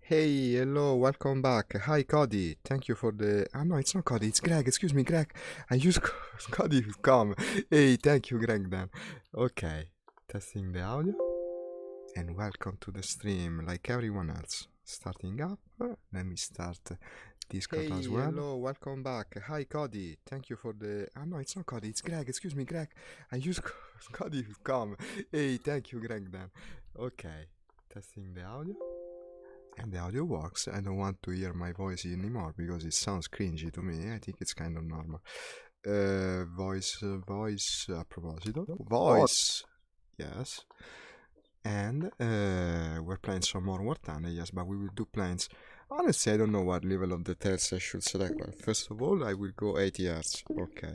Hey, hello, welcome back. Hi, Cody. Thank you for the. Ah, no, it's not Cody, it's Greg. Excuse me, Greg. I use Cody to come. Hey, thank you, Greg, then. Okay, testing the audio. And welcome to the stream, like everyone else. Starting up. Let me start Discord as well. Hello, welcome back. Hi, Cody. Thank you for the. Ah, no, it's not Cody, it's Greg. Excuse me, Greg. I use Cody to come. Hey, thank you, Greg, then. Okay, testing the audio. And the audio works. I don't want to hear my voice anymore because it sounds cringy to me. I think it's kind of normal. Voice, a proposito. Voice, yes. And we're playing some more War Thunder, yes, but we will do planes. Honestly, I don't know what level of details I should select. Well, first of all, I will go 80 Hz. Okay.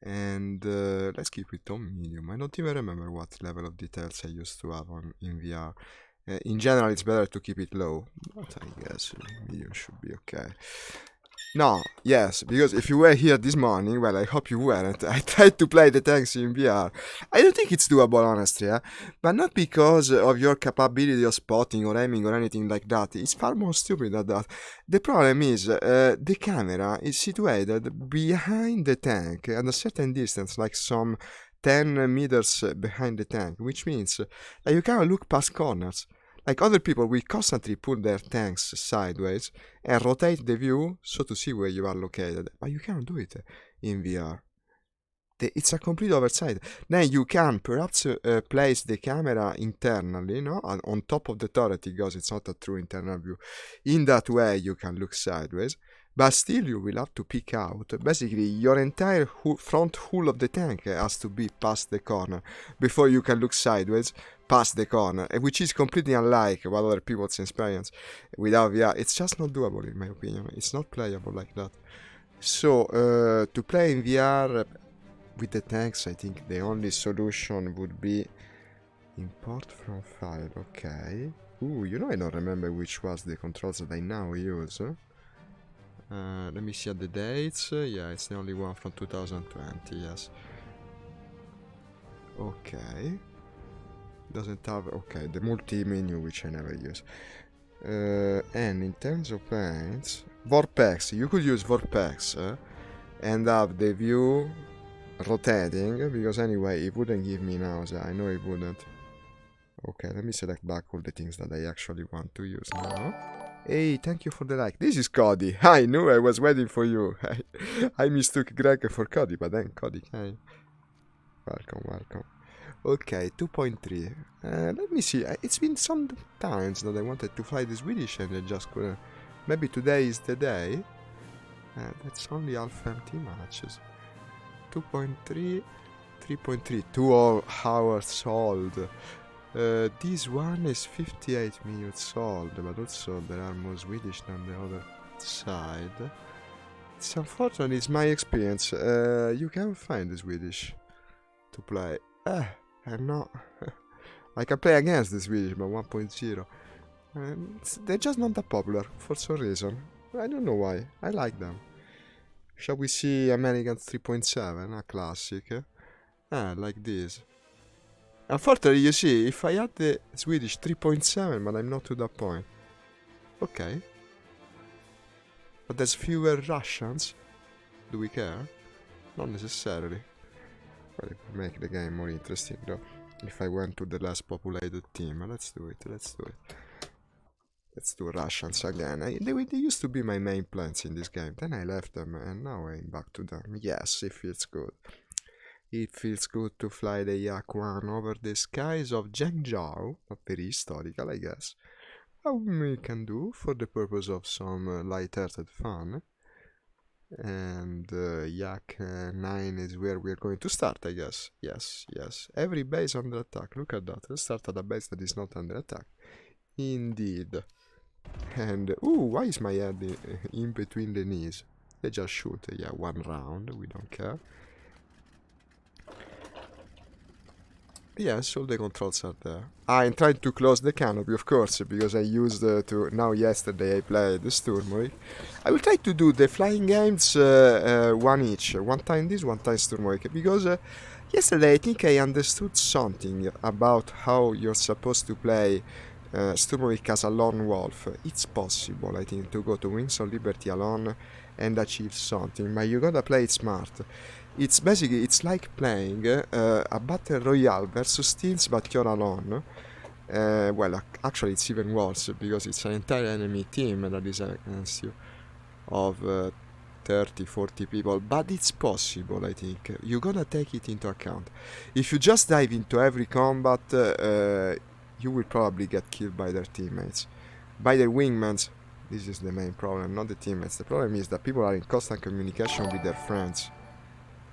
And let's keep it on medium. I don't even remember what level of details I used to have in VR. In general, it's better to keep it low, but I guess medium should be okay. No, yes, because if you were here this morning, well, I hope you weren't. I tried to play the tanks in VR. I don't think it's doable, honestly, but not because of your capability of spotting or aiming or anything like that. It's far more stupid than that. The problem is the camera is situated behind the tank at a certain distance, like some 10 meters behind the tank, which means that you cannot look past corners. Like other people will constantly put their tanks sideways and rotate the view so to see where you are located, but you cannot do it in VR. It's a complete oversight. Then you can perhaps place the camera internally, no, on top of the turret because it's not a true internal view. In that way, you can look sideways. But still, you will have to pick out. Basically, your entire front hull of the tank has to be past the corner before you can look sideways past the corner, which is completely unlike what other people's experience without VR. It's just not doable, in my opinion. It's not playable like that. So, to play in VR with the tanks, I think the only solution would be import from file. Okay. Ooh, I don't remember which was the controls that I now use. Let me see at the dates. Yeah, it's the only one from 2020, yes. Okay. Doesn't have... Okay, the multi-menu, which I never use. And in terms of planes... Vortex. You could use Vortex and have the view rotating, because anyway, it wouldn't give me nausea. I know it wouldn't. Okay, let me select back all the things that I actually want to use now. Hey, thank you for the like. This is Cody. I knew I was waiting for you. I mistook Greg for Cody, but then Cody came. Welcome. Okay, 2.3. Let me see. It's been some times that I wanted to fly the Swedish and I just couldn't. Maybe today is the day. That's only half empty matches. 2.3, 3.3. 2 hours old. This one is 58 minutes old, but also there are more Swedish than the other side. It's unfortunate, it's my experience. You can find the Swedish to play. I'm not. I can play against the Swedish, but 1.0. They're just not that popular for some reason. I don't know why. I like them. Shall we see American 3.7, a classic? Like this. Unfortunately, you see, if I had the Swedish 3.7, but I'm not to that point. Okay. But there's fewer Russians. Do we care? Not necessarily. Well, it would make the game more interesting, though. If I went to the less populated team. Let's do it. Let's do Russians again. They used to be my main plans in this game. Then I left them, and now I'm back to them. Yes, it feels good. It feels good to fly the Yak 1 over the skies of Zhengzhou. Not very historical, I guess. But we can do for the purpose of some light-hearted fun. And Yak 9 is where we're going to start, I guess. Yes. Every base under attack. Look at that. Let's start at a base that is not under attack. Indeed. And, why is my head in between the knees? They just shoot, one round. We don't care. Yes, all the controls are there. I'm trying to close the canopy, of course, because I used to... Now, yesterday I played the Sturmovik. I will try to do the flying games one each. One time this, one time Sturmovik. Because yesterday I think I understood something about how you're supposed to play Sturmovik as a lone wolf. It's possible, I think, to go to Wings of Liberty alone and achieve something, but you gotta play it smart. It's basically, it's like playing a battle royale versus teams, but you're alone. Well, actually it's even worse, because it's an entire enemy team that is against you, of 30, 40 people, but it's possible, I think. You gotta take it into account. If you just dive into every combat, you will probably get killed by their teammates. By their wingmans. This is the main problem, not the teammates. The problem is that people are in constant communication with their friends.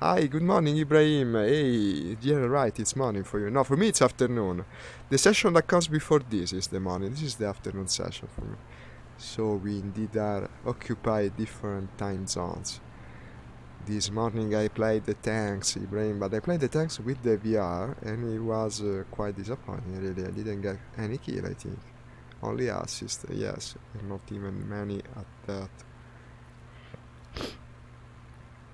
Hi, good morning, Ibrahim. Hey, yeah, right, it's morning for you. No, for me it's afternoon. The session that comes before this is the morning. This is the afternoon session for me. So we indeed are occupy different time zones. This morning I played the tanks, Ibrahim, but I played the tanks with the VR, and it was quite disappointing, really. I didn't get any kill, I think. Only assist, yes, and not even many at that.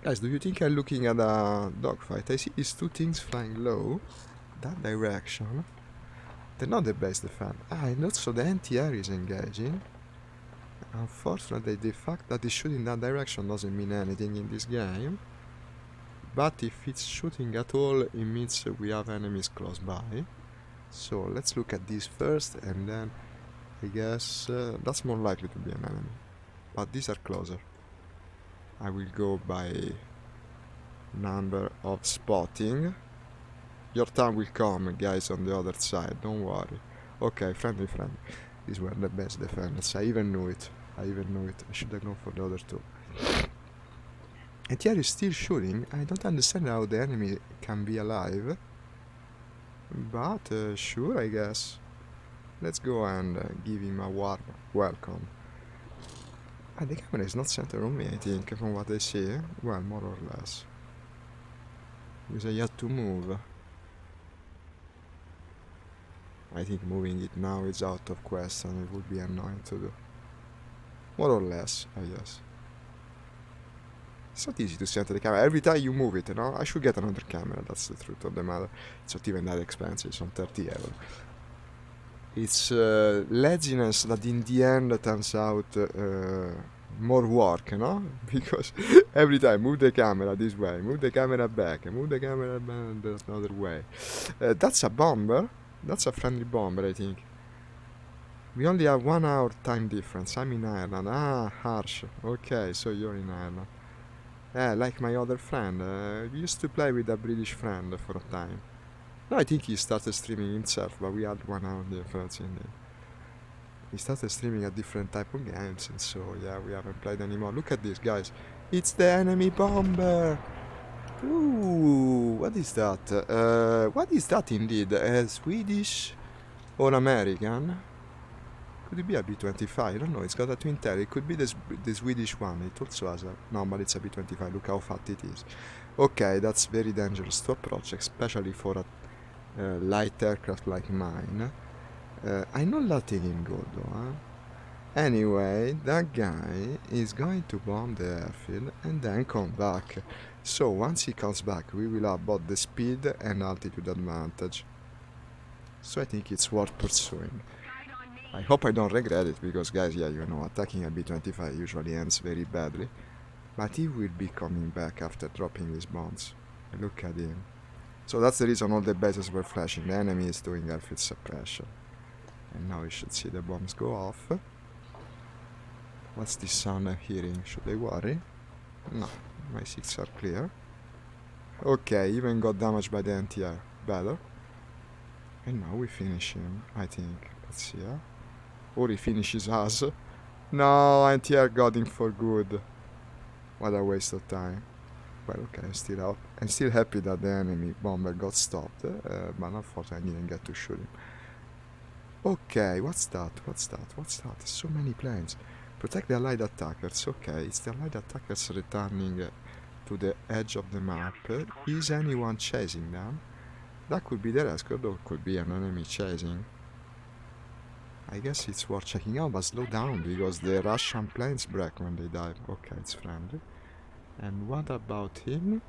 Guys, do you think I'm looking at a dogfight? I see these two things flying low, that direction. They're not the best defense. And also the anti-air is engaging. Unfortunately, the fact that it's shooting that direction doesn't mean anything in this game. But if it's shooting at all, it means we have enemies close by. So let's look at this first, and then I guess that's more likely to be an enemy. But these are closer. I will go by number of spotting. Your time will come, guys, on the other side, don't worry. Okay, friendly. These were the best defenders. I even knew it. I should have gone for the other two. And here is still shooting. I don't understand how the enemy can be alive. But sure, I guess. Let's go and give him a warm welcome. The camera is not centered on me, I think, from what I see. Well, more or less. Because I had to move. I think moving it now is out of question. It would be annoying to do. More or less, I guess. It's not easy to center the camera. Every time you move it, you know? I should get another camera, that's the truth of the matter. It's not even that expensive, it's on 30 euro. It's laziness that in the end turns out more work, you know? Because every time, move the camera this way, move the camera back, move the camera back the other way. That's a bomber. That's a friendly bomber, I think. We only have 1 hour time difference. I'm in Ireland. Ah, harsh. Okay, so you're in Ireland. Like my other friend. We used to play with a British friend for a time. No, I think he started streaming himself, but we had 1 hour difference in it. He started streaming a different type of games, and so, yeah, we haven't played anymore. Look at this, guys. It's the enemy bomber! Ooh, what is that? What is that indeed? Swedish or American? Could it be a B-25? I don't know, it's got a twin tail. It could be the Swedish one. It also has a... No, but it's a B-25. Look how fat it is. Okay, that's very dangerous to approach, especially for a light aircraft like mine. I'm not letting him go, though, huh? Anyway, that guy is going to bomb the airfield and then come back. So, once he comes back, we will have both the speed and altitude advantage. So I think it's worth pursuing. I hope I don't regret it, because guys, yeah, you know, attacking a B-25 usually ends very badly. But he will be coming back after dropping his bombs. Look at him. So that's the reason all the bases were flashing. The enemy is doing airfield suppression. And now we should see the bombs go off. What's this sound I'm hearing? Should I worry? No, my 6 are clear. Okay, even got damaged by the anti-air. Better. And now we finish him, I think. Let's see, huh? Or he finishes us. No, anti-air got him for good. What a waste of time. Well, okay, I'm still happy that the enemy bomber got stopped, but unfortunately I didn't get to shoot him. Okay, what's that? So many planes. Protect the allied attackers. Okay, it's the allied attackers returning to the edge of the map. Is anyone chasing them? That could be the escort, or could be an enemy chasing. I guess it's worth checking out, but slow down, because the Russian planes break when they dive. Okay, it's friendly. And what about him?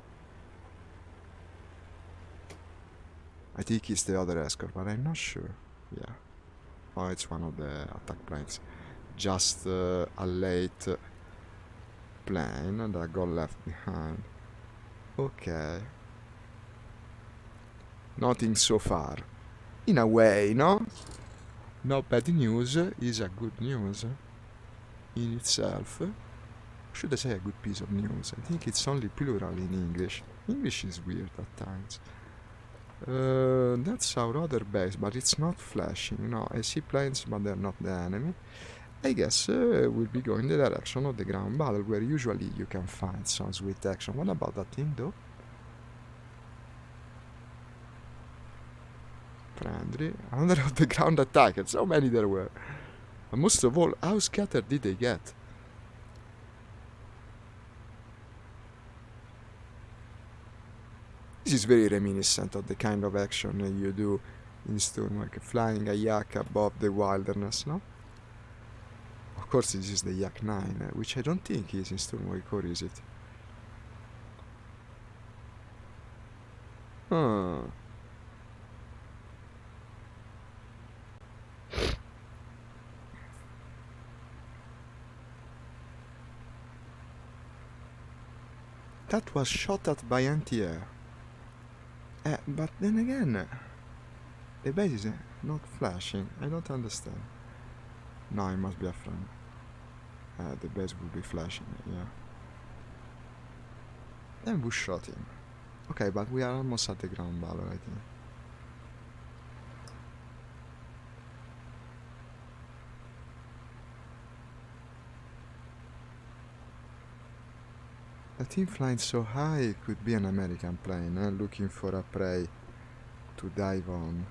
I think it's the other escort, but I'm not sure. Yeah. Oh, it's one of the attack planes. Just a late plane that got left behind. Okay. Nothing so far. In a way, no? Not bad news is a good news in itself. Should I say a good piece of news? I think it's only plural in English. English is weird at times. That's our other base, but it's not flashing. No, I see planes, but they're not the enemy. I guess we'll be going the direction of the ground battle, where usually you can find some sweet action. What about that thing, though? Friendly. Another of the ground attackers. How many there were? And most of all, how scattered did they get? This is very reminiscent of the kind of action you do in Stonewall, flying a yak above the wilderness, no? Of course, this is the Yak 9, which I don't think is in Stonewall, or is it? Huh. That was shot at by anti-air. But then again, the base is not flashing. I don't understand. No, it must be a friend. The base will be flashing, yeah. Then we shot him. Okay, but we are almost at the ground battle, I think. A thing flying so high could be an American plane, looking for a prey to dive on.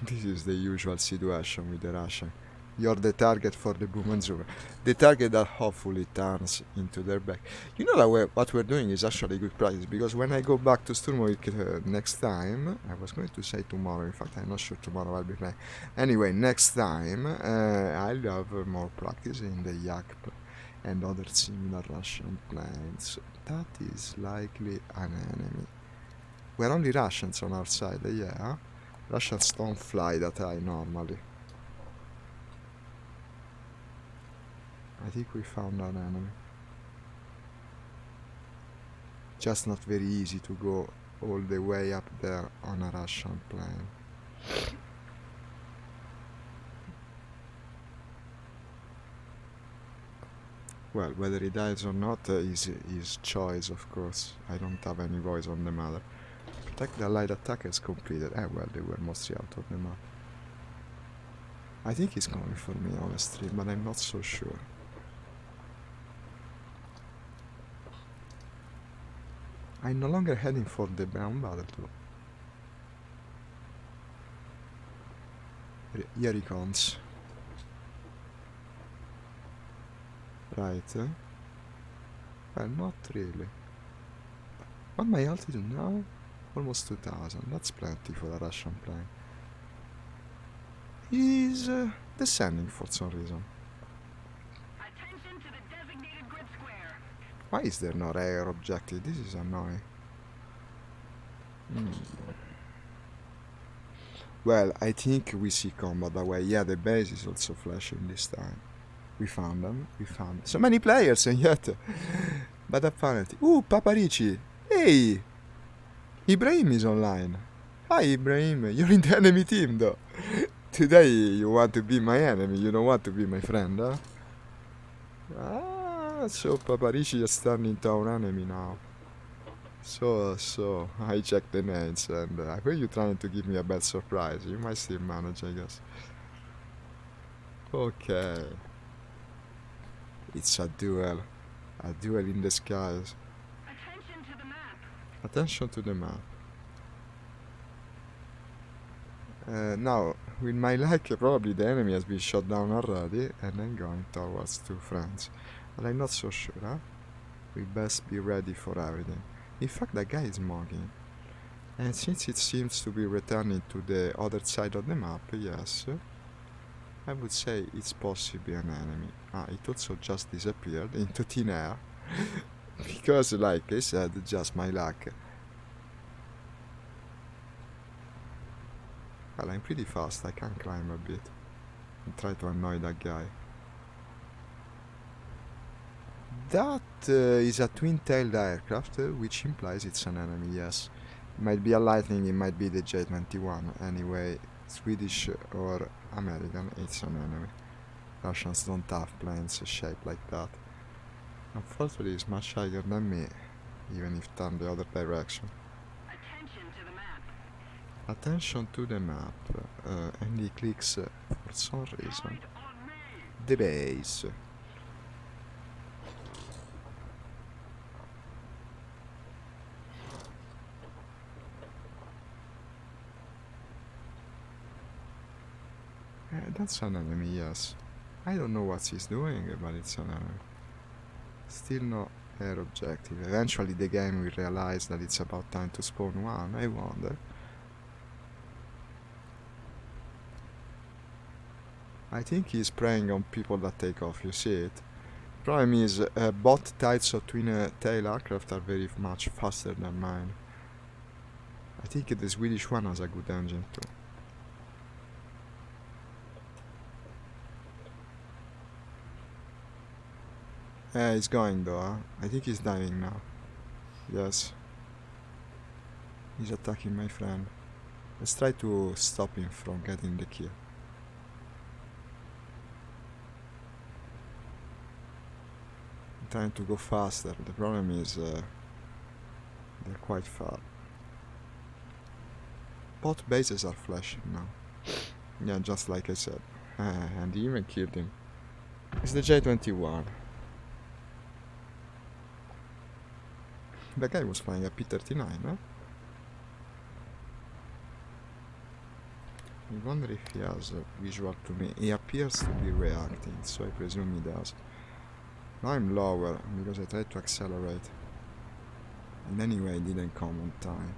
This is the usual situation with the Russian. You're the target for the boom and zoom. The target that hopefully turns into their back. You know that what we're doing is actually good practice, because when I go back to Sturmovik next time, I was going to say tomorrow, in fact I'm not sure tomorrow I'll be playing. Anyway, next time I'll have more practice in the Yak and other similar Russian planes. That is likely an enemy. We're only Russians on our side, yeah? Russians don't fly that high normally. I think we found an enemy. Just not very easy to go all the way up there on a Russian plane. Well, whether he dies or not is his choice, of course. I don't have any voice on the matter. Protect the allied attackers completed. Well, they were mostly out of the map. I think he's coming for me, honestly, but I'm not so sure. I'm no longer heading for the ground battle, though. Here he comes. Right, Well, not really. What's my altitude now? Almost 2000. That's plenty for a Russian plane. He's descending for some reason. Attention to the designated grid square. Why is there no air objective? This is annoying. Well, I think we see combat that way. Yeah, the base is also flashing this time. We found them. We found so many players, and yet. But apparently. Ooh, Paparici! Hey! Ibrahim is online. Hi, Ibrahim. You're in the enemy team, though. Today you want to be my enemy. You don't want to be my friend, huh? Ah, so Paparici has turned into our enemy now. So, I checked the names, and I think you're trying to give me a bad surprise. You might still manage, I guess. Okay. It's a duel. A duel in the skies. Attention to the map. Attention to the map. Now, with my luck, probably the enemy has been shot down already, and then going towards two friends. But I'm not so sure, huh? We best be ready for everything. In fact, that guy is mocking. And since it seems to be returning to the other side of the map, yes, I would say it's possibly an enemy. It also just disappeared into thin air. Because, like I said, just my luck. Well, I'm pretty fast, I can climb a bit. And try to annoy that guy. That is a twin-tailed aircraft, which implies it's an enemy, yes. It might be a Lightning, it might be the J-21. Anyway, Swedish or American, it's an enemy. Russians don't have planes shaped like that. Unfortunately, it's much higher than me, even if turned the other direction. Attention to the map. Attention to the map, and he clicks, for some reason, Eyes on me. the base. That's an enemy, yes. I don't know what he's doing, but it's an enemy. Still no air objective. Eventually the game will realize that it's about time to spawn one, I wonder. I think he's preying on people that take off, you see it? Problem is, both types of twin-tail aircraft are very much faster than mine. I think the Swedish one has a good engine too. He's going though, huh? I think he's diving now. Yes. He's attacking my friend. Let's try to stop him from getting the kill. I'm trying to go faster. The problem is they're quite far. Both bases are flashing now. Yeah, just like I said. And he even killed him. It's the J-21. The guy was flying a P-39, huh? I wonder if he has a visual to me. He appears to be reacting, so I presume he does. Now I'm lower, because I tried to accelerate. And anyway, it didn't come on time.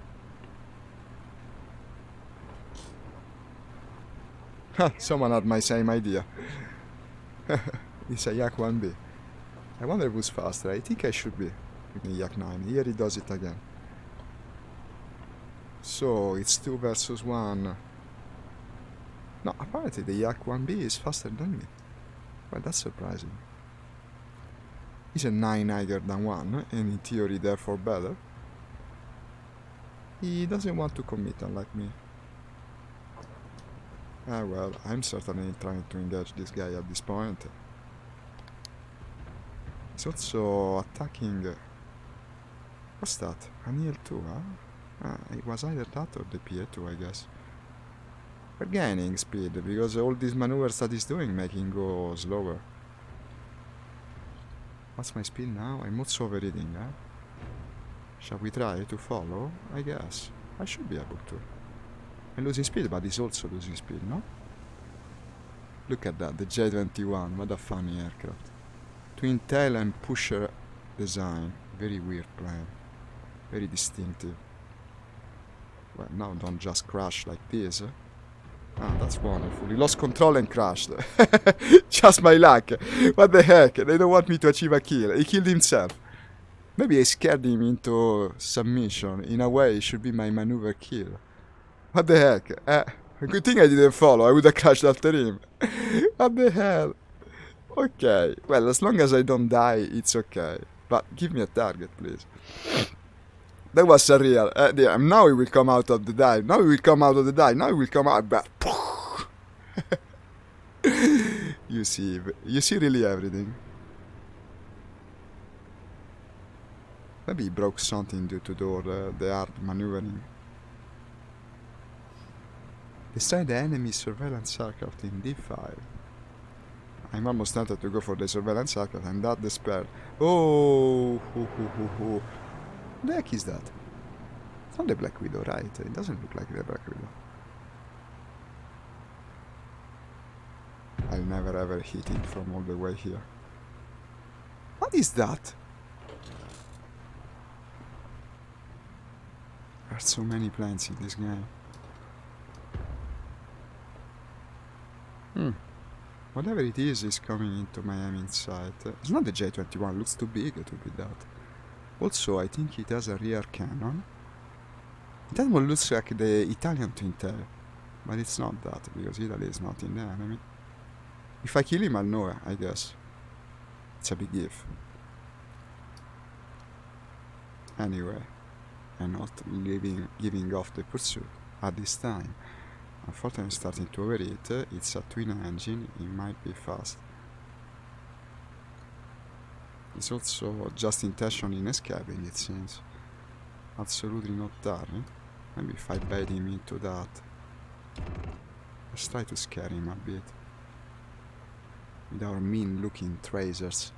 Ha! Someone had my same idea. It's a Yak 1B. I wonder who's faster. I think I should be. With the Yak 9. Here he does it again. So it's 2 versus 1. No, apparently the Yak 1B is faster than me. Well, that's surprising. He's a 9 higher than 1, and in theory therefore better. He doesn't want to commit, unlike me. Ah well, I'm certainly trying to engage this guy at this point. He's also attacking... What's that? An EL2, huh? It was either that or the PA2, I guess. We're gaining speed, because all these maneuvers that he's doing make him go slower. What's my speed now? I'm also overheating, huh? Shall we try to follow? I guess. I should be able to. I'm losing speed, but he's also losing speed, no? Look at that, the J-21, what a funny aircraft. Twin tail and pusher design. Very weird plane. Very distinctive. Well, now don't just crash like this. Ah, that's wonderful. He lost control and crashed. Just my luck. What the heck? They don't want me to achieve a kill. He killed himself. Maybe I scared him into submission. In a way, it should be my maneuver kill. What the heck? A good thing I didn't follow. I would have crashed after him. What the hell? Okay. Well, as long as I don't die, it's okay. But give me a target, please. That was surreal. Now he will come out of the dive. Now he will come out of the dive. Now he will come out. But you see really everything. Maybe he broke something due to the hard maneuvering. Destroy the enemy surveillance aircraft in D5. I'm almost tempted to go for the surveillance aircraft and that despair. Oh, What the heck is that? It's not the Black Widow, right? It doesn't look like the Black Widow. I'll never ever hit it from all the way here. What is that? There are so many planes in this game. Whatever it is coming into my aiming sight. It's not the J-21, looks too big to be that. Also, I think it has a rear cannon. That one looks like the Italian twin tail. But it's not that, because Italy is not in the enemy. If I kill him, I'll know, I guess. It's a big if. Anyway, I'm not giving off the pursuit at this time. Unfortunately, I'm starting to overheat. It's a twin engine, it might be fast. He's also just intention in escaping, it seems. Absolutely not daring. Maybe if I bait him into that. Let's try to scare him a bit. With our mean looking tracers.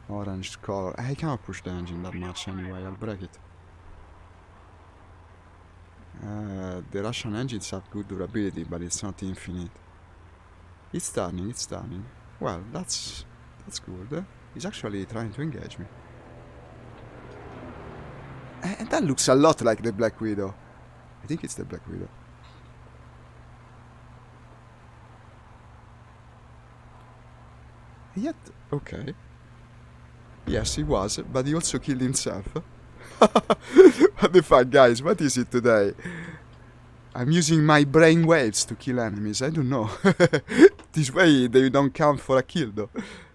Orange color. I cannot push the engine that much anyway, I'll break it. The Russian engines have good durability, but it's not infinite. It's turning, it's turning. Well, that's good. He's actually trying to engage me. And that looks a lot like the Black Widow. I think it's the Black Widow. Yet, okay. Yes, he was, but he also killed himself. What the fuck, guys? What is it today? I'm using my brain waves to kill enemies. I don't know. This way they don't count for a kill, though.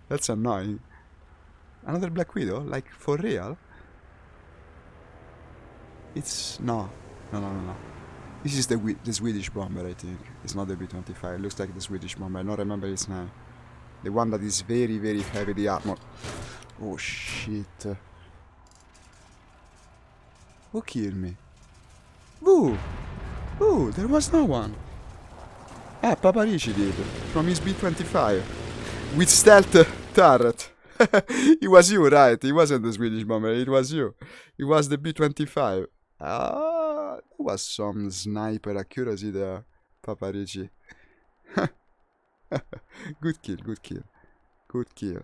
That's annoying. Another Black Widow? Like, for real? It's... No. No. This is the Swedish bomber, I think. It's not the B-25. It looks like the Swedish bomber. I don't remember its name. The one that is very, very heavily armored. Oh, shit. Who killed me? Boo! Boo! There was no one. Ah, Paparici did. From his B-25. With stealth turret. It was you, right? It wasn't the Swedish bomber. It was you. It was the B-25. Ah, there was some sniper accuracy there, Paparici. Good kill, good kill. Good kill.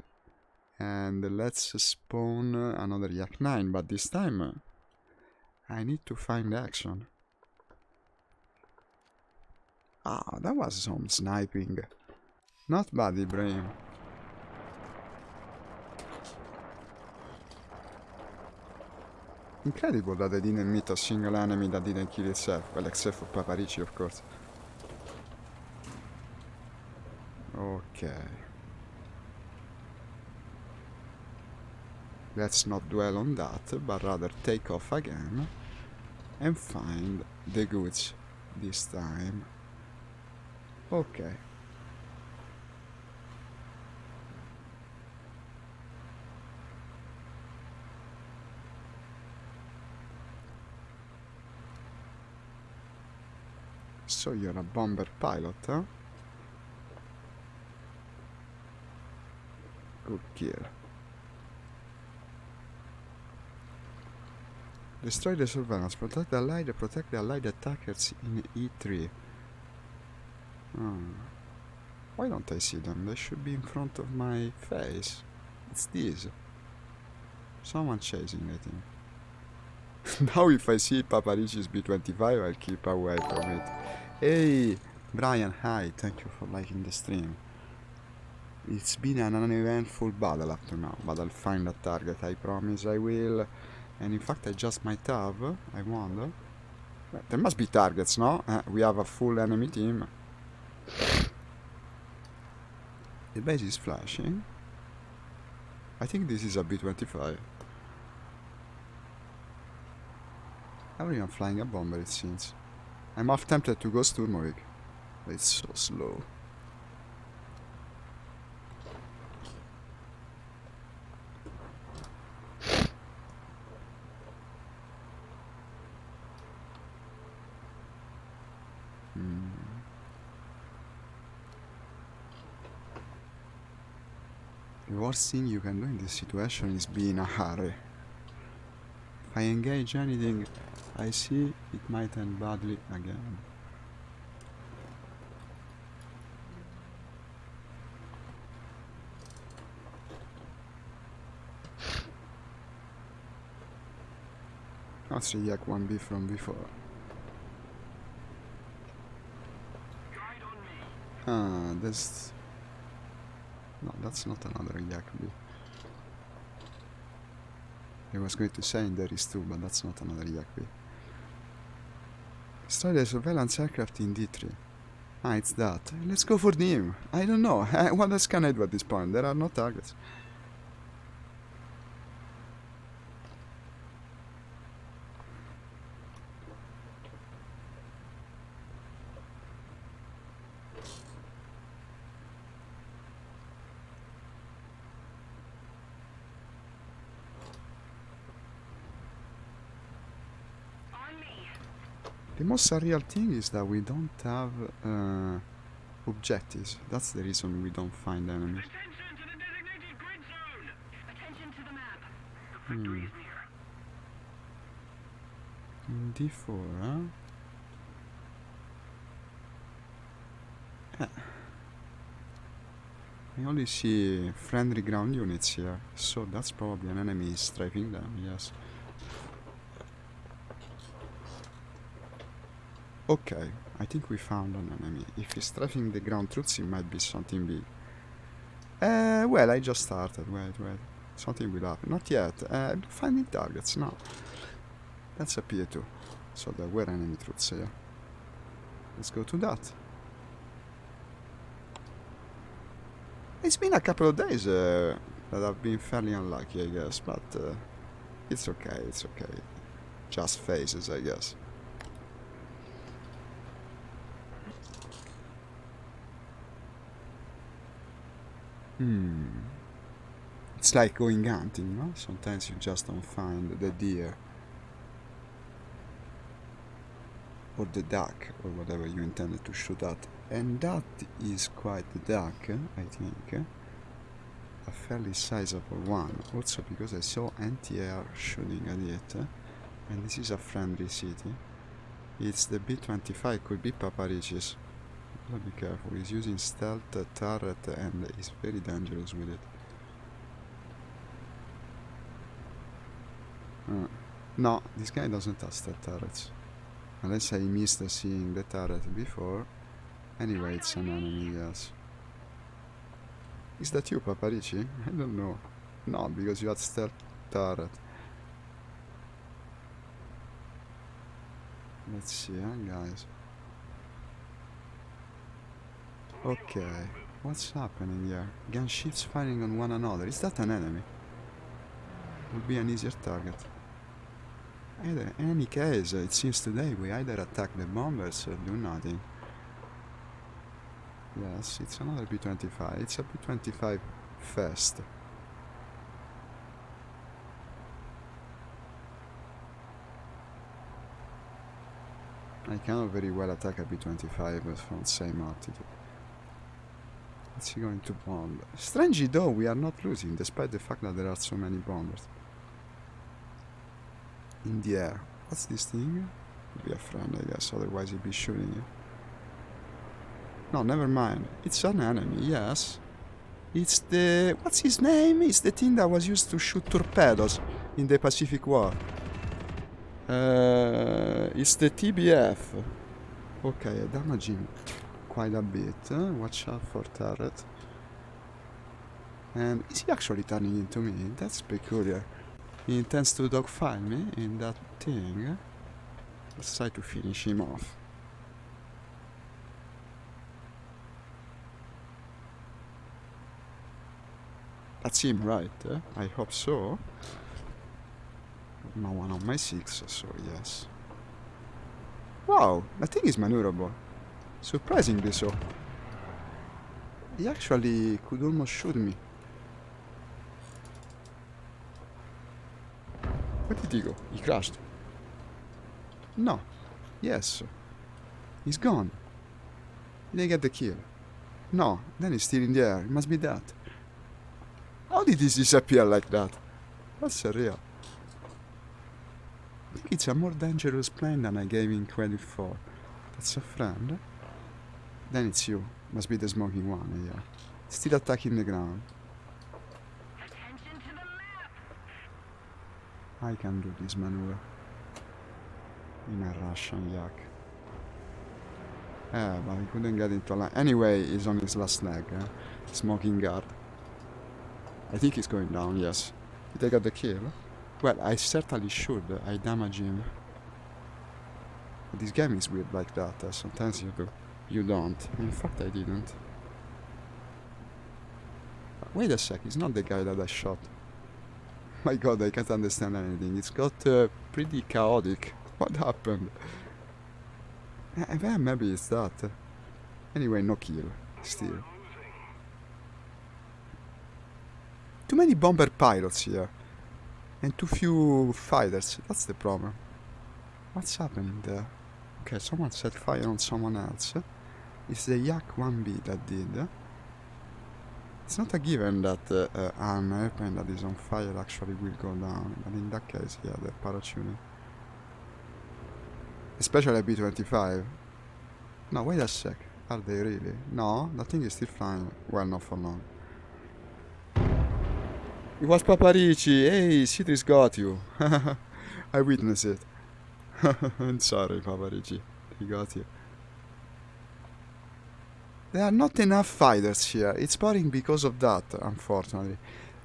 And let's spawn another Yak 9, but this time I need to find action. Ah, that was some sniping. Not bad, Ibrahim. Incredible that I didn't meet a single enemy that didn't kill itself. Well, except for Paparici, of course. Okay. Let's not dwell on that, but rather take off again and find the goods this time. Okay. So you're a bomber pilot, huh? Good kill. Destroy the surveillance. Protect the allied attackers in E3. Why don't I see them? They should be in front of my face. It's these. Someone chasing, I think. Now if I see Paparici's B-25, I'll keep away from it. Hey, Brian, hi. Thank you for liking the stream. It's been an uneventful battle up to now, but I'll find a target, I promise I will. And in fact I just might have, I wonder. Well, there must be targets, no? We have a full enemy team. The base is flashing. I think this is a B-25. I'm flying a bomber, it seems. I'm half tempted to go Sturmovik. But it's so slow. The worst thing you can do in this situation is be in a hurry. If I engage anything I see, it might end badly again. That's the Yak 1B from before. There's... No, that's not another Yak B. I was going to say there is two, but that's not another Yak B. Destroy the surveillance aircraft in D3. Ah, it's that. Let's go for him. I don't know. What else can I do at this point? There are no targets. On me. The most surreal thing is that we don't have objectives. That's the reason we don't find enemies. Attention to the designated grid zone. Attention to the map. The victory is near. D4, huh? I only see friendly ground units here, so that's probably an enemy strafing them, yes. Okay, I think we found an enemy. If he's strafing the ground troops, it might be something big. Well, I just started. Wait. Something will happen. Not yet. I'm not finding targets, no. That's a P2. So there were enemy troops here. Let's go to that. It's been a couple of days that I've been fairly unlucky, I guess, but it's okay. Just phases, I guess. It's like going hunting, no? Sometimes you just don't find the deer. Or the duck, or whatever you intended to shoot at. And that is quite the duck, I think. A fairly sizable one. Also because I saw anti-air shooting at it. And this is a friendly city. It's the B-25, could be Paparici's. Gotta be careful, he's using stealth turret and he's very dangerous with it. No, this guy doesn't have stealth turrets. Unless I missed seeing the turret before. Anyway, it's an enemy, yes. Is that you, Paparici? I don't know. No, because you had stealth turret. Let's see, guys. Okay, what's happening here? Gunships firing on one another. Is that an enemy? Would be an easier target. In any case, it seems today we either attack the bombers or do nothing. Yes, it's another B-25. It's a B-25 fest. I cannot very well attack a B-25 from the same altitude. What's he going to bomb? Strangely though, we are not losing, despite the fact that there are so many bombers. In the air. What's this thing? Could be a friend, I guess, otherwise he'd be shooting you. No, never mind. It's an enemy, yes. It's the... what's his name? It's the thing that was used to shoot torpedoes in the Pacific War. It's the TBF. Okay, I damage him quite a bit. Watch out for turret. And is he actually turning into me? That's peculiar. He intends to dogfight me in that thing. Let's try to finish him off. That's him, right? I hope so. No one on my 6, so yes. Wow, that thing is maneuverable. Surprisingly so. He actually could almost shoot me. Where did he go? He crashed. No. Yes. He's gone. Did I get the kill? No. Then he's still in the air. It must be that. How did he disappear like that? That's surreal. I think it's a more dangerous plane than I gave him credit for. That's a friend. Then it's you. Must be the smoking one, yeah. Still attacking the ground. Attention to the map. I can do this maneuver. In a Russian yak. But he couldn't get into a line. Anyway, he's on his last leg. Smoking guard. I think he's going down, yes. Did I get the kill? Well, I certainly should. I damage him. But this game is weird like that. Sometimes you do. You don't. In fact, I didn't. Wait a sec, he's not the guy that I shot. My god, I can't understand anything. It's got pretty chaotic. What happened? Well, maybe it's that. Anyway, no kill. Still. Too many bomber pilots here. And too few fighters. That's the problem. What's happening there? Okay, someone set fire on someone else. It's the Yak 1B that did. It's not a given that an airplane that is on fire actually will go down, but in that case, yeah, they're parachuting. Especially a B-25. No, wait a sec. Are they really? No, that thing is still flying. Well, not for long. It was Paparici! Hey, Citrus got you! I witnessed it. I'm sorry, Paparici. He got you. There are not enough fighters here. It's boring because of that, unfortunately.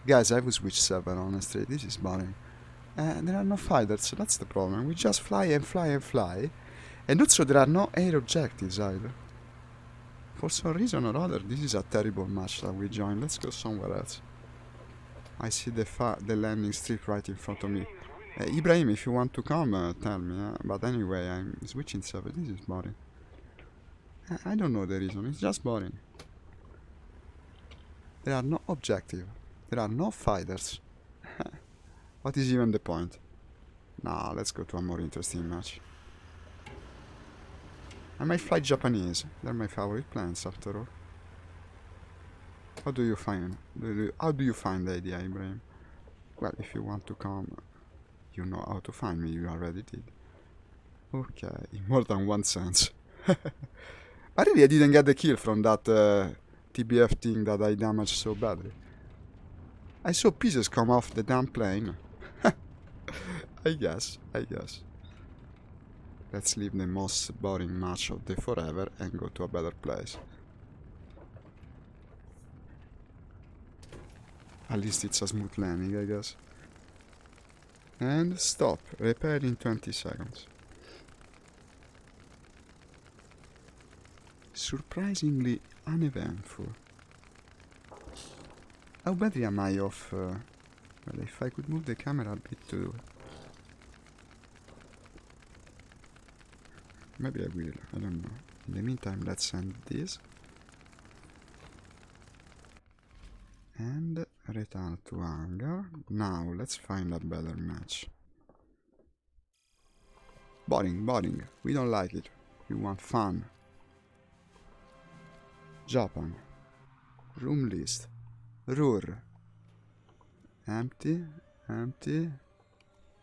Guys, I will switch server, honestly. This is boring. There are no fighters, that's the problem. We just fly and fly and fly. And also there are no air objectives either. For some reason or other, this is a terrible match that we joined. Let's go somewhere else. I see the landing strip right in front of me. Ibrahim, if you want to come, tell me. But anyway, I'm switching server. This is boring. I don't know the reason. It's just boring. There are no objectives. There are no fighters. What is even the point? Nah, let's go to a more interesting match. I might fly Japanese. They're my favorite planes, after all. How do you find? How do you find the idea, Ibrahim? Well, if you want to come, you know how to find me. You already did. Okay, in more than one sense. But really, I didn't get the kill from that TBF thing that I damaged so badly. I saw pieces come off the damn plane. I guess. Let's leave the most boring match of the forever and go to a better place. At least it's a smooth landing, I guess. And stop. Repair in 20 seconds. Surprisingly uneventful. How badly am I off? Well, if I could move the camera a bit too. Maybe I will, I don't know. In the meantime, let's send this. And return to hangar. Now, let's find a better match. Boring. We don't like it. We want fun. Japan. Room list. Rur. Empty.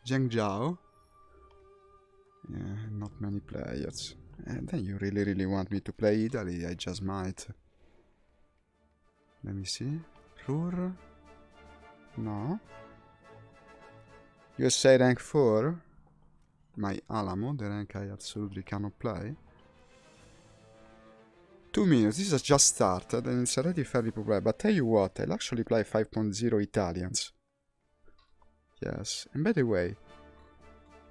Zhengzhou. Yeah, not many players. And then you really want me to play Italy? I just might. Let me see. Rur. No. USA rank 4. My Alamo, the rank I absolutely cannot play. 2 minutes, this has just started and it's already fairly popular, but tell you what, I'll actually play 5.0 Italians. Yes, and by the way,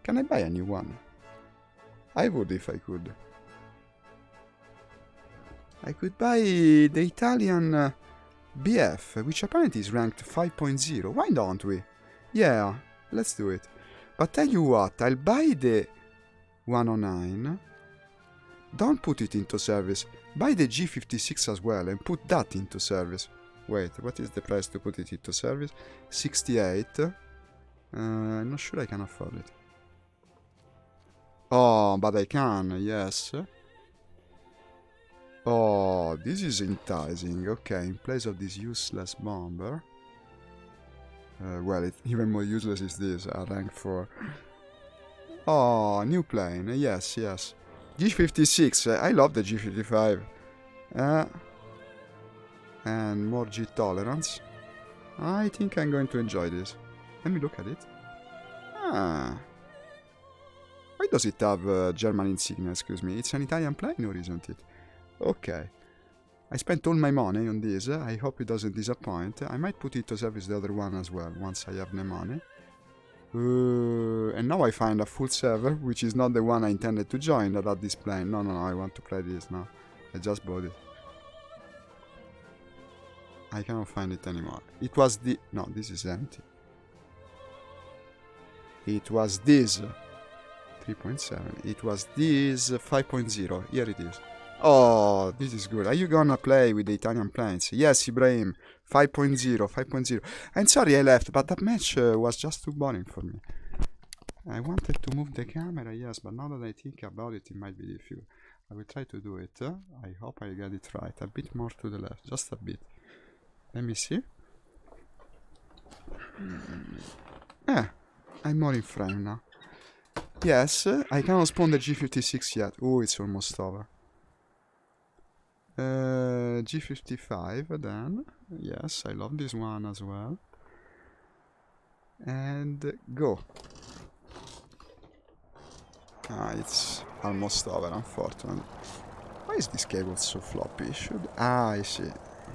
can I buy a new one? I would if I could. I could buy the Italian BF, which apparently is ranked 5.0. Why don't we? Yeah, let's do it. But tell you what, I'll buy the 109. Don't put it into service. Buy the G56 as well and put that into service. Wait, what is the price to put it into service? 68. I'm not sure I can afford it. Oh, but I can, yes. Oh, this is enticing. Okay, in place of this useless bomber. Well, even more useless is this, rank 4. Oh, new plane. Yes. G56. I love the G55. And more G tolerance. I think I'm going to enjoy this. Let me look at it. Why does it have German insignia, excuse me? It's an Italian plane, or isn't it? Okay. I spent all my money on this. I hope it doesn't disappoint. I might put it to service the other one as well, once I have the money. And now I find a full server, which is not the one I intended to join that had this plane. No, I want to play this now. I just bought it. I cannot find it anymore. It was the... No, this is empty. It was this 3.7. It was this 5.0. Here it is. Oh, this is good. Are you gonna play with the Italian planes? Yes, Ibrahim. 5.0, 5.0. I'm sorry I left, but that match was just too boring for me. I wanted to move the camera, yes, but now that I think about it, it might be difficult. I will try to do it. I hope I get it right. A bit more to the left, just a bit. Let me see. I'm more in frame now. Yes, I cannot spawn the G56 yet. Oh, it's almost over. G55 then. Yes, I love this one as well. And go. It's almost over, unfortunately. Why is this cable so floppy? I see.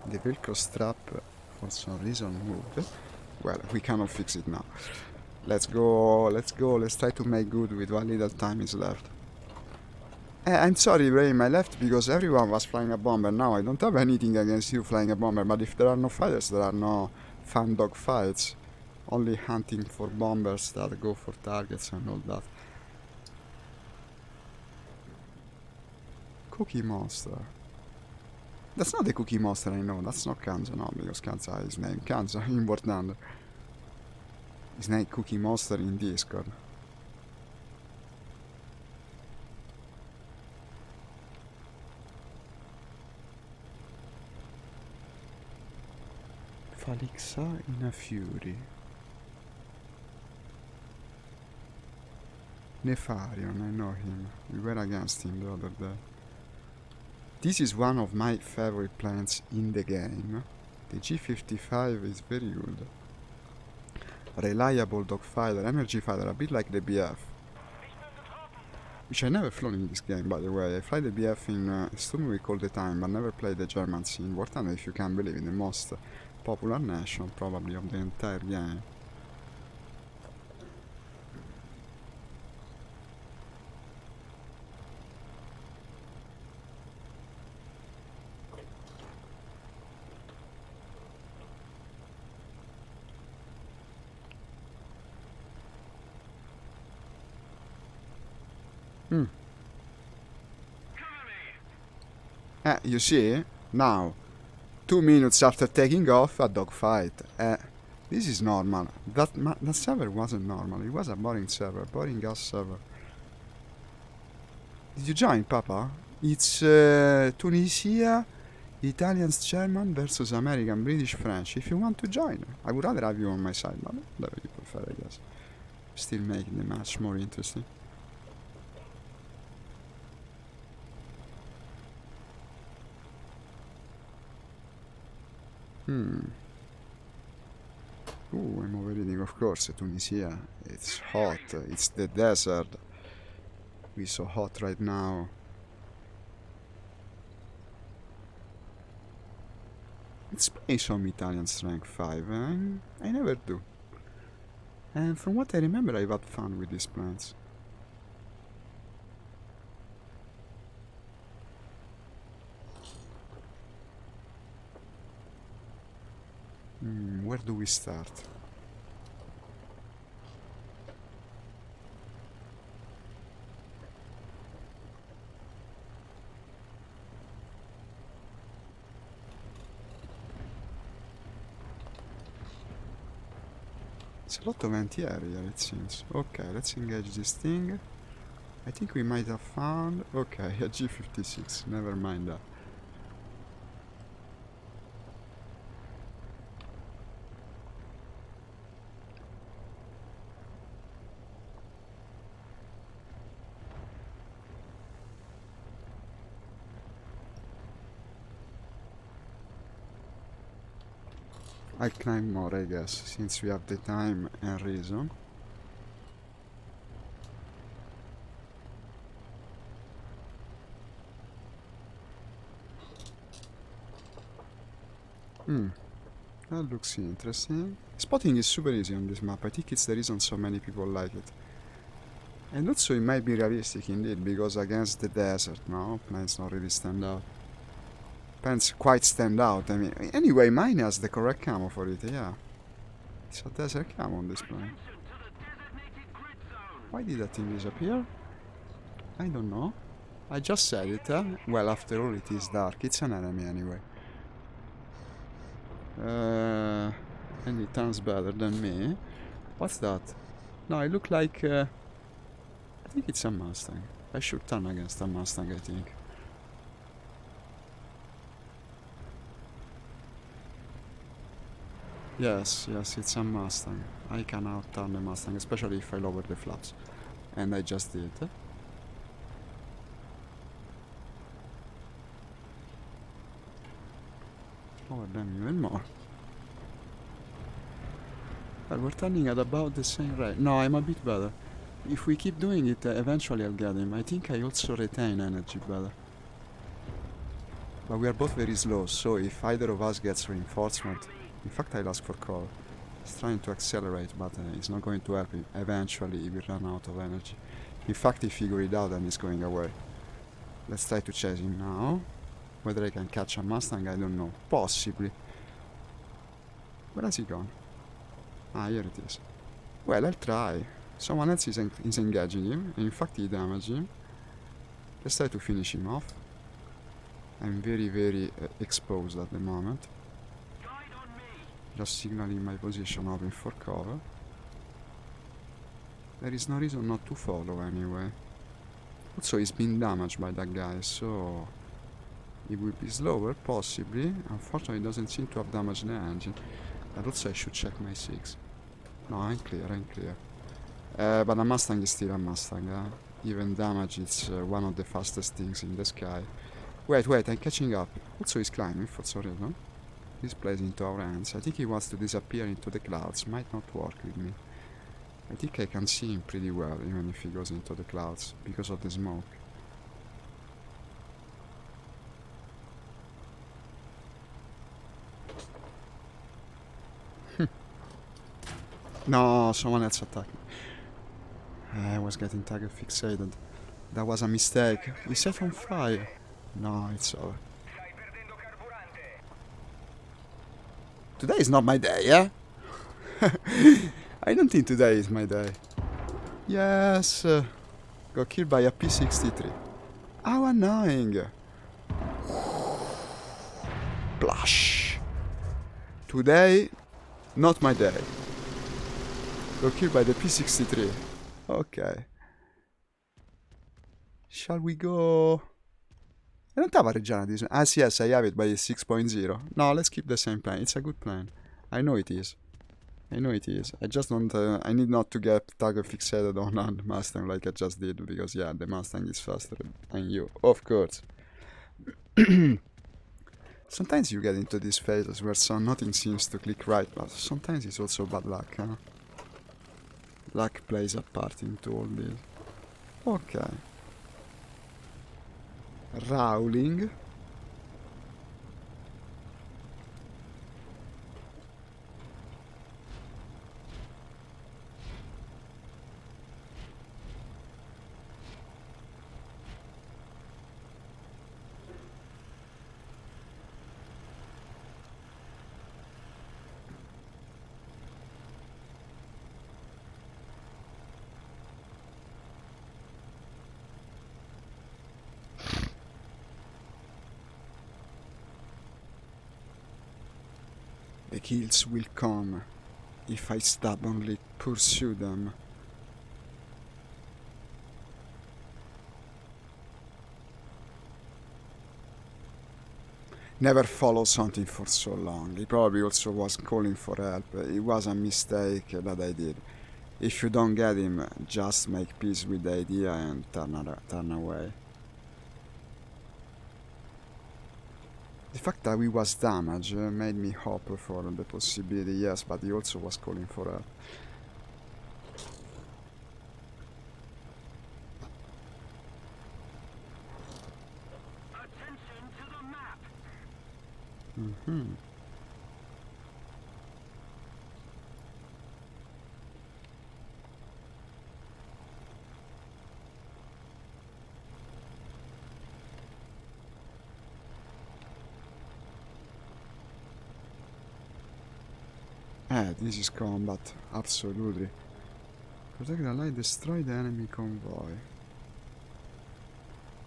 The Velcro strap for some reason moved. Well, we cannot fix it now. Let's go, let's try to make good with what little time is left. I'm sorry, Ibrahim, I left because everyone was flying a bomber. Now I don't have anything against you flying a bomber, but if there are no fighters, there are no fun dog fights. Only hunting for bombers that go for targets and all that. Cookie Monster. That's not the Cookie Monster I know, that's not Kanza, no, because Kanza is named Kanza in War Thunder. His name Cookie Monster in Discord. Falixa in a fury. Nefarion, I know him. We were against him the other day. This is one of my favorite planes in the game. The G55 is very good. Reliable dogfighter, energy fighter, a bit like the BF. Which I never flown in this game, by the way. I fly the BF in Sturmwick all the time, but never played the Germans in War Thunder, if you can believe it, the most popular nation, probably, of the entire game. You see? Now, 2 minutes after taking off, a dogfight. This is normal. That server wasn't normal. It was a boring server, boring ass server. Did you join, Papa? It's Tunisia, Italians, German versus American, British, French. If you want to join, I would rather have you on my side, but whatever you prefer, I guess. Still making the match more interesting. Ooh, I'm overreading, of course, Tunisia. It's hot, it's the desert. We're so hot right now. Let's play some Italian Strength 5, I never do. And from what I remember, I've had fun with these plans. Where do we start? It's a lot of anti-air here, it seems. Okay, let's engage this thing. I think we might have found... Okay, a G56, never mind that. I'll climb more, I guess, since we have the time and reason. That looks interesting. Spotting is super easy on this map. I think it's the reason so many people like it. And also it might be realistic indeed, because against the desert, no? Planes don't really stand out. Pants quite stand out. I mean, anyway, mine has the correct camo for it, yeah. It's a desert camo on this plane. Why did that thing disappear? I don't know. I just said it, huh? Well, after all, it is dark. It's an enemy anyway. And it turns better than me. What's that? No, I look like... I think it's a Mustang. I should turn against a Mustang, I think. Yes, it's a Mustang. I can out-turn the Mustang, especially if I lower the flaps. And I just did. Lower them even more. Well, we're turning at about the same rate. No, I'm a bit better. If we keep doing it, eventually I'll get him. I think I also retain energy better. But we are both very slow, so if either of us gets reinforcement... In fact, I'll ask for cover. He's trying to accelerate, but it's not going to help him. Eventually, he will run out of energy. In fact, he figured it out and he's going away. Let's try to chase him now. Whether I can catch a Mustang, I don't know. Possibly. Where has he gone? Ah, here it is. Well, I'll try. Someone else is engaging him. In fact, he damaged him. Let's try to finish him off. I'm very exposed at the moment. Just signaling my position, hoping for cover. There is no reason not to follow anyway. Also, he's been damaged by that guy, so... He will be slower, possibly. Unfortunately, he doesn't seem to have damaged the engine. But also I should check my 6. No, I'm clear. But a Mustang is still a Mustang, Even damage, it's one of the fastest things in the sky. Wait, I'm catching up. Also, he's climbing for some reason. This plays into our hands. I think he wants to disappear into the clouds. Might not work with me. I think I can see him pretty well, even if he goes into the clouds, because of the smoke. No, someone else attacked me. I was getting target fixated. That was a mistake. We set on fire. No, it's over. Today is not my day, yeah? I don't think today is my day. Yes. Got killed by a P-63. How annoying. Blush. Today, not my day. Got killed by the P-63. Ok. Shall we go... I don't have a Reggiana this one. Ah, yes, I have it by 6.0. No, let's keep the same plan. It's a good plan. I know it is. I just don't... I need not to get target fixated on a Mustang like I just did. Because, yeah, the Mustang is faster than you. Of course. Sometimes you get into these phases where nothing seems to click right. But sometimes it's also bad luck, huh? Luck plays a part into all this. Okay. Rowling. The kills will come if I stubbornly pursue them. Never follow something for so long. He probably also was calling for help. It was a mistake that I did. If you don't get him, just make peace with the idea and turn away. The fact that he was damaged made me hope for the possibility, yes, but he also was calling for help. Attention to the map. Mm-hmm. This is combat, absolutely. Protect the light, destroy the enemy convoy.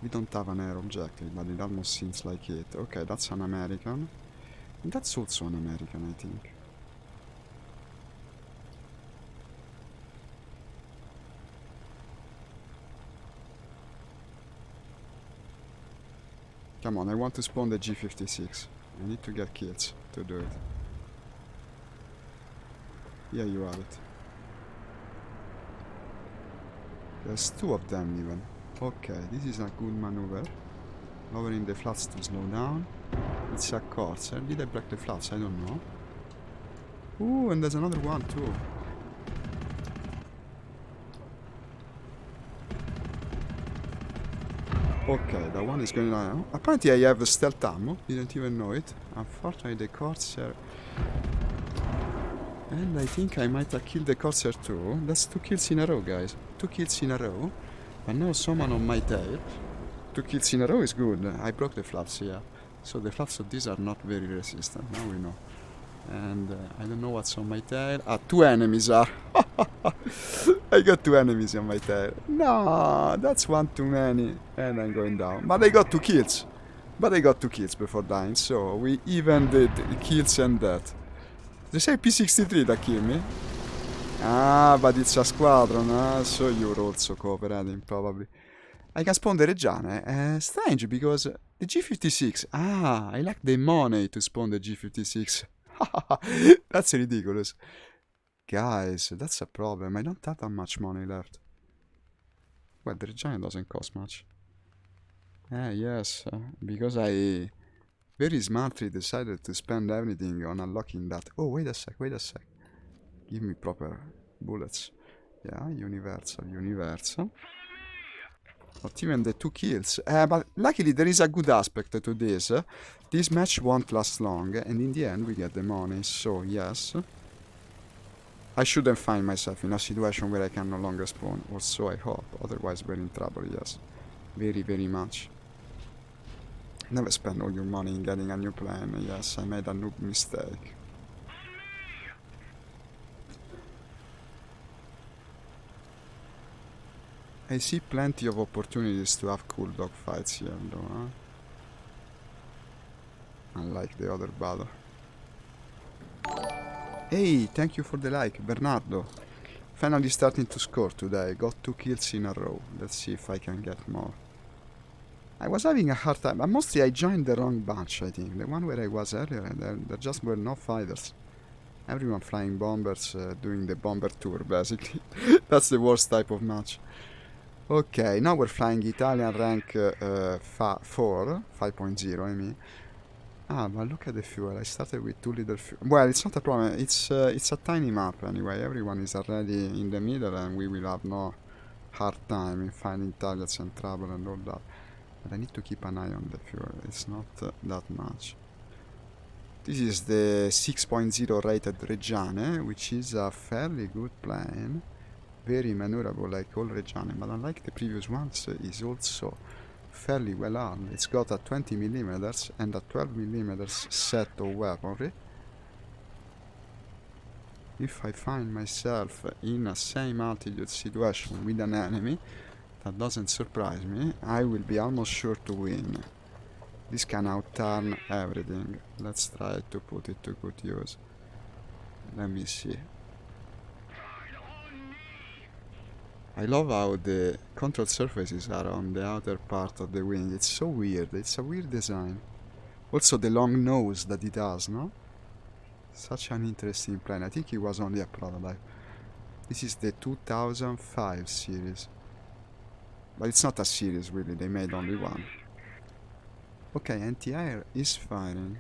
We don't have an air objective, but it almost seems like it. Okay, that's an American. That's also an American, I think. Come on, I want to spawn the G56. I need to get kills to do it. Yeah, you have it. There's two of them even. Okay, this is a good maneuver. Lowering the flaps to slow down. It's a corsair. Did I break the flaps? I don't know. Ooh, and there's another one too. Okay, that one is going on. Apparently I have stealth ammo. Didn't even know it. Unfortunately the corsair... And I think I might have killed the corsair too. That's 2 kills in a row, guys. 2 kills in a row. And now someone on my tail. 2 kills in a row is good. I broke the flaps, yeah. So the flaps of these are not very resistant. Now we know. And I don't know what's on my tail. 2 enemies are. I got 2 enemies on my tail. No, that's one too many. And I'm going down. But I got 2 kills. But I got 2 kills before dying. So we even did kills and death. They say P63 that killed me. Ah, but it's a squadron, so you're also cooperating, probably. I can spawn the Reggiane. Strange, because the G56... Ah, I like the money to spawn the G56. That's ridiculous. Guys, that's a problem. I don't have that much money left. Well, the Reggiane doesn't cost much. Yes, because I... very smartly decided to spend everything on unlocking that. Oh, wait a sec. Give me proper bullets. Yeah, universal. Not even the 2 kills. But luckily there is a good aspect to this. This match won't last long, and in the end we get the money, so yes. I shouldn't find myself in a situation where I can no longer spawn, or so I hope. Otherwise we're in trouble, yes. Very, very much. Never spend all your money in getting a new plane. Yes, I made a noob mistake. I see plenty of opportunities to have cool dogfights here, though, huh? Unlike the other battle. Hey, thank you for the like, Bernardo. Finally starting to score today. Got 2 kills in a row. Let's see if I can get more. I was having a hard time, but mostly I joined the wrong batch, I think. The one where I was earlier, there just were no fighters. Everyone flying bombers, doing the bomber tour, basically. That's the worst type of match. Okay, now we're flying Italian rank 4, 5.0, I mean. Ah, but look at the fuel. I started with 2 little fuel. Well, it's not a problem. It's a tiny map anyway. Everyone is already in the middle, and we will have no hard time in finding targets and trouble and all that. But I need to keep an eye on the fuel. It's not that much. This is the 6.0 rated Reggiane, which is a fairly good plane. Very maneuverable like all Reggiane, but unlike the previous ones, is also fairly well armed. It's got a 20mm and a 12mm set of weaponry. If I find myself in a same altitude situation with an enemy that doesn't surprise me, I will be almost sure to win. This can outturn everything. Let's try to put it to good use. Let me see. I love how the control surfaces are on the outer part of the wing. It's so weird. It's a weird design. Also the long nose that it has, no? Such an interesting plane. I think it was only a prototype. This is the 2005 series. But it's not a series really, they made only one. Okay, anti-air is firing.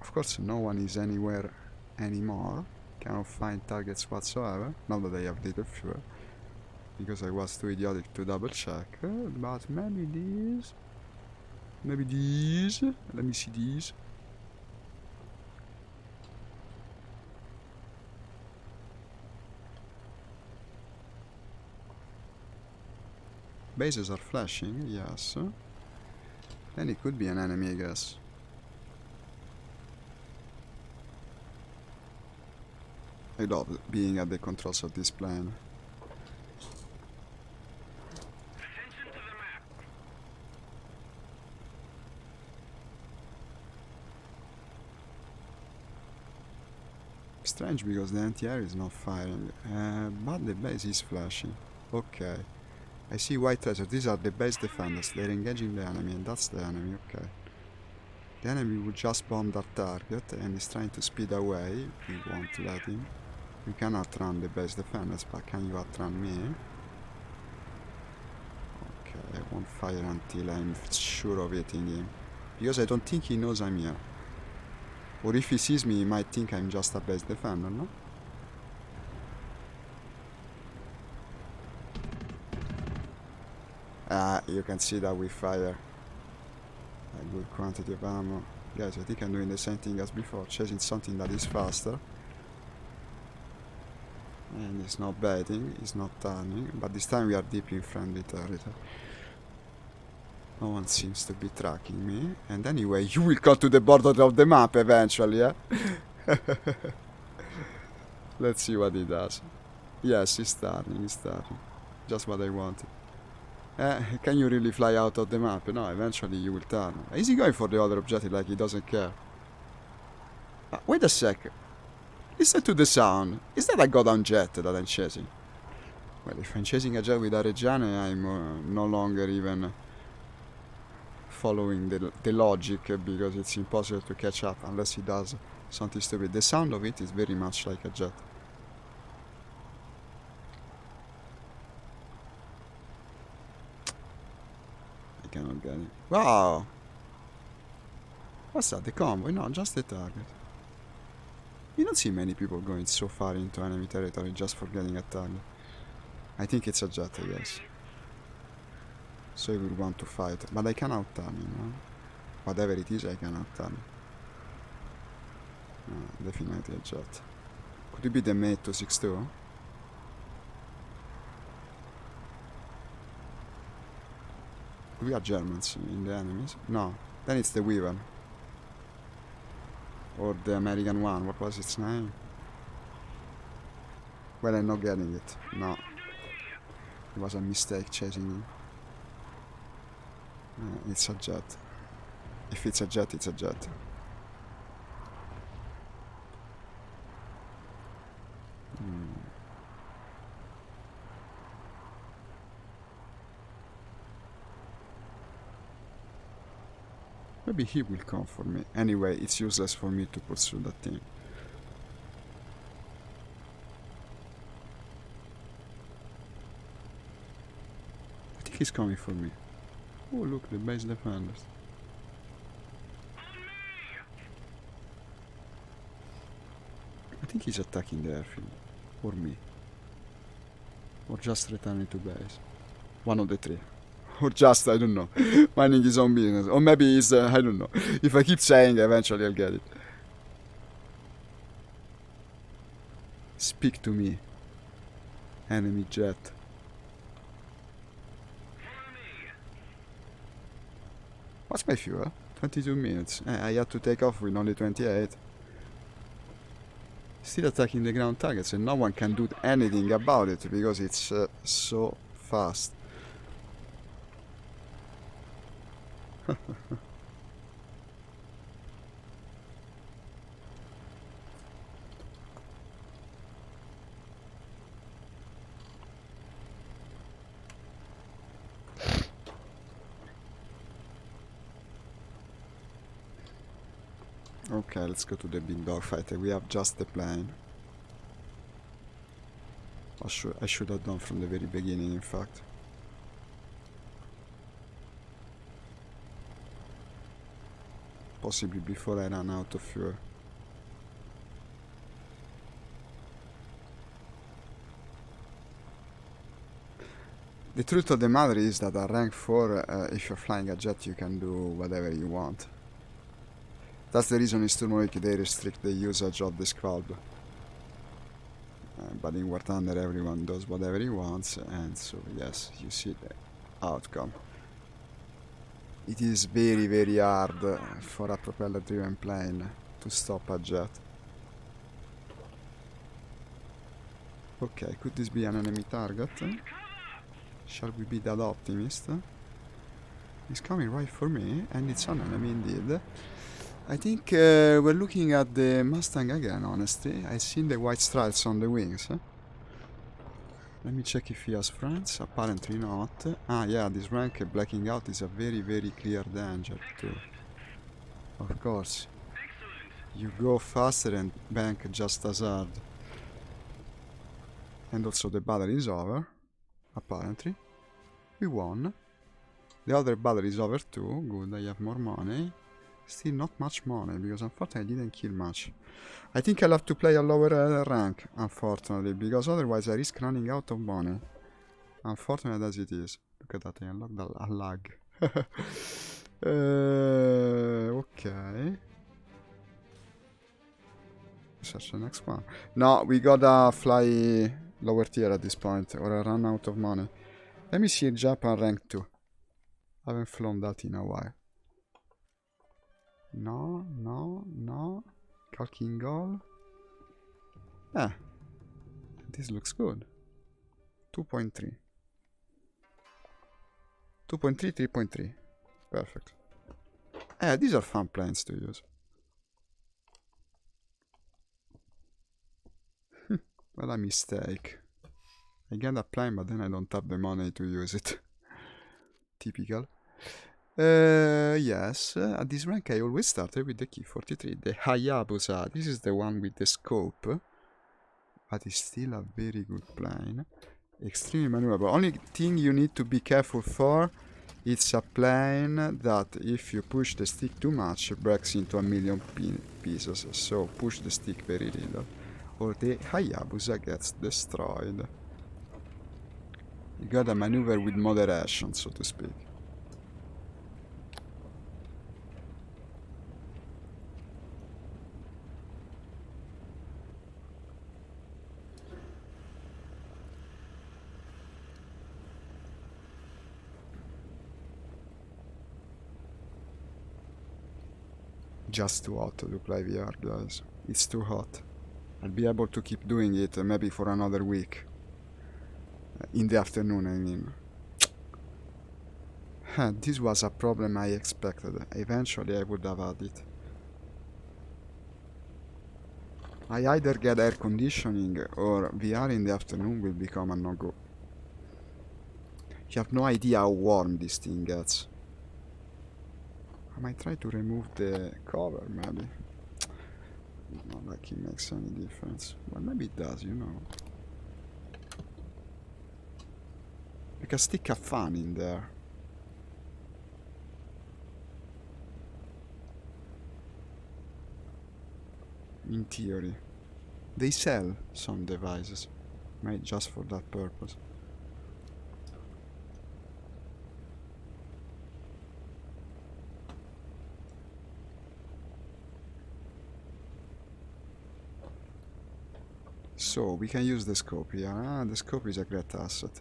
Of course no one is anywhere anymore. Cannot find targets whatsoever, now that I have little fuel. Because I was too idiotic to double check. But maybe these... Maybe these... Let me see these. Bases are flashing, yes. Then it could be an enemy, I guess. I love being at the controls of this plane. Attention to the map. Strange because the anti-air is not firing, but the base is flashing. Okay. I see white treasure. These are the base defenders. They're engaging the enemy, and that's the enemy. Okay. The enemy would just bomb that target and is trying to speed away. We won't let him. We can outrun the base defenders, but can you outrun me? Okay, I won't fire until I'm sure of hitting him. Because I don't think he knows I'm here. Or if he sees me, he might think I'm just a base defender, no? You can see that we fire a good quantity of ammo. Guys, I think I'm doing the same thing as before, chasing something that is faster. And it's not baiting, it's not turning, but this time we are deep in friendly territory. No one seems to be tracking me, and anyway, you will come to the border of the map eventually, eh? Let's see what he does. Yes, he's turning, he's turning. Just what I wanted. Can you really fly out of the map? No, eventually you will turn. Is he going for the other objective like he doesn't care? Wait a sec. Listen to the sound. Is that a goddamn jet that I'm chasing? Well, if I'm chasing a jet with a Reggiane, I'm no longer even following the logic because it's impossible to catch up unless he does something stupid. The sound of it is very much like a jet. I cannot get it. Wow! What's that? The convoy? No, just the target. You don't see many people going so far into enemy territory just for getting a target. I think it's a jet, I guess. So he will want to fight, but I can out-turn him, no? Whatever it is, I can out-turn him. No, definitely a jet. Could it be the Mate 262? We are Germans in the enemies? No, then it's the Weaver. Or the American one, what was its name? Well, I'm not getting it. No. It was a mistake chasing him. It's a jet. If it's a jet, it's a jet. Maybe he will come for me. Anyway, it's useless for me to pursue that thing. I think he's coming for me. Oh, look, the base defenders. I think he's attacking the airfield. Or me. Or just returning to base. One of the three. Or just, I don't know, minding his own business. Or maybe he's, I don't know. If I keep saying, eventually I'll get it. Speak to me. Enemy jet. What's my fuel? 22 minutes. I had to take off with only 28. Still attacking the ground targets and no one can do anything about it because it's so fast. Okay, let's go to the big dogfight. We have just the plane. I should have done from the very beginning, in fact. Possibly before I ran out of fuel. The truth of the matter is that at rank 4, if you're flying a jet, you can do whatever you want. That's the reason in Sturmovik they restrict the usage of the Squad. But in War Thunder everyone does whatever he wants, and so yes, you see the outcome. It is very, very hard for a propeller-driven plane to stop a jet. Okay, could this be an enemy target? Shall we be that optimist? He's coming right for me, and it's an enemy indeed. I think we're looking at the Mustang again, honestly. I've seen the white stripes on the wings. Let me check if he has friends. Apparently not. Ah, yeah, this rank blacking out is a very, very clear danger, too. Of course. You go faster and bank just as hard. And also the battle is over. Apparently. We won. The other battle is over too. Good, I have more money. Still not much money, because unfortunately I didn't kill much. I think I'll have to play a lower rank, unfortunately, because otherwise I risk running out of money. Unfortunate as it is. Look at that, I unlocked a lag. Okay. Search the next one. No, we gotta fly lower tier at this point, or I run out of money. Let me see Japan rank 2. I haven't flown that in a while. No, no, no. Calking goal. Ah, this looks good. 2.3. 2.3, 3.3. Perfect. These are fun planes to use. What a mistake. I get a plane, but then I don't have the money to use it. Typical. Yes, at this rank I always started with the key 43, the Hayabusa. This is the one with the scope, but it's still a very good plane. Extremely maneuverable. Only thing you need to be careful for, it's a plane that if you push the stick too much, breaks into a million pieces. So push the stick very little, or the Hayabusa gets destroyed. You gotta maneuver with moderation, so to speak. Just too hot to play VR, guys. It's too hot. I'll be able to keep doing it maybe for another week. In the afternoon, I mean. This was a problem I expected. Eventually I would have had it. I either get air conditioning or VR in the afternoon will become a no-go. You have no idea how warm this thing gets. I might try to remove the cover, maybe. It's not like it makes any difference. Well, maybe it does, you know. You can stick a fan in there. In theory. They sell some devices made just for that purpose. So, we can use the scope here. Ah, the scope is a great asset.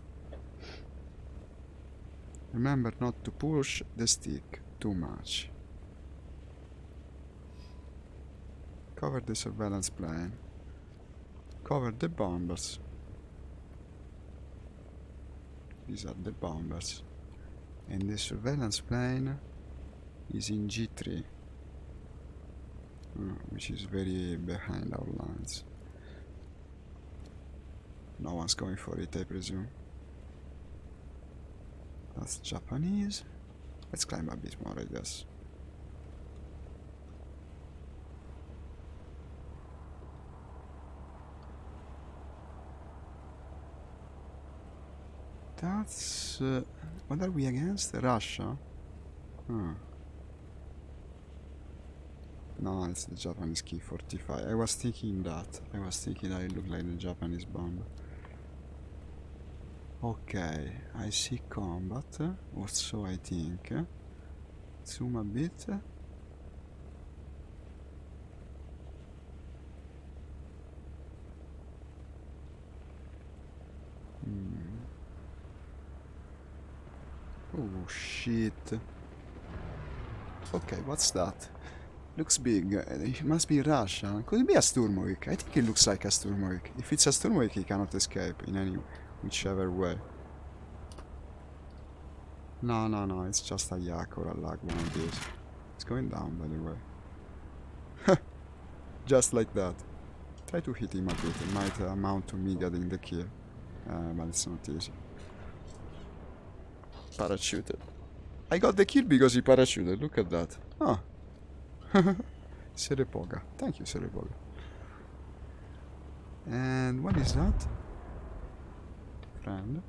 Remember not to push the stick too much. Cover the surveillance plane. Cover the bombers. These are the bombers. And the surveillance plane is in G3. Which is very behind our lines. No one's going for it, I presume. That's Japanese. Let's climb a bit more, I guess. That's... what are we against? Russia? Huh. No, it's the Japanese key 45. I was thinking that. I was thinking that it looked like the Japanese bomb. Okay, I see combat, or so I think. Zoom a bit. Oh shit. Okay, what's that? Looks big. It must be Russian. Could it be a Sturmovik? I think it looks like a Sturmovik. If it's a Sturmovik, he cannot escape in any whichever way. No, no, no. It's just a yak or a lag, one of these. It's going down, by the way. Just like that. Try to hit him a bit. It might amount to me getting the kill. But it's not easy. Parachuted. I got the kill because he parachuted. Look at that. Oh. Serepoga. Thank you, Serepoga. And what is that? Friend.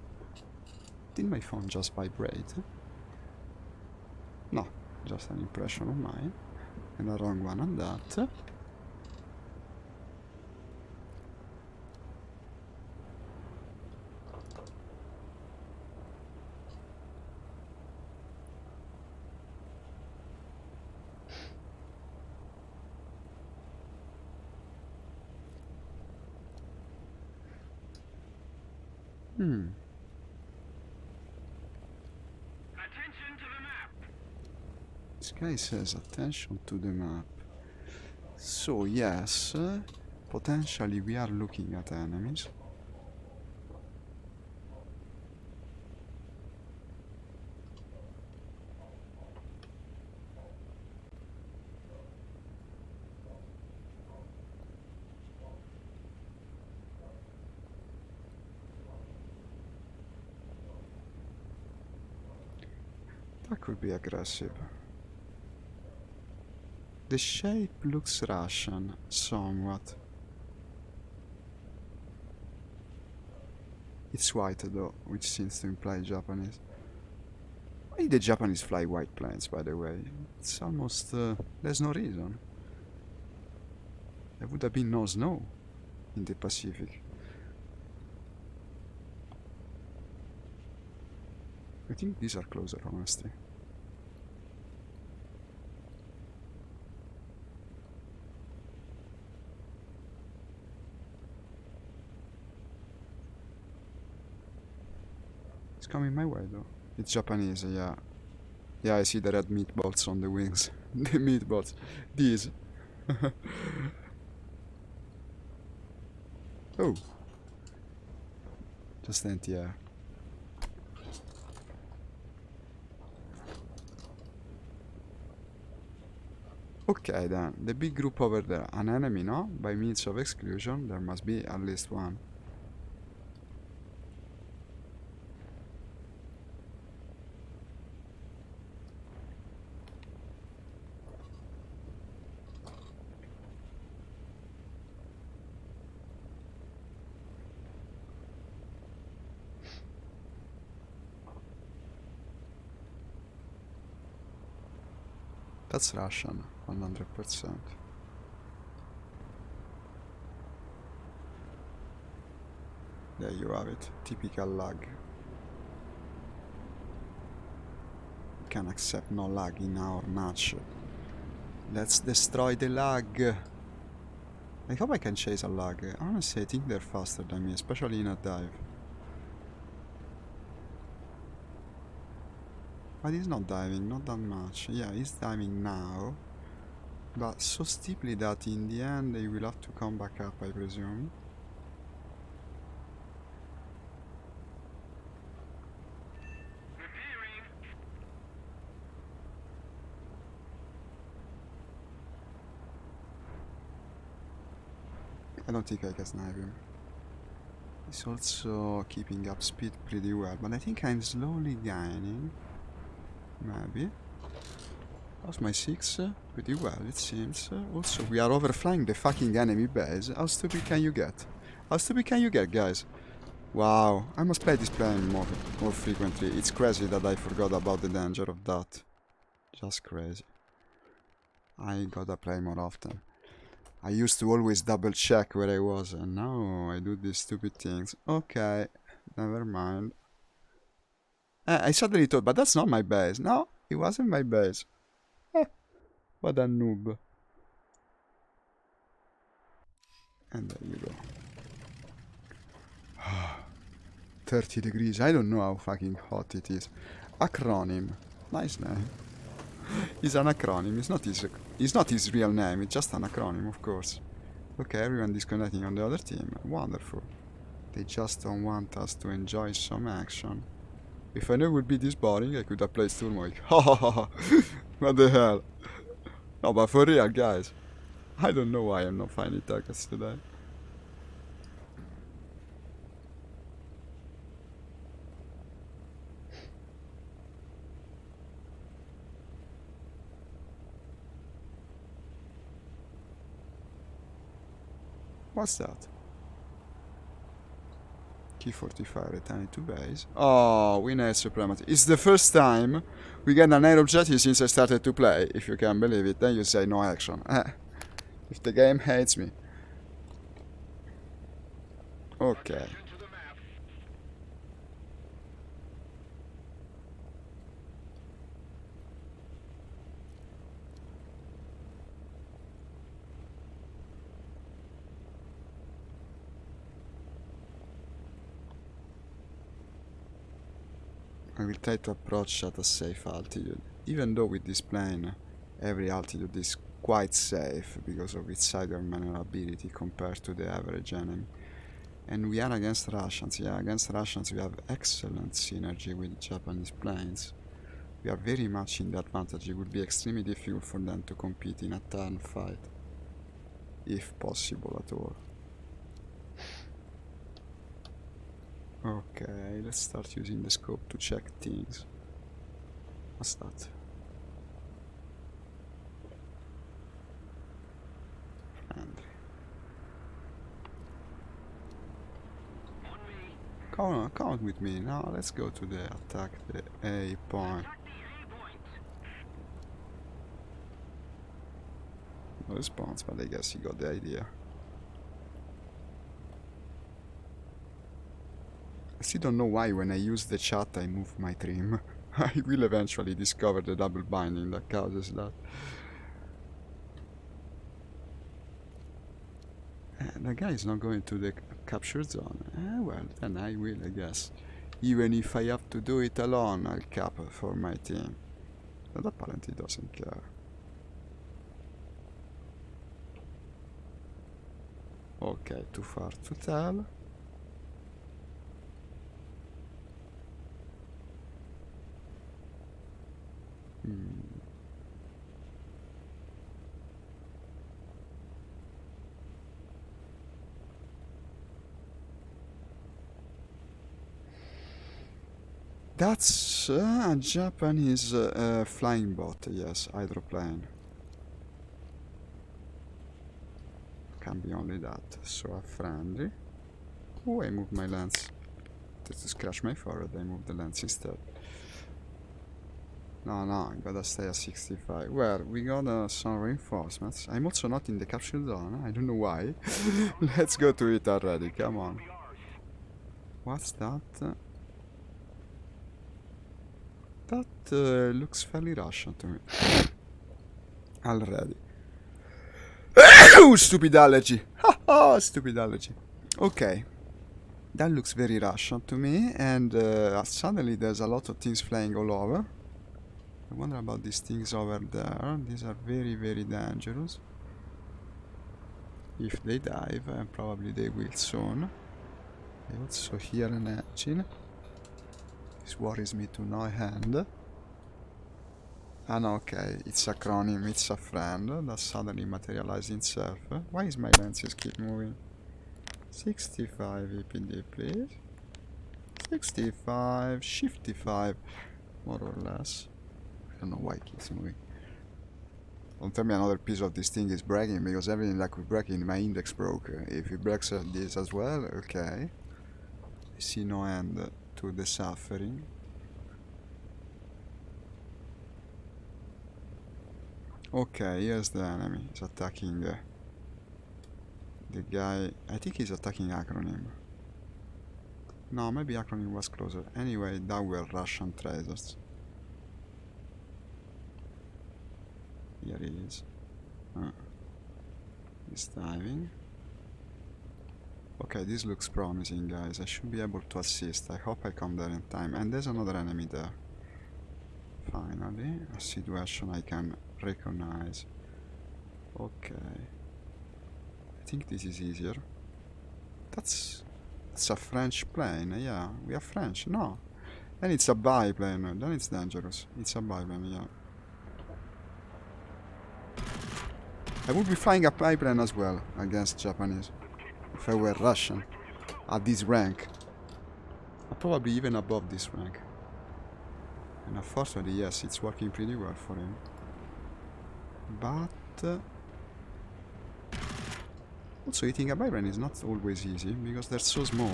Did my phone just vibrate? No, just an impression of mine. And a wrong one on that. Attention to the map. This guy says attention to the map. So yes, potentially we are looking at enemies. That could be aggressive. The shape looks Russian, somewhat. It's white though, which seems to imply Japanese. Why did the Japanese fly white planes, by the way? It's almost... there's no reason. There would have been no snow in the Pacific. I think these are closer, honestly. It's coming my way, though. It's Japanese, yeah. Yeah, I see the red meatballs on the wings. The meatballs. These. Oh. Just anti-air. Okay then, the big group over there. An enemy, no? By means of exclusion, there must be at least one. That's Russian, 100%. There you have it, typical lag. Can accept no lag in our match. Let's destroy the lag. I hope I can chase a lag. Honestly, I think they're faster than me, especially in a dive. But he's not diving, not that much. Yeah, he's diving now. But so steeply that in the end they will have to come back up, I presume. I don't think I can snipe him. He's also keeping up speed pretty well, but I think I'm slowly gaining. Maybe. How's my 6? Pretty well, it seems. Also, we are overflying the fucking enemy base. How stupid can you get? How stupid can you get, guys? Wow, I must play this plane more frequently. It's crazy that I forgot about the danger of that. Just crazy. I gotta play more often. I used to always double check where I was, and now I do these stupid things. Okay, never mind. I suddenly thought, but that's not my base. No, it wasn't my base. What a noob. And there you go. 30 degrees. I don't know how fucking hot it is. Acronym. Nice name. It's an acronym. It's not his real name. It's just an acronym, of course. Okay, everyone disconnecting on the other team. Wonderful. They just don't want us to enjoy some action. If I knew it would be this boring, I could have played Sturmoik. Ha ha ha ha! What the hell? No, but for real, guys. I don't know why I'm not finding targets today. What's that? Key 45 returning to base. Oh, we need supremacy. It's the first time we get an air objective since I started to play. If you can believe it, then you say no action. If the game hates me. Okay. I will try to approach at a safe altitude, even though with this plane every altitude is quite safe because of its sidearm maneuverability compared to the average enemy. And we are against Russians. Yeah, against Russians we have excellent synergy with Japanese planes. We are very much in the advantage. It would be extremely difficult for them to compete in a turn fight, if possible at all. Okay, let's start using the scope to check things. What's that? Friendly. Come with me. Now let's go to the attack the A point. No response, but I guess you got the idea. I still don't know why when I use the chat I move my trim. I will eventually discover the double binding that causes that. The guy is not going to the capture zone. Well, then I will, I guess. Even if I have to do it alone, I'll cap for my team. But apparently doesn't care. Okay, too far to tell. That's a Japanese flying bot, yes, hydroplane. Can be only that, so a friendly. Oh, I moved my lens. To scratch my forehead, I moved the lens instead. No, I gotta stay at 65. Well, we got some reinforcements. I'm also not in the capture zone, I don't know why. Let's go to it already, come on. What's that? That looks fairly Russian to me. Already. Stupid allergy! Haha, stupid allergy. Okay. That looks very Russian to me, and suddenly there's a lot of things flying all over. I wonder about these things over there. These are very, very dangerous. If they dive, and probably they will soon. I also hear an engine. This worries me to no end. Ah no, okay, it's a acronym, it's a friend that suddenly materialized itself. Why is my lenses keep moving? 65 EPD, please. 65, 55, more or less. I don't know why it keeps moving. Don't tell me another piece of this thing is breaking, because everything that could break in my index broke. If it breaks this as well, okay. I see no end to the suffering. Okay, here's the enemy. He's attacking the guy. I think he's attacking acronym. No, maybe acronym was closer. Anyway, that were Russian traders. Here he is. He's diving. Okay, this looks promising, guys. I should be able to assist. I hope I come there in time. And there's another enemy there. Finally. finally. A situation I can recognize. Okay. I think this is easier. That's a French plane, yeah. We are French, no. Then it's a biplane, then it's dangerous. It's a biplane, yeah. I would be flying a biplane as well against Japanese. If I were Russian. At this rank. Probably even above this rank. And unfortunately, yes, it's working pretty well for him. But... also hitting a biplane is not always easy, because they're so small.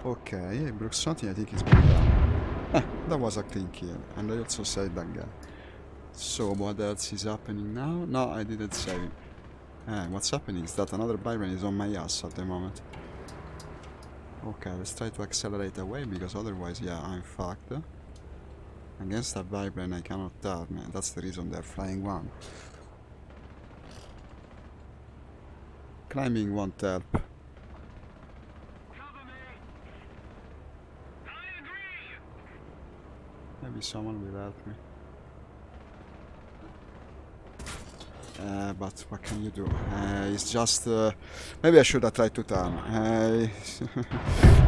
Okay, I broke something, I think it's going down. That was a clean kill, and I also saved that guy. So, what else is happening now? No, I didn't save him. What's happening is that another biplane is on my ass at the moment. Okay, let's try to accelerate away, because otherwise, yeah, I'm fucked. Against a biplane I cannot turn, that's the reason they're flying one. Climbing won't help. Cover me. I agree. Maybe someone will help me. But what can you do? It's just... maybe I should have tried to turn.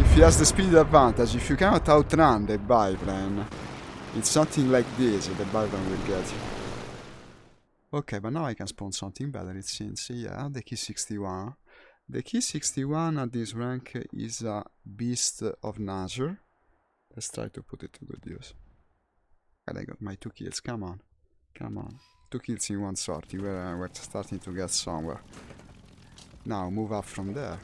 If he has the speed advantage, if you cannot outrun the biplane, it's something like this, the biplane will get you. Okay, but now I can spawn something better, it seems. Yeah, the key 61. The key 61 at this rank is a beast of nature. Let's try to put it to good use. And I got my 2 kills, come on. Come on. 2 kills in one sortie, we're starting to get somewhere. Now, move up from there.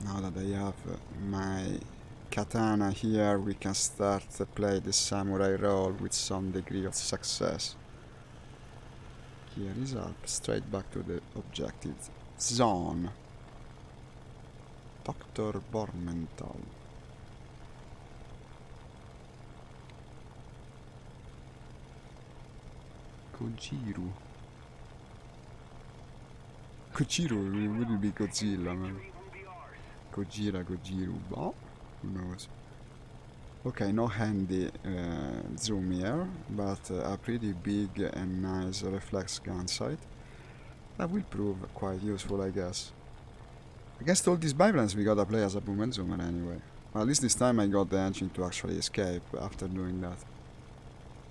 Now that I have my katana here, we can start to play the samurai role with some degree of success. Here is up, straight back to the objective zone. Dr. Bormental. Kojiru. Kojiru wouldn't be Godzilla, man. Gojira, Gojiru, but who knows. Okay, no handy zoom here, but a pretty big and nice reflex gun sight. That will prove quite useful, I guess. Against all these biplanes we gotta play as a boom and zoomer anyway. Well, at least this time I got the engine to actually escape after doing that.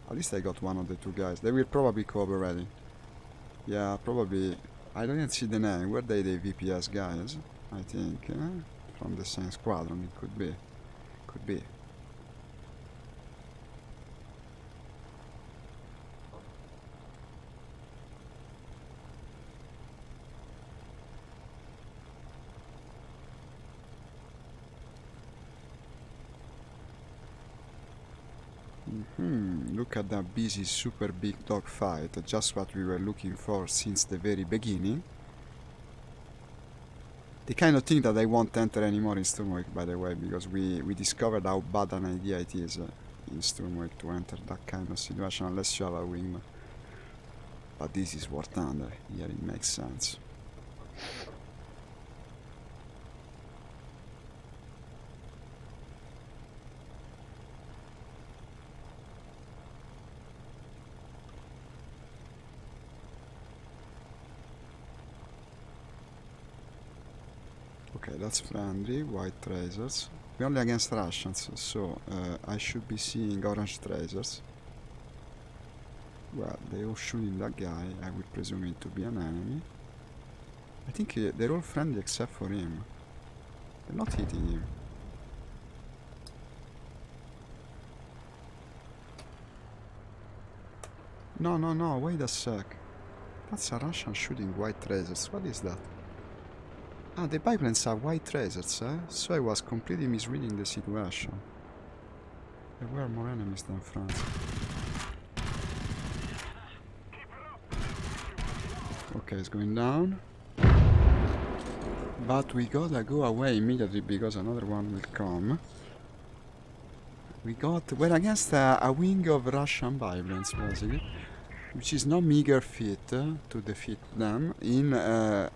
At least I got one of the 2 guys. They will probably co-op already. Yeah, probably... I don't even see the name. Were they the VPS guys? I think, from the same squadron, it could be. Could be. Look at that busy, super big dogfight. Just what we were looking for since the very beginning. The kind of thing that I won't enter anymore in Sturmwick, by the way, because we discovered how bad an idea it is in Sturmwick to enter that kind of situation unless you have a wingman. But this is War Thunder, here it makes sense. Okay, that's friendly, white tracers. We're only against Russians, so I should be seeing orange tracers. Well, they all shooting that guy, I would presume it to be an enemy. I think they're all friendly except for him. They're not hitting him. No, no, no, wait a sec. That's a Russian shooting white tracers, what is that? Ah, the biplanes are white tracers, eh? So I was completely misreading the situation. There were more enemies than France. Okay, it's going down. But we gotta go away immediately because another one will come. We're against a wing of Russian biplanes, basically. which is no meager feat to defeat them in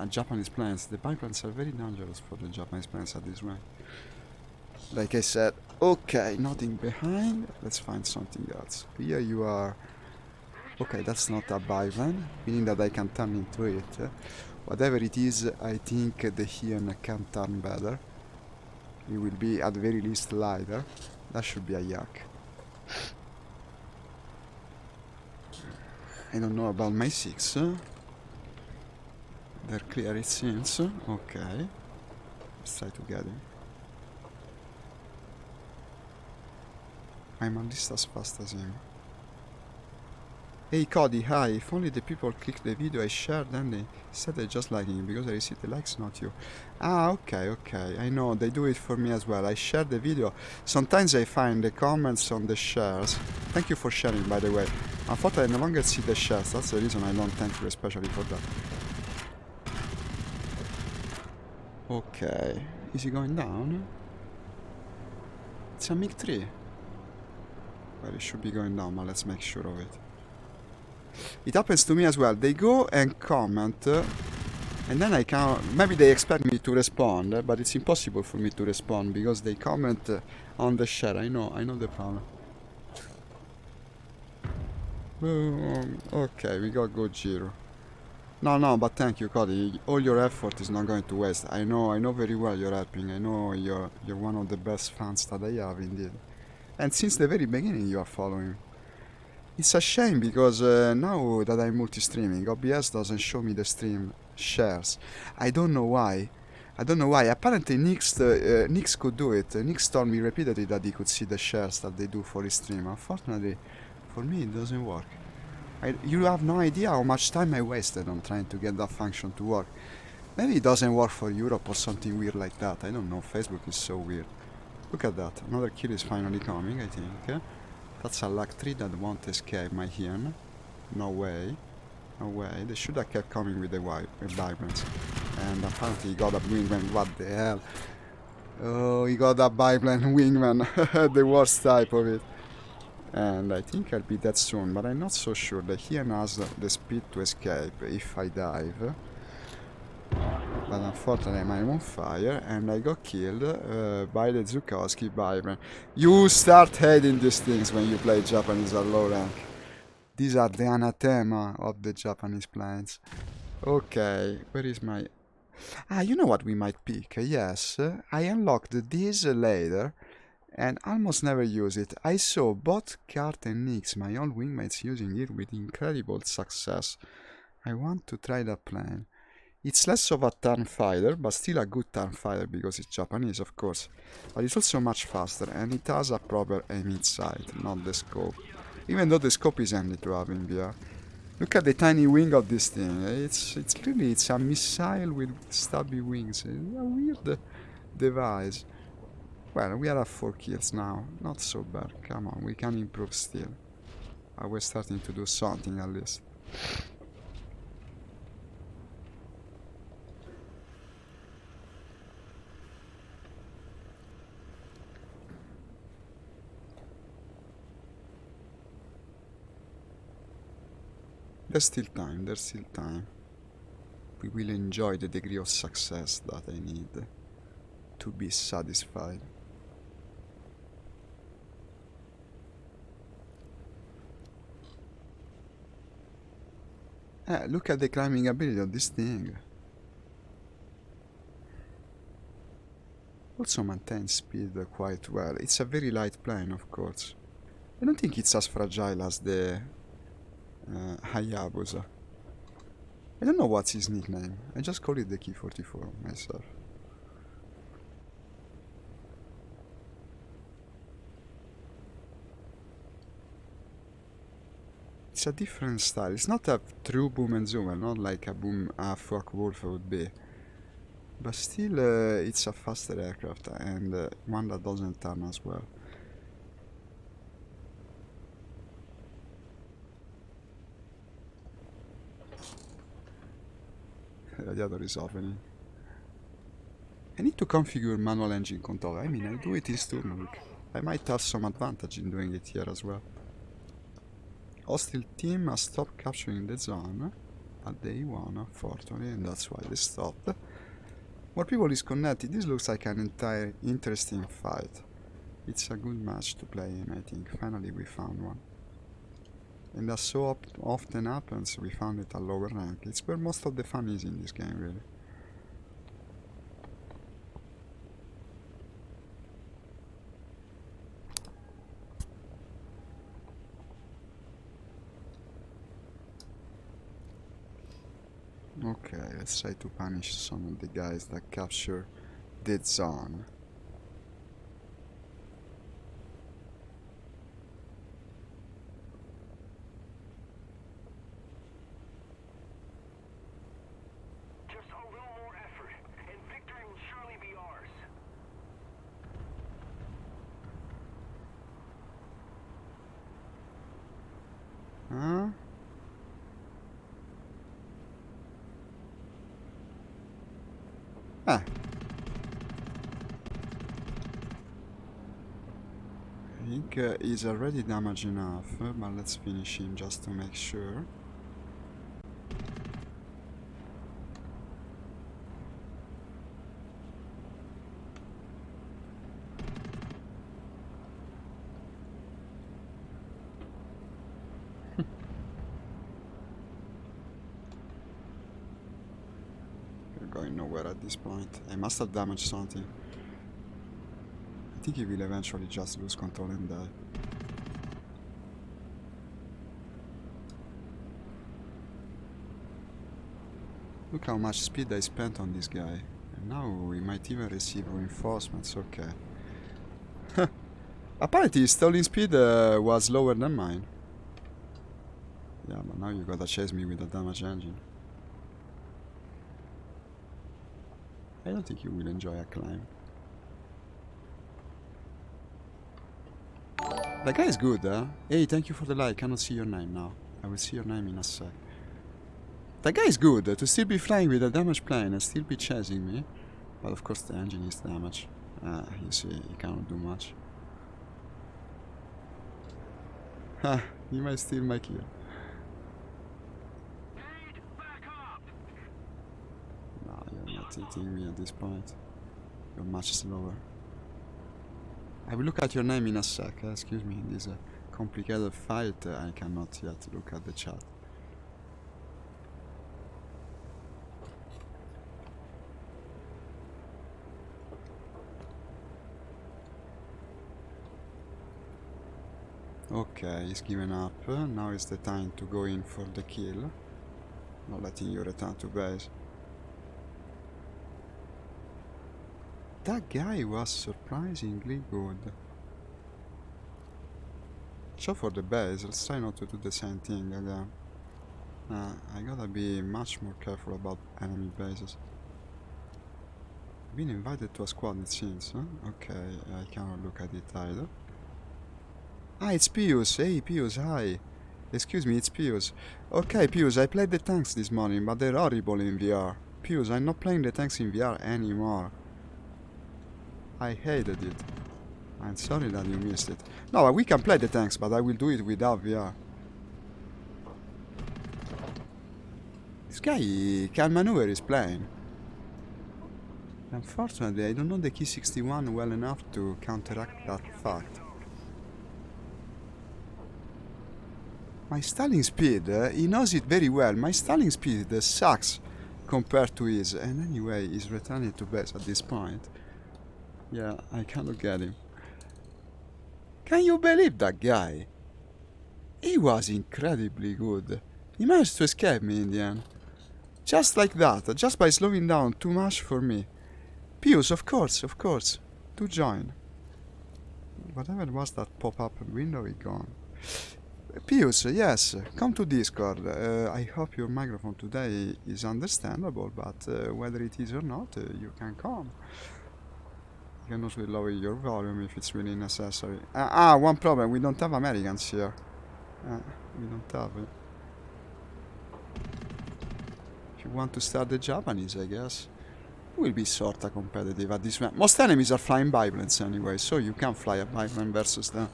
Japanese planes. The biplanes are very dangerous for the Japanese planes at this range. Like I said, okay, nothing behind. Let's find something else. Here you are. Okay, that's not a biplane, meaning that I can turn into it. Whatever it is, I think the Hien can turn better. It will be at the very least lighter. That should be a yak. I don't know about my 6. They're clear it seems. Okay. Let's try to get him. I'm at least as fast as him. Hey Cody, hi. If only the people click the video I shared, then they said they're just liking it because I receive the likes, not you. Ah, okay. I know, they do it for me as well. I share the video. Sometimes I find the comments on the shares. Thank you for sharing, by the way. Unfortunately, I no longer see the shares. That's the reason I don't thank you especially for that. Okay. Is he going down? It's a MiG-3. Well, it should be going down, but let's make sure of it. It happens to me as well. They go and comment, and then I can. Maybe they expect me to respond, but it's impossible for me to respond because they comment on the share. I know the problem. Okay, we got Gojiro. No, but thank you, Cody. All your effort is not going to waste. I know very well you're helping. I know you're one of the best fans that I have, indeed. And since the very beginning, you are following. It's a shame because now that I'm multi-streaming, OBS doesn't show me the stream shares. I don't know why. Apparently Nix could do it. Nix told me repeatedly that he could see the shares that they do for his stream. Unfortunately, for me it doesn't work. You have no idea how much time I wasted on trying to get that function to work. Maybe it doesn't work for Europe or something weird like that. I don't know. Facebook is so weird. Look at that. Another kill is finally coming, I think. That's a luck 3 that won't escape my Hien. No way. They should have kept coming with the vibrance. And apparently he got a wingman. What the hell? Oh, he got a biplane wingman. The worst type of it. And I think I'll be dead soon, but I'm not so sure. The Hien has the speed to escape if I dive. But unfortunately I'm on fire and I got killed by the Zukowski biplane. You start hating these things when you play Japanese at low rank. These are the anathema of the Japanese planes. Okay, where is my... Ah, you know what we might pick? Yes, I unlocked this later and almost never use it. I saw both Kart and Nix, my old wingmates, using it with incredible success. I want to try that plane. It's less of a turn fighter, but still a good turn fighter because it's Japanese, of course. But it's also much faster, and it has a proper aim sight, not the scope. Even though the scope is handy to have in VR. Look at the tiny wing of this thing. It's a missile with stubby wings. It's a weird device. Well, we are at 4 kills now. Not so bad. Come on, we can improve still. I was starting to do something at least. There's still time. We will enjoy the degree of success that I need to be satisfied. Look at the climbing ability of this thing. Also maintains speed quite well. It's a very light plane, of course. I don't think it's as fragile as the Hayabusa. I don't know what's his nickname. I just call it the Ki-44 myself. It's a different style. It's not a true boom and zoom, not like a Focke-Wulf would be. But still, it's a faster aircraft and one that doesn't turn as well. Radiator is opening. I need to configure manual engine control. I mean, I do it in Sturmovik. I might have some advantage in doing it here as well. Hostile team has stopped capturing the zone, but they won, unfortunately, and that's why they stopped. More people is connected. This looks like an entire interesting fight. It's a good match to play in, I think. Finally we found one. And as so often happens, we found it at lower rank. It's where most of the fun is in this game, really. Okay, let's try to punish some of the guys that capture the zone. Just a little more effort, and victory will surely be ours. Huh? Ah. I think he's already damaged enough, but let's finish him just to make sure. We're going nowhere at this point. I must have damaged something. I think he will eventually just lose control and die. Look how much speed I spent on this guy. And now we might even receive reinforcements, okay. Apparently his stalling speed was lower than mine. Yeah, but now you gotta chase me with a damaged engine. I don't think you will enjoy a climb. That guy is good, huh? Hey, thank you for the like. Cannot see your name now. I will see your name in a sec. That guy is good, to still be flying with a damaged plane and still be chasing me. But of course the engine is damaged. You see, he cannot do much. Ha, he might steal my kill. Need backup. No, you're not hitting me at this point. You're much slower. I will look at your name in a sec. Excuse me, in this complicated fight I cannot yet look at the chat. Okay, he's given up. Now is the time to go in for the kill. Not letting you return to base. That guy was surprisingly good. So for the base, let's try not to do the same thing again. I gotta be much more careful about enemy bases. Been invited to a squad, it seems, huh? Okay, I cannot look at it either. Ah, it's Pius. Hey, Pius, hi. Excuse me, it's Pius. Okay, Pius, I played the tanks this morning, but they're horrible in VR. Pius, I'm not playing the tanks in VR anymore. I hated it. I'm sorry that you missed it. No, we can play the tanks, but I will do it without VR. This guy can maneuver his plane. Unfortunately, I don't know the key 61 well enough to counteract that fact. My stalling speed, he knows it very well. My stalling speed sucks compared to his. And anyway, he's returning to base at this point. Yeah, I cannot get him. Can you believe that guy? He was incredibly good. He managed to escape me in the end. Just like that, just by slowing down too much for me. Pius, of course, to join. Whatever was that pop-up window, is gone. Pius, yes, come to Discord. I hope your microphone today is understandable, but whether it is or not, you can come. You can also lower your volume if it's really necessary. One problem, we don't have Americans here. We don't have it. If you want to start the Japanese, I guess. It will be sorta competitive at this point. Most enemies are flying biplanes anyway, so you can fly a biplane versus them.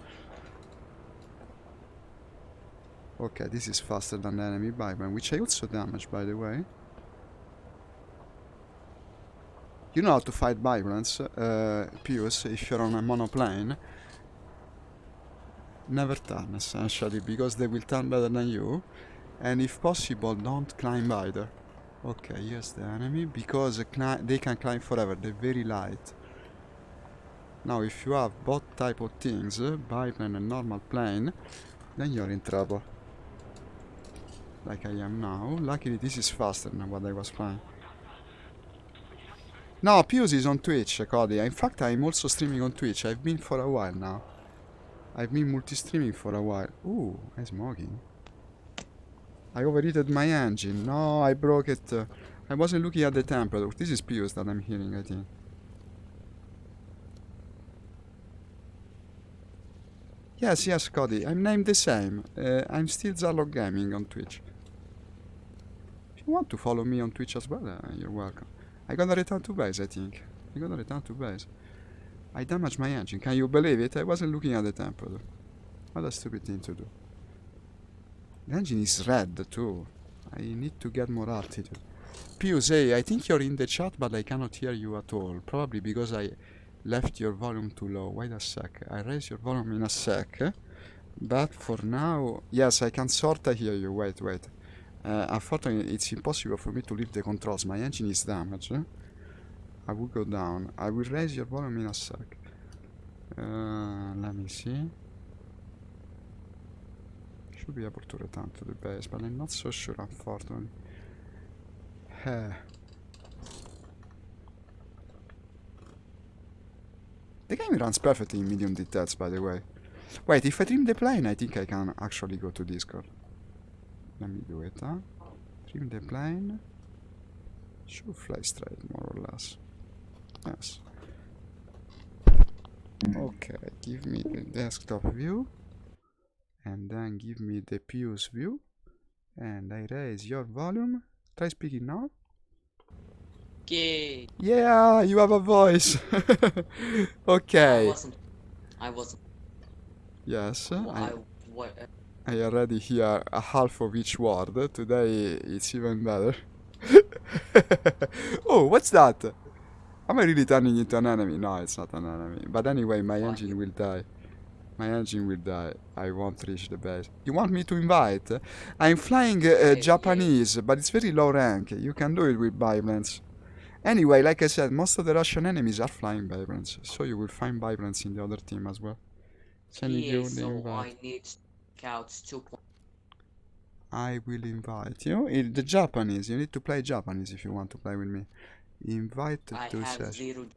Okay, this is faster than the enemy biplane, which I also damaged, by the way. You know how to fight biplanes, Pius, if you're on a monoplane. Never turn, essentially, because they will turn better than you. And if possible, don't climb either. Okay, here's the enemy, because they can climb forever, they're very light. Now, if you have both type of things, biplane and normal plane, then you're in trouble. Like I am now. Luckily, this is faster than what I was flying. No, Pius is on Twitch, Cody. In fact, I'm also streaming on Twitch. I've been for a while now. I've been multi-streaming for a while. Ooh, I'm smoking. I overheated my engine. No, I broke it. I wasn't looking at the temperature. This is Pius that I'm hearing, I think. Yes, yes, Cody. I'm named the same. I'm still Zarlog Gaming on Twitch. If you want to follow me on Twitch as well, you're welcome. I gotta return to base, I think. I gotta return to base. I damaged my engine. Can you believe it? I wasn't looking at the temperature. What a stupid thing to do. The engine is red too. I need to get more altitude. Pius, hey, I think you're in the chat, but I cannot hear you at all. Probably because I left your volume too low. Wait a sec. I raise your volume in a sec. But for now, yes, I can sorta hear you. Wait, wait. Unfortunately, it's impossible for me to leave the controls. My engine is damaged. I will go down. I will raise your volume in a sec. Let me see. Should be able to return to the base, but I'm not so sure, unfortunately. The game runs perfectly in medium details, by the way. Wait, if I trim the plane, I think I can actually go to Discord. Let me do it, huh? Trim the plane. Should fly straight, more or less. Yes. Okay, give me the desktop view. And then give me the Pius view. And I raise your volume. Try speaking now. Yay! Yeah, you have a voice. Okay. I wasn't. Yes, What? I already hear a half of each word. Today it's even better. Oh, what's that? Am I really turning into an enemy? No, it's not an enemy. But anyway, my engine will die. My engine will die. I won't reach the base. You want me to invite? I'm flying Japanese, but it's very low rank. You can do it with biplanes. Anyway, like I said, most of the Russian enemies are flying biplanes, so you will find biplanes in the other team as well. Sending you the So invite. I need scouts 2. I will invite you. In the Japanese, you need to play Japanese if you want to play with me. Invite I to have session. 0.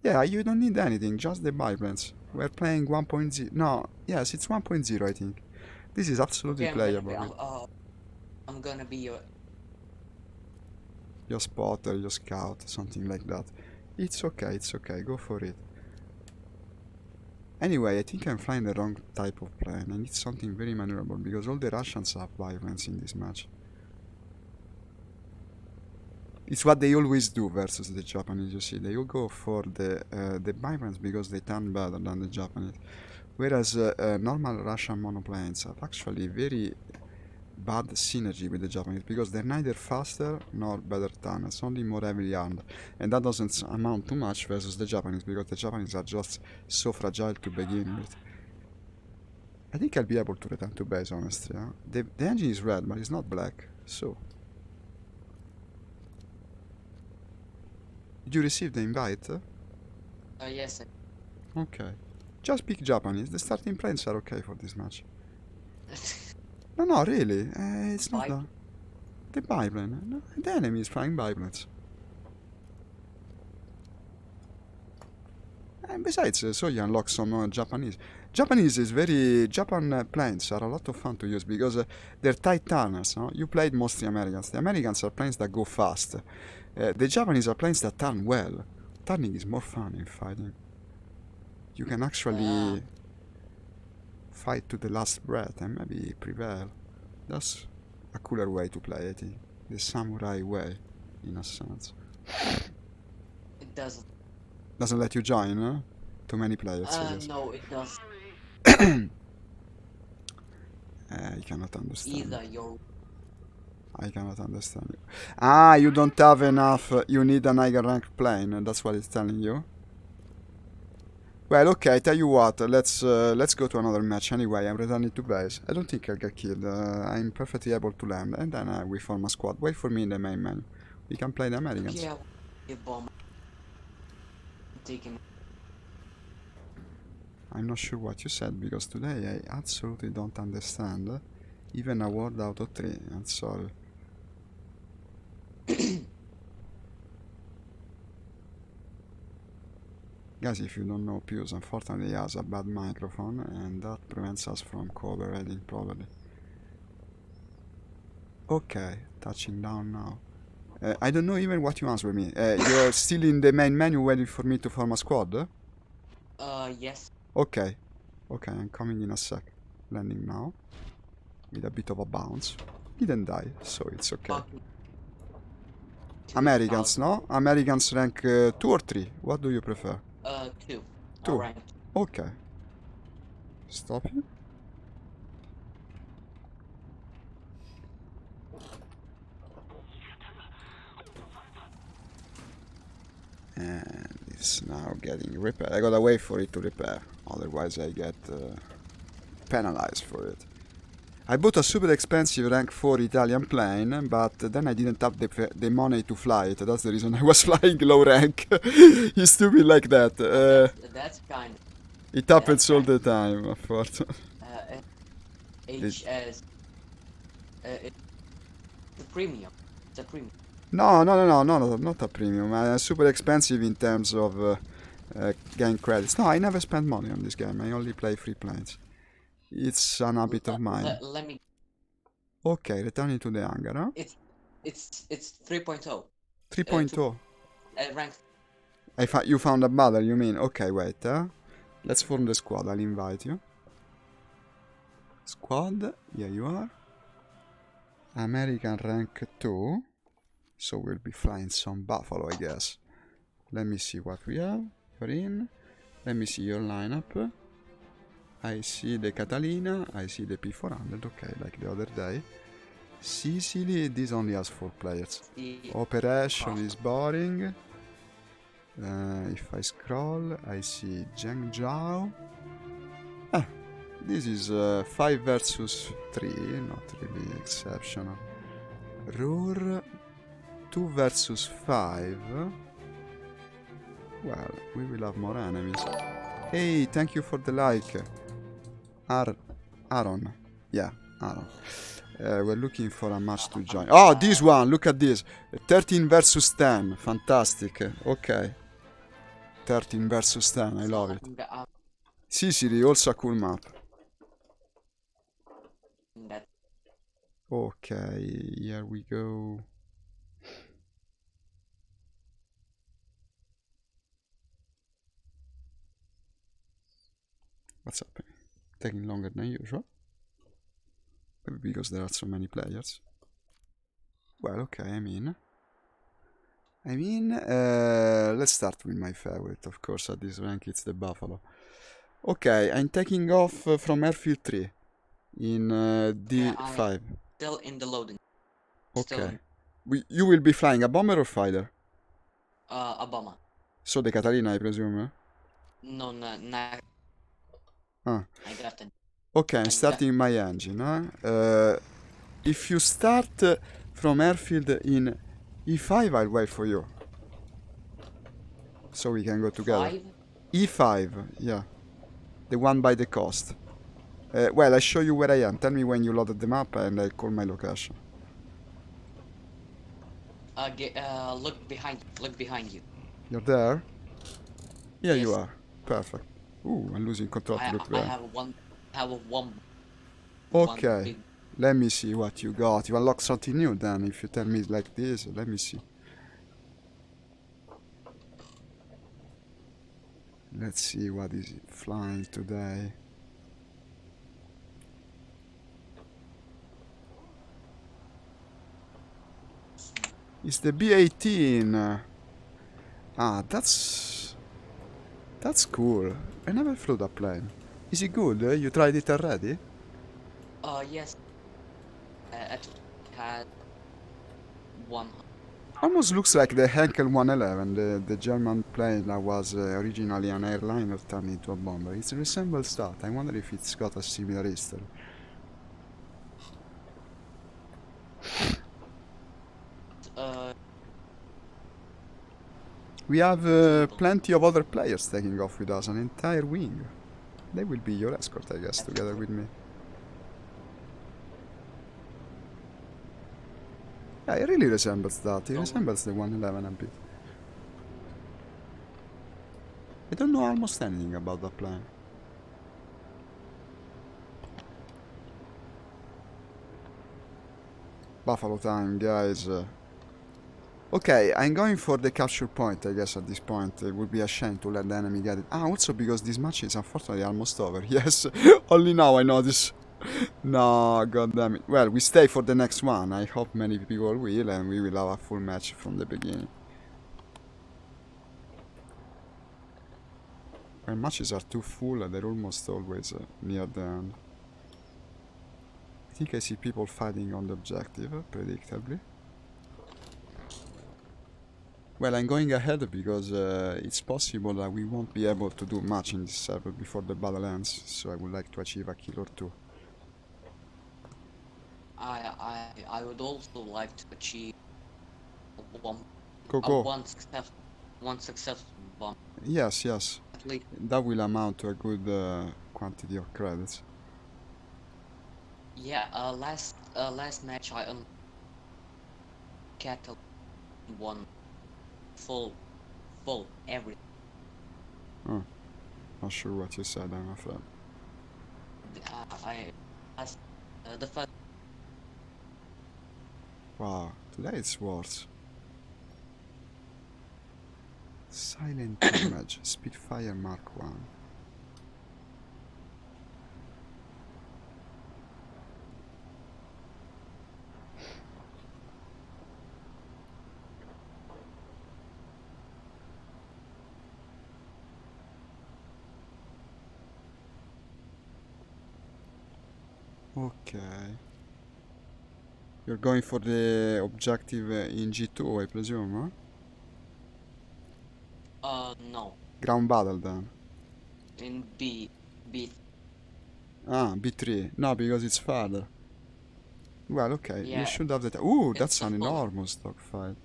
Yeah, you don't need anything, just the biplanes. We're playing 1.0. No, yes, it's 1.0, I think. This is absolutely Okay, playable. I'm gonna be Your spotter, your scout, something like that. It's okay, go for it. Anyway, I think I'm flying the wrong type of plane. I need something very maneuverable because all the Russians have biplanes in this match. It's what they always do versus the Japanese, you see. They all go for the biplanes because they turn better than the Japanese. Whereas normal Russian monoplanes have actually very bad synergy with the Japanese because they're neither faster nor better turners, only more heavily armed. And that doesn't amount to much versus the Japanese because the Japanese are just so fragile to begin with. I think I'll be able to return to base, honestly. Huh? The engine is red, but it's not black, so... Did you receive the invite? yes. Okay. Just pick Japanese. The starting planes are okay for this match. No, really. It's not the biplane. No, the enemy is flying biplanes. And besides, so you unlock some Japanese. Japanese is very... Japan planes are a lot of fun to use because they're tight turners. No? You played mostly Americans. The Americans are planes that go fast. The Japanese are planes that turn well. Turning is more fun in fighting. You can actually fight to the last breath and maybe prevail. That's a cooler way to play, I think. The samurai way, in a sense. It doesn't. Doesn't let you join, huh? Too many players, I guess. No, it does. I cannot understand. Either you're I cannot understand you. Ah, you don't have enough. You need an higher rank plane, and that's what it's telling you. Well, okay. Tell you what. Let's go to another match anyway. I'm returning to base. I don't think I'll get killed. I'm perfectly able to land, and then we form a squad. Wait for me in the main menu. We can play the Americans. yeah, a bomb taking. I'm not sure what you said because today I absolutely don't understand even a word out of three. I'm sorry. Guys, if you don't know, Pius unfortunately has a bad microphone and that prevents us from cooperating properly. Okay, touching down now. I don't know even what you answered me. You're still in the main menu waiting for me to form a squad? Yes. Okay. Okay, I'm coming in a sec. Landing now. With a bit of a bounce. Didn't die, so it's okay. Fucking Americans, 2000. no? Americans rank 2 or 3? What do you prefer? 2. 2. Alright. Okay. Stop you. And it's now getting repaired. I gotta wait for it to repair, otherwise I get penalized for it. I bought a super expensive rank 4 Italian plane, but then I didn't have the money to fly it. That's the reason I was flying low rank. He's stupid like that. That's kind of. It happens all the time, unfortunately. HS. It's a premium. It's a premium. No, not a premium. Super expensive in terms of gain credits. No, I never spend money on this game. I only play free planes. It's an habit of mine. Let me. Okay, returning to the hangar, huh? It's 3.0. 3.0. Rank. You found a battle, you mean? Okay, wait, let's form the squad. I'll invite you. Squad, here you are. American rank 2. So we'll be flying some Buffalo, I guess. Let me see what we have. You're in. Let me see your lineup. I see the Catalina. I see the P400. Okay, like the other day. Sicily, this only has 4 players. Operation is boring. If I scroll, I see Zhengzhou. This is 5 versus 3, not really exceptional. Ruhr, 2 versus 5. Well, we will have more enemies. Hey, thank you for the like. Aaron. Yeah, Aaron. We're looking for a match to join. Oh, this one! Look at this! 13 versus 10. Fantastic. Okay. 13 versus 10. I love it. Sicily, also a cool map. Okay, here we go. What's happening? Taking longer than usual. Maybe because there are so many players. Well, okay, let's start with my favorite, of course, at this rank, it's the Buffalo. Okay, I'm taking off from airfield 3 in D5. Still in the loading. Okay. You will be flying a bomber or fighter? A bomber. So the Catalina, I presume, eh? No. Ah. I got it. Okay, I'm starting my engine, huh? If you start from airfield in E5, I'll wait for you. So we can go together. 5? E5, yeah. The one by the coast. Well, I show you where I am. Tell me when you loaded the map and I call my location. Look behind you. You're there? Yeah, Yes. you are. Perfect. Ooh, I'm losing control to look I there. have one. Okay. Let me see what you got. You unlock something new then, if you tell me like this. Let me see. Let's see what is flying today. It's the B-18. Ah, that's cool. I never flew that plane. Is it good? You tried it already? Yes. At had one. Almost looks like the Henkel 111, the German plane that was originally an airliner turned into a bomber. It resembles that. I wonder if it's got a similar history. Uh, We have People. plenty of other players taking off with us, an entire wing. They will be your escort, I guess, together with me. Yeah, it really resembles that. It Oh. resembles the 111 a bit. I don't know almost anything about that plane. Buffalo time, guys. Okay, I'm going for the capture point, I guess, at this point. It would be a shame to let the enemy get it. Ah, also because this match is unfortunately almost over. Yes, only now I notice. No, god damn it. Well, we stay for the next one. I hope many people will, and we will have a full match from the beginning. When matches are too full, they're almost always near the end. I think I see people fighting on the objective, predictably. Well, I'm going ahead because it's possible that we won't be able to do much in this server before the battle ends, so I would like to achieve a kill or two. I would also like to achieve one Go, go. one successful bomb. Yes, yes. At least. That will amount to a good quantity of credits. Yeah. Last match I cattle one full every. Oh, not sure what you said, I'm afraid. I as the first. Wow, today it's worse. Silent image, Spitfire Mark 1. Okay. You're going for the objective in G2, I presume, huh? No. Ground battle then. In B. Ah, B3. No, because it's farther. Well, okay. Yeah. You should have that. Ooh, that's It's an simple. enormous dogfight.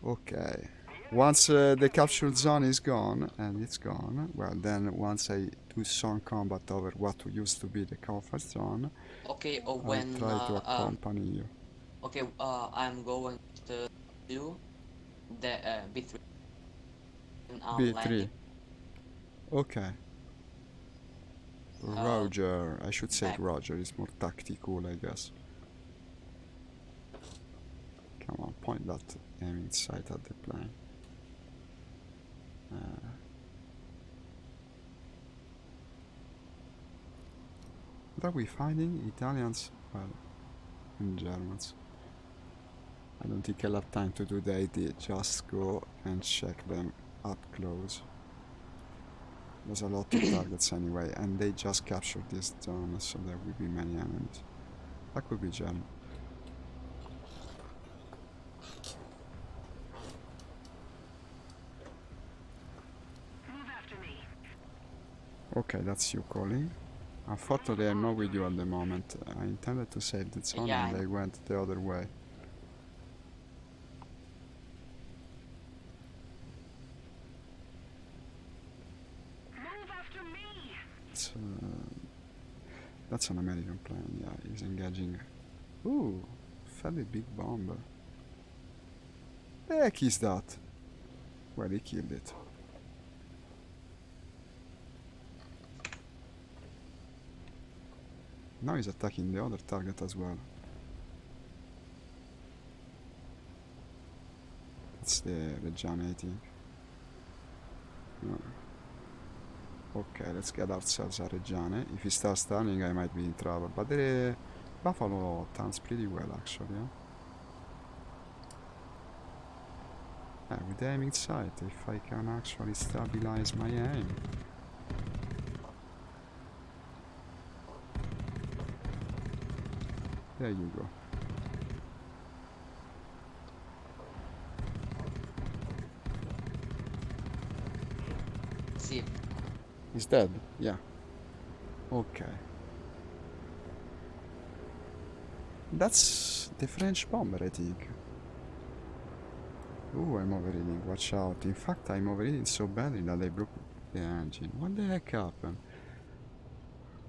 Okay. Once the captured zone is gone, and it's gone, well, then once I do some combat over what used to be the comfort zone, Okay. I'll When try to accompany you. okay. I'm going to do the B3. And I'm B3. landing. Okay. Roger. I should say back. Roger. It's more tactical, I guess. Come on, point that aiming sight at the plane. What are we fighting? Italians? Well, and Germans. I don't think I'll have time to do the ID. Just go and check them up close. There's a lot of targets anyway, and they just captured this zone, so there will be many enemies. That could be German. Move after me. Okay, that's you calling. Unfortunately, I'm not with you at the moment. I intended to save the zone Yeah, and I went the other way. Move after me. That's an American plane, yeah, he's engaging. Ooh, fairly big bomber. The heck is that? Well, he killed it. Now he's attacking the other target as well. That's the Reggiane, I think. No. Okay, let's get ourselves a Reggiane. If he starts turning, I might be in trouble. But the Buffalo turns pretty well, actually. With the aiming sight, if I can actually stabilize my aim. There you go. See, He's dead? Yeah. Okay. That's the French bomber, I think. Ooh, I'm overheating. Watch out. In fact, I'm overheating so badly that I broke the engine. What the heck happened?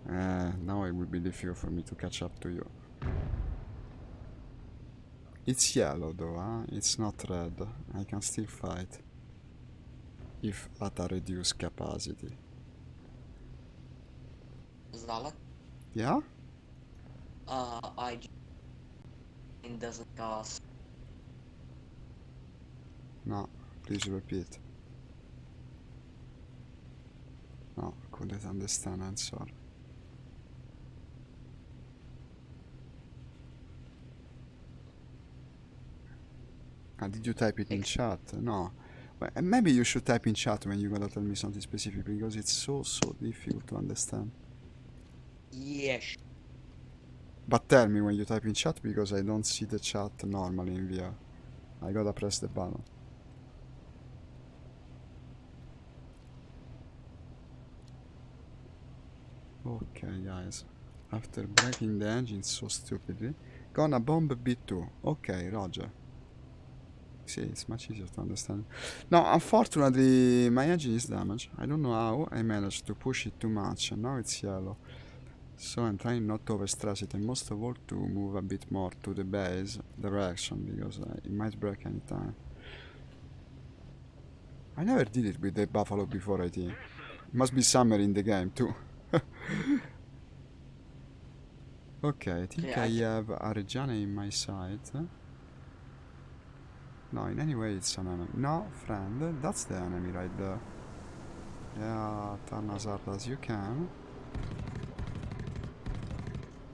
Now it will be difficult for me to catch up to you. It's yellow though, huh? It's not red. I can still fight. If at a reduced capacity. Zalak, Yeah? I it doesn't cost. No. Please repeat. No, couldn't understand, I'm sorry. Did you type it in chat? No. Well, maybe you should type in chat when you're gonna tell me something specific because it's so difficult to understand. Yes. But tell me when you type in chat because I don't see the chat normally in VR. I gotta press the button. Okay, guys. After breaking the engine so stupidly, gonna bomb B2. Okay, Roger. See, it's much easier to understand. Now, unfortunately, my engine is damaged. I don't know how I managed to push it too much, and now it's yellow. So I'm trying not to overstress it, and most of all to move a bit more to the base direction, because it might break any time. I never did it with the Buffalo before, I think. It must be somewhere in the game, too. Okay, I think Okay, I have a Reggiana in my sight. No, in any way it's an enemy. No, friend, that's the enemy right there. Yeah, turn as hard as you can.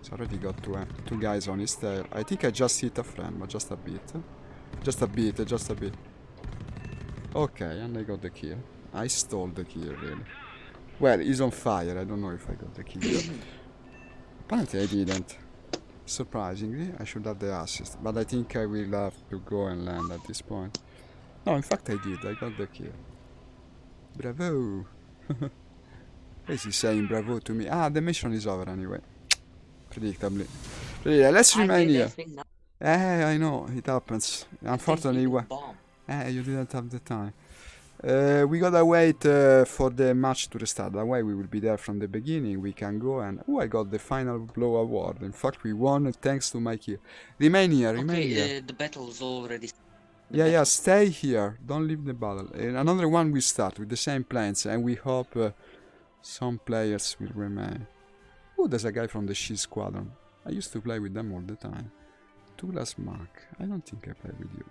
It's already got two guys on his tail. I think I just hit a friend, but just a bit. Just a bit, just a bit. Okay, and I got the kill. I stole the kill, really. Well, he's on fire. I don't know if I got the kill. Apparently I didn't. Surprisingly, I should have the assist, but I think I will have to go and land at this point. No, in fact I did. I got the kill. Bravo! Why is he saying bravo to me? Ah, the mission is over anyway. Predictably. Yeah, let's I remain did here. everything now. I know, it happens. I Unfortunately, think you bomb. you didn't have the time. We gotta wait for the match to restart. That way we will be there from the beginning. We can go and... Oh, I got the final blow award. In fact, we won thanks to my kill. Remain here, remain here. Okay, the battle is already. Yeah, stay here. Don't leave the battle. Another one will start with the same plans, and we hope some players will remain. Oh, there's a guy from the She Squadron. I used to play with them all the time. Douglas Mark. I don't think I play with you.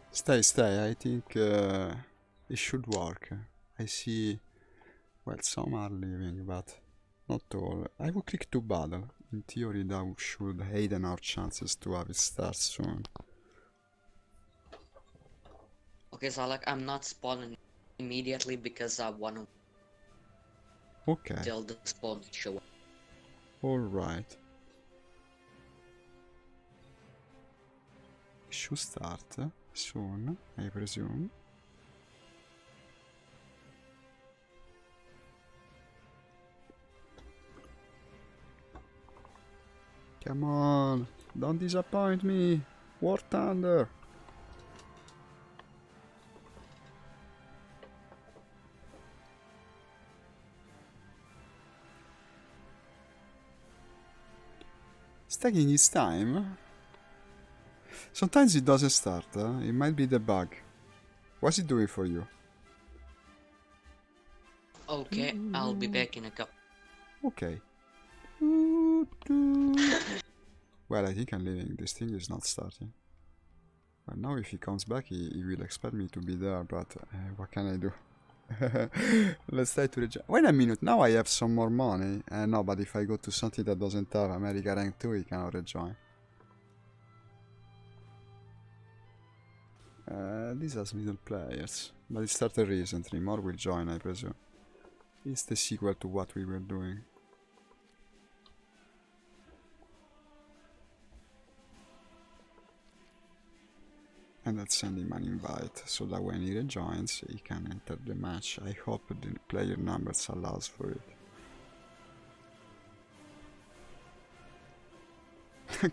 Stay. I think it should work. I see... Well, some are leaving, but not all. I will click to battle. In theory, that should hasten our chances to have it start soon. Okay, Zalak, I'm not spawning immediately because I want to Okay. tell the spawn to show up. Alright. Should start soon, I presume. Come on, don't disappoint me. War Thunder. It's taking its time. Sometimes it doesn't start, it might be the bug. What's it doing for you? Okay, I'll be back in a couple. Okay. Well, I think I'm leaving. This thing is not starting. Well, now if he comes back, he will expect me to be there, but what can I do? Let's try to rejoin. Wait a minute, now I have some more money. No, but if I go to something that doesn't have America Rank 2, he cannot rejoin. These are middle players, but it started recently. More will join, I presume. It's the sequel to what we were doing. And let's send him an invite so that when he rejoins, he can enter the match. I hope the player numbers allows for it.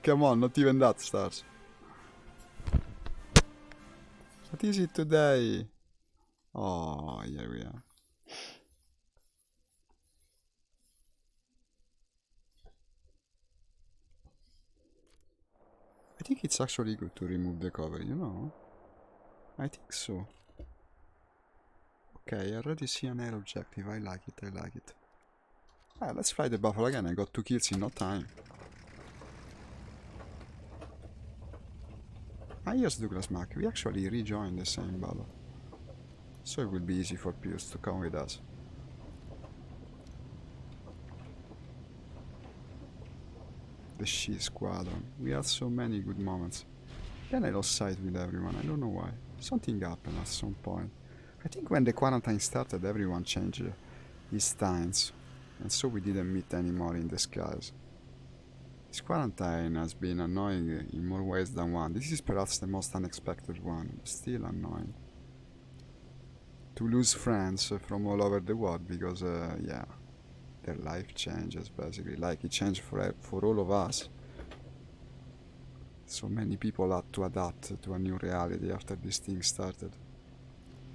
Come on, not even that starts. What is it today? Oh, here we are. I think it's actually good to remove the cover, you know? I think so. Okay, I already see an air objective. I like it, I like it. Ah, let's fly the Buffalo again. I got 2 kills in no time. Ah, yes, Douglas Mack. We actually rejoined the same battle. So it will be easy for Pierce to come with us. The She Squadron. We had so many good moments. Then I lost sight with everyone. I don't know why. Something happened at some point. I think when the quarantine started, everyone changed his stance. And so we didn't meet anymore in the skies. This quarantine has been annoying in more ways than one. This is perhaps the most unexpected one, but still annoying. To lose friends from all over the world because, yeah, their life changes basically. Like it changed for all of us. So many people had to adapt to a new reality after this thing started.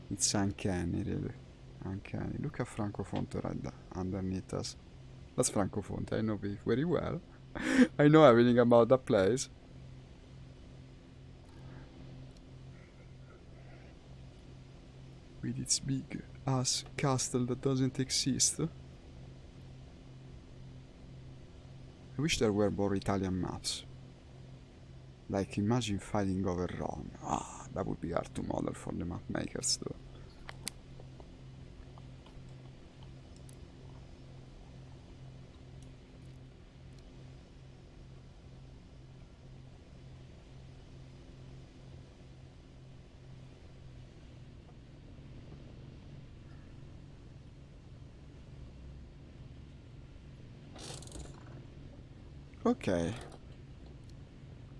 It's uncanny, really. Uncanny. Look at Francofonte right there, underneath us. That's Francofonte, I know it very well. I know everything about that place. With its big ass castle that doesn't exist. I wish there were more Italian maps. Like, imagine fighting over Rome. Ah, that would be hard to model for the map makers, though. Okay.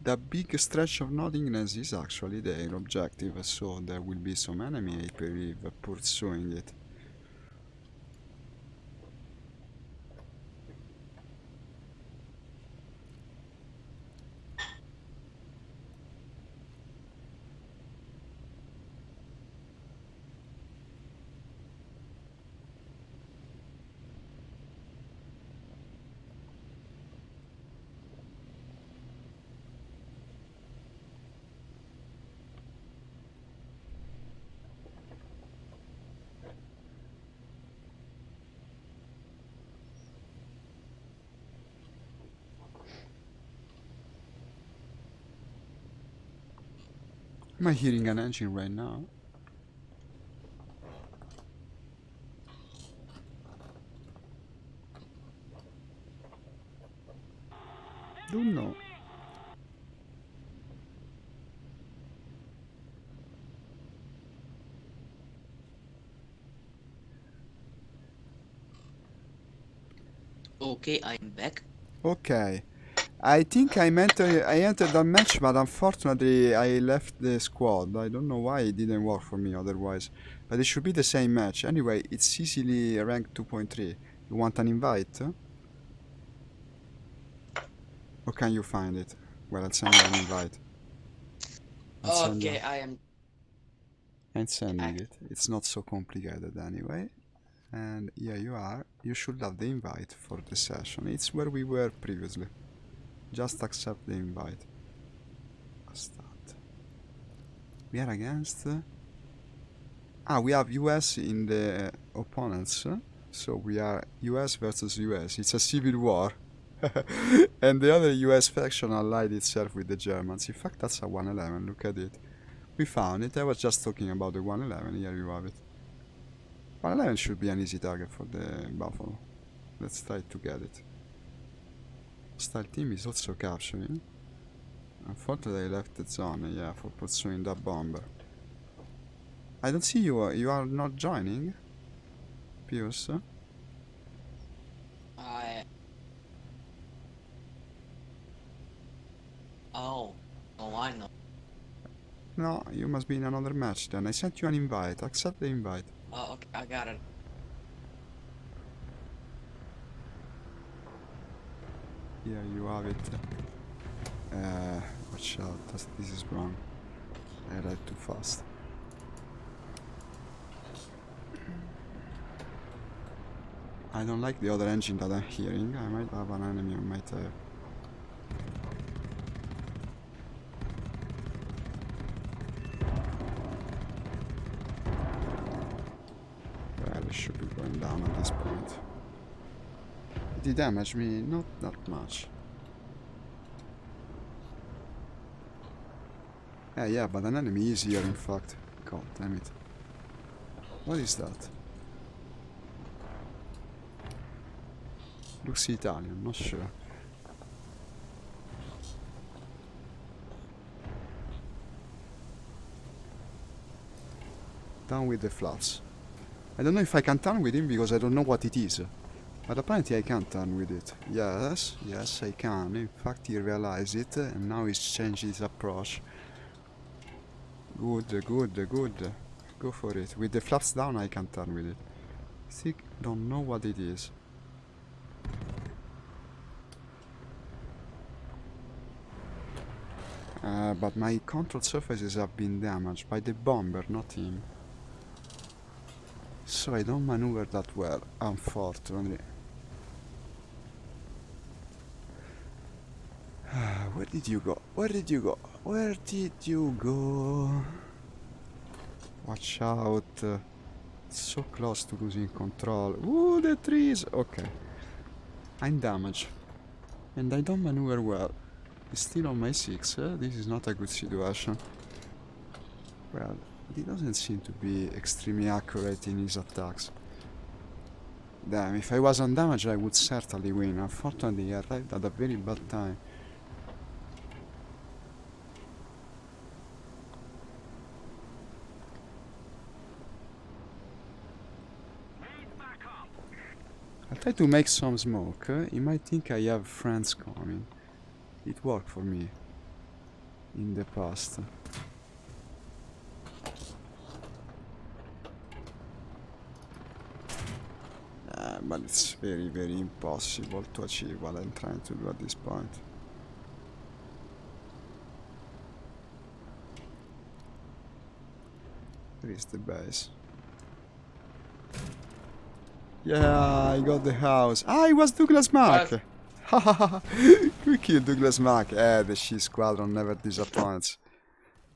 The big stretch of nothingness is actually their objective, so there will be some enemy, I believe, pursuing it. Am I hearing an engine right now? Don't know. Okay, I'm back. Okay. I think I entered that match, but unfortunately I left the squad. I don't know why it didn't work for me otherwise. But it should be the same match. Anyway, it's easily ranked 2.3. You want an invite? Or can you find it? Well, I'll send you an invite. Okay, I am. I'm sending I, it. It's not so complicated anyway. And here you are. You should have the invite for the session. It's where we were previously. Just accept the invite. Start. We are against. We have US in the opponents. So we are US versus US. It's a civil war. And the other US faction allied itself with the Germans. In fact, that's a 111. Look at it. We found it. I was just talking about the 111. Here you have it. 111 should be an easy target for the Buffalo. Let's try to get it. Hostile team is also capturing. Unfortunately, I left the zone, yeah, for pursuing that bomber. I don't see you. You are not joining, Pius. I. Oh, oh, I know. No, you must be in another match then. I sent you an invite. Accept the invite. Oh, okay, I got it. Here you have it. Watch out, this is wrong. I read too fast. I don't like the other engine that I'm hearing. I might have an enemy on my tail. Well, it should be going down at this point. Did he damage me? Not that much. Yeah, but an enemy is here in fact. God damn it. What is that? Looks Italian, not sure. Down with the flaps. I don't know if I can turn with him because I don't know what it is. But apparently I can turn with it. Yes, yes I can. In fact he realized it and now he's changed his approach. Good, good, good. Go for it. With the flaps down I can turn with it. Still don't know what it is. But my control surfaces have been damaged by the bomber, not him. So I don't maneuver that well, unfortunately. Where did you go? Where did you go? Where did you go? Watch out. So close to losing control. Ooh, the trees! Okay. I'm damaged. And I don't maneuver well. He's still on my 6. This is not a good situation. Well, he doesn't seem to be extremely accurate in his attacks. Damn, if I was undamaged I would certainly win. Unfortunately, I arrived at a very bad time. I'll try to make some smoke. You might think I have friends coming. It worked for me in the past. But it's very, very impossible to achieve what I'm trying to do at this point. Where is the base? Yeah, I got the house. Ah, it was Douglas Mack! Ha ha ha! We killed Douglas Mack. The She Squadron never disappoints.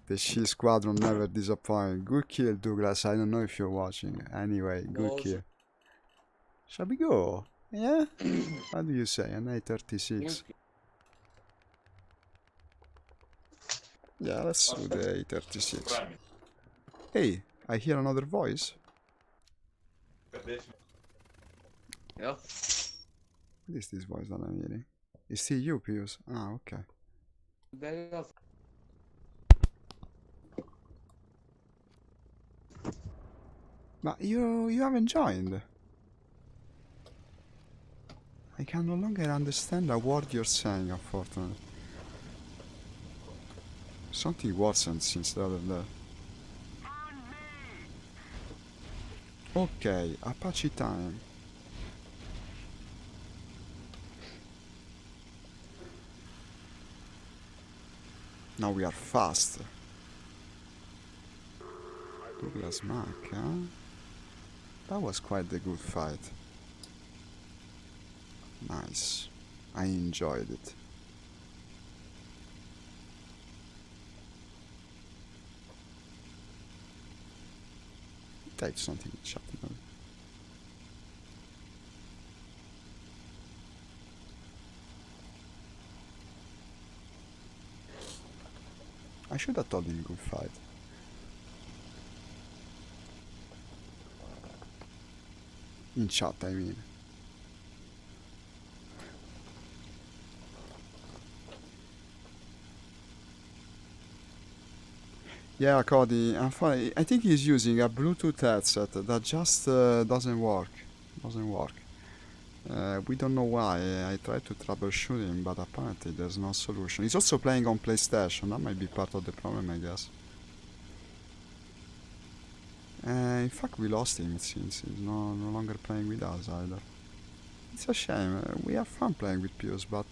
The She Squadron never disappoints. Good kill, Douglas. I don't know if you're watching. Anyway, good kill. Shall we go? Yeah? What do you say? An A36. Yeah, let's do the A36. Hey, I hear another voice. Yeah. What is this voice that I'm hearing? It's still you, Pius. Ah, okay. But you haven't joined. I can no longer understand a word you're saying, unfortunately. Something worsened since the other day. Okay, Apache time. Now we are fast. Douglas Mack, huh? That was quite a good fight. Nice. I enjoyed it. Type something in chat. I should have told him good fight. In chat, I mean. Yeah, Cody, I think he's using a Bluetooth headset that just doesn't work. We don't know why. I tried to troubleshoot him, but apparently there's no solution. He's also playing on PlayStation. That might be part of the problem, I guess. In fact, we lost him, it seems. He's no longer playing with us either. It's a shame. We have fun playing with Pius, but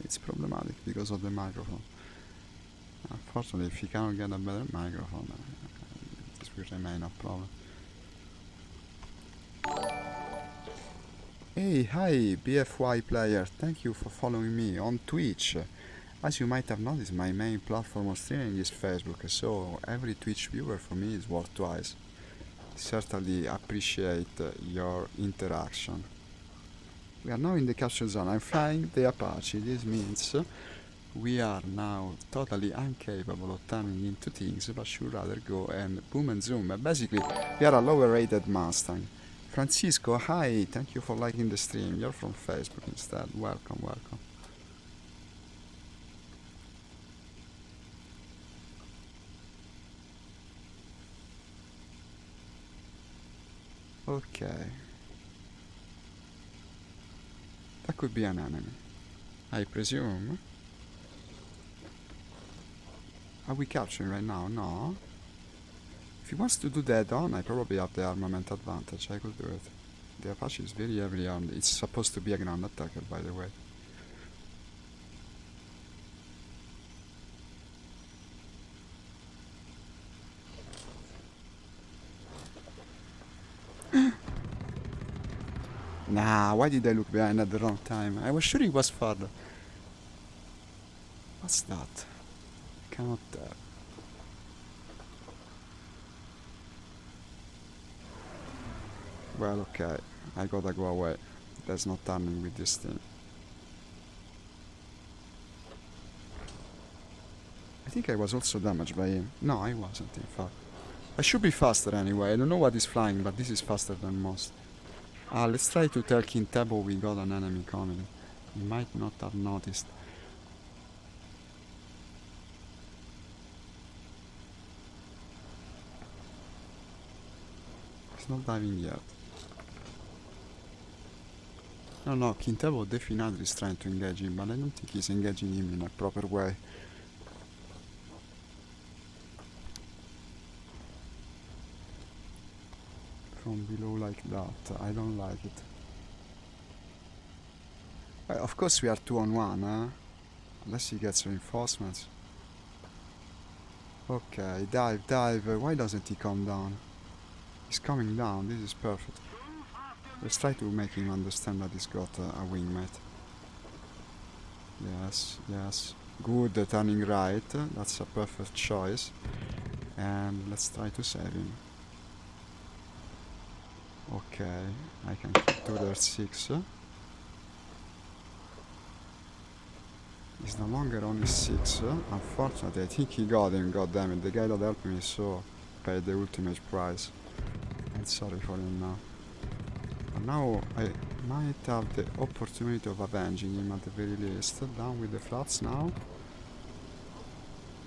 it's problematic because of the microphone. Unfortunately, if he cannot get a better microphone, this will remain a problem. Hey, hi, BFY player. Thank you for following me on Twitch. As you might have noticed, my main platform of streaming is Facebook, so every Twitch viewer for me is worth twice. Certainly appreciate your interaction. We are now in the capture zone. I'm flying the Apache. This means we are now totally incapable of turning into things, but should rather go and boom and zoom. Basically, we are a lower rated Mustang. Francisco, hi, thank you for liking the stream. You're from Facebook instead. Welcome, welcome. Okay. That could be an enemy, I presume. Are we capturing right now? No. If he wants to do that on, I probably have the armament advantage. I could do it. The Apache is very heavily armed. It's supposed to be a ground attacker, by the way. Nah, why did I look behind at the wrong time? I was sure he was further. What's that? I cannot tell. Well, okay. I gotta go away. There's no turning with this thing. I think I was also damaged by him. No, I wasn't, in fact. I should be faster anyway. I don't know what is flying, but this is faster than most. Let's try to tell Kintebo we got an enemy coming. He might not have noticed. He's not diving yet. No, Kintebo definitely is trying to engage him, but I don't think he's engaging him in a proper way. From below like that, I don't like it. Well, of course we are 2 on 1, unless he gets reinforcements. Okay, dive, why doesn't he come down? He's coming down, this is perfect. Let's try to make him understand that he's got a wingmate. Yes, good, turning right, that's a perfect choice. And let's try to save him. Okay, I can keep 206. He's no longer only 6. Unfortunately, I think he got him, goddammit. The guy that helped me so paid the ultimate price. I'm sorry for him now. But now I might have the opportunity of avenging him at the very least. Down with the flats now.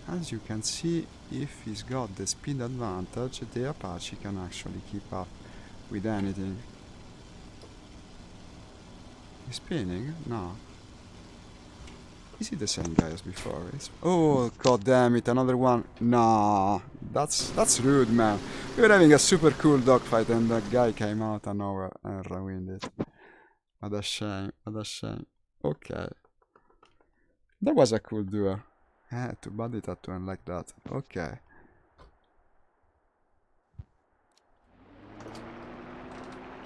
As you can see, if he's got the speed advantage, the Apache can actually keep up with anything. He's spinning? No. Is he the same guy as before? Oh, god damn it, another one. Nah, that's rude, man. We were having a super cool dogfight and that guy came out of nowhere and ruined it. What a shame, what a shame. Okay. That was a cool duel. To body tattoo and like that. Okay.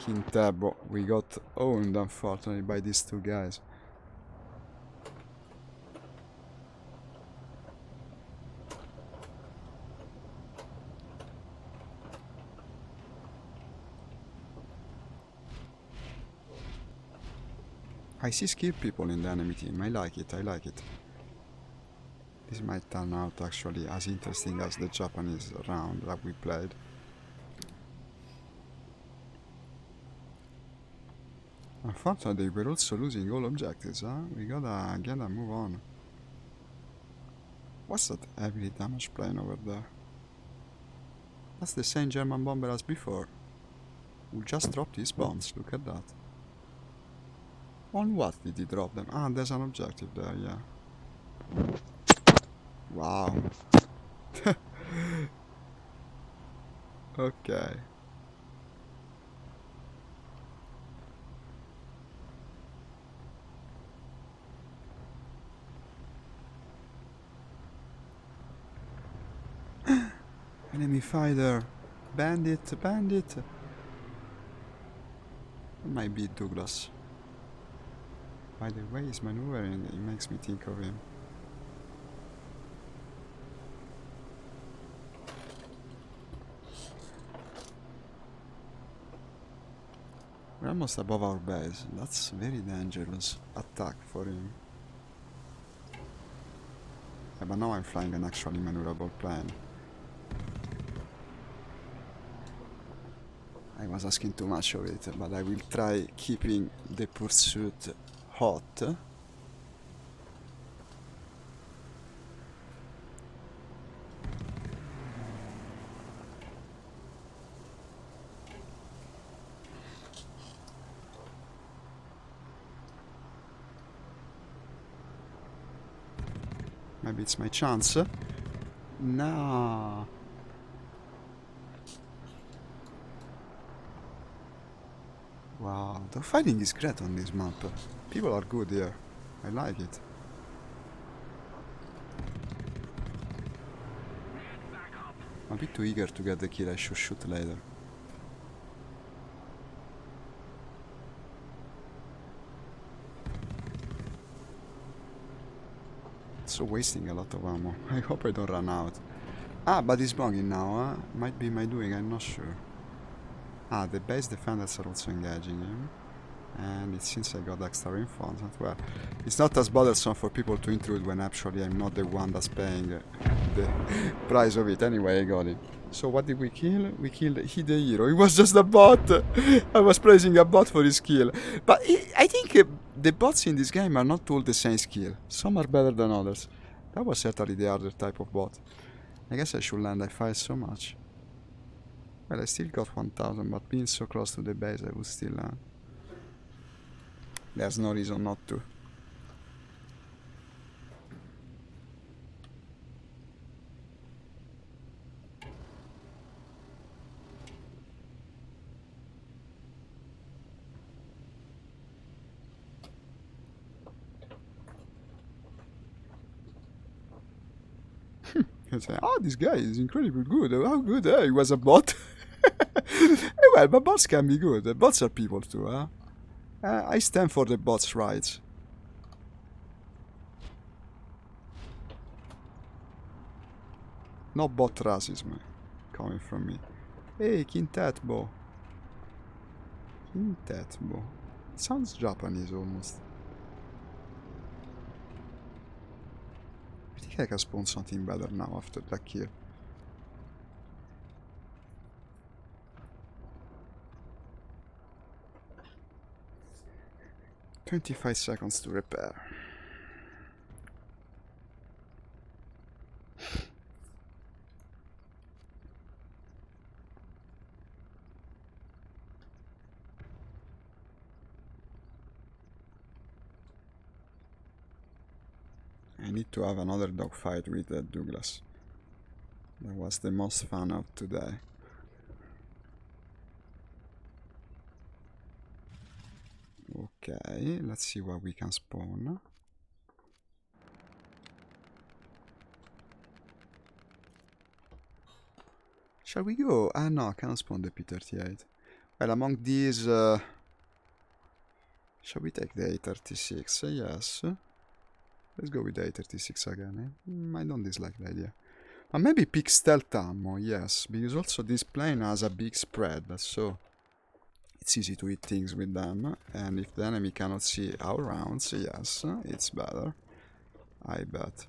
Kintebo, we got owned unfortunately by these two guys. I see skilled people in the enemy team. I like it, I like it. This might turn out actually as interesting as the Japanese round that we played. Unfortunately, we're also losing all objectives, huh? We gotta move on. What's that heavily damaged plane over there? That's the same German bomber as before. Who just dropped his bombs, look at that. On what did he drop them? Ah, there's an objective there, yeah. Wow. Okay. Enemy fighter. Bandit, bandit. It might be Douglas. By the way he's maneuvering, it makes me think of him. We're almost above our base. That's very dangerous attack for him. Yeah, but now I'm flying an actually maneuverable plane. I was asking too much of it, but I will try keeping the pursuit hot. Maybe it's my chance. No. Wow, the fighting is great on this map. People are good here. I like it. I'm a bit too eager to get the kill. I should shoot later. So wasting a lot of ammo. I hope I don't run out. Ah, but it's bugging now, huh? Might be my doing, I'm not sure. Ah, the base defenders are also engaging him. And it seems I got extra reinforcement. Well, it's not as bothersome for people to intrude when actually I'm not the one that's paying the price of it. Anyway, I got him. So what did we kill? We killed the hero. It was just a bot. I was praising a bot for his kill. But I think the bots in this game are not all the same skill. Some are better than others. That was certainly the other type of bot. I guess I should land. I fired so much. Well, I still got 1000, but being so close to the base, I would still land. There's no reason not to. I say, oh, this guy is incredibly good. How good? He was a bot. Well, but bots can be good. Bots are people too, huh? I stand for the bots' rights. No bot racism coming from me. Hey, Quintetbo. Quintetbo. Sounds Japanese almost. I think I can spawn something better now after that kill. "25 seconds to repair." I need to have another dogfight with Douglas. That was the most fun of today. Okay, let's see what we can spawn. Shall we go? Ah no, I cannot spawn the P-38. Well, among these... shall we take the A-36? Yes. Let's go with the A-36 again. I don't dislike the idea. But maybe pick stealth ammo, yes. Because also this plane has a big spread, so... it's easy to hit things with them. And if the enemy cannot see our rounds, yes, it's better. I bet.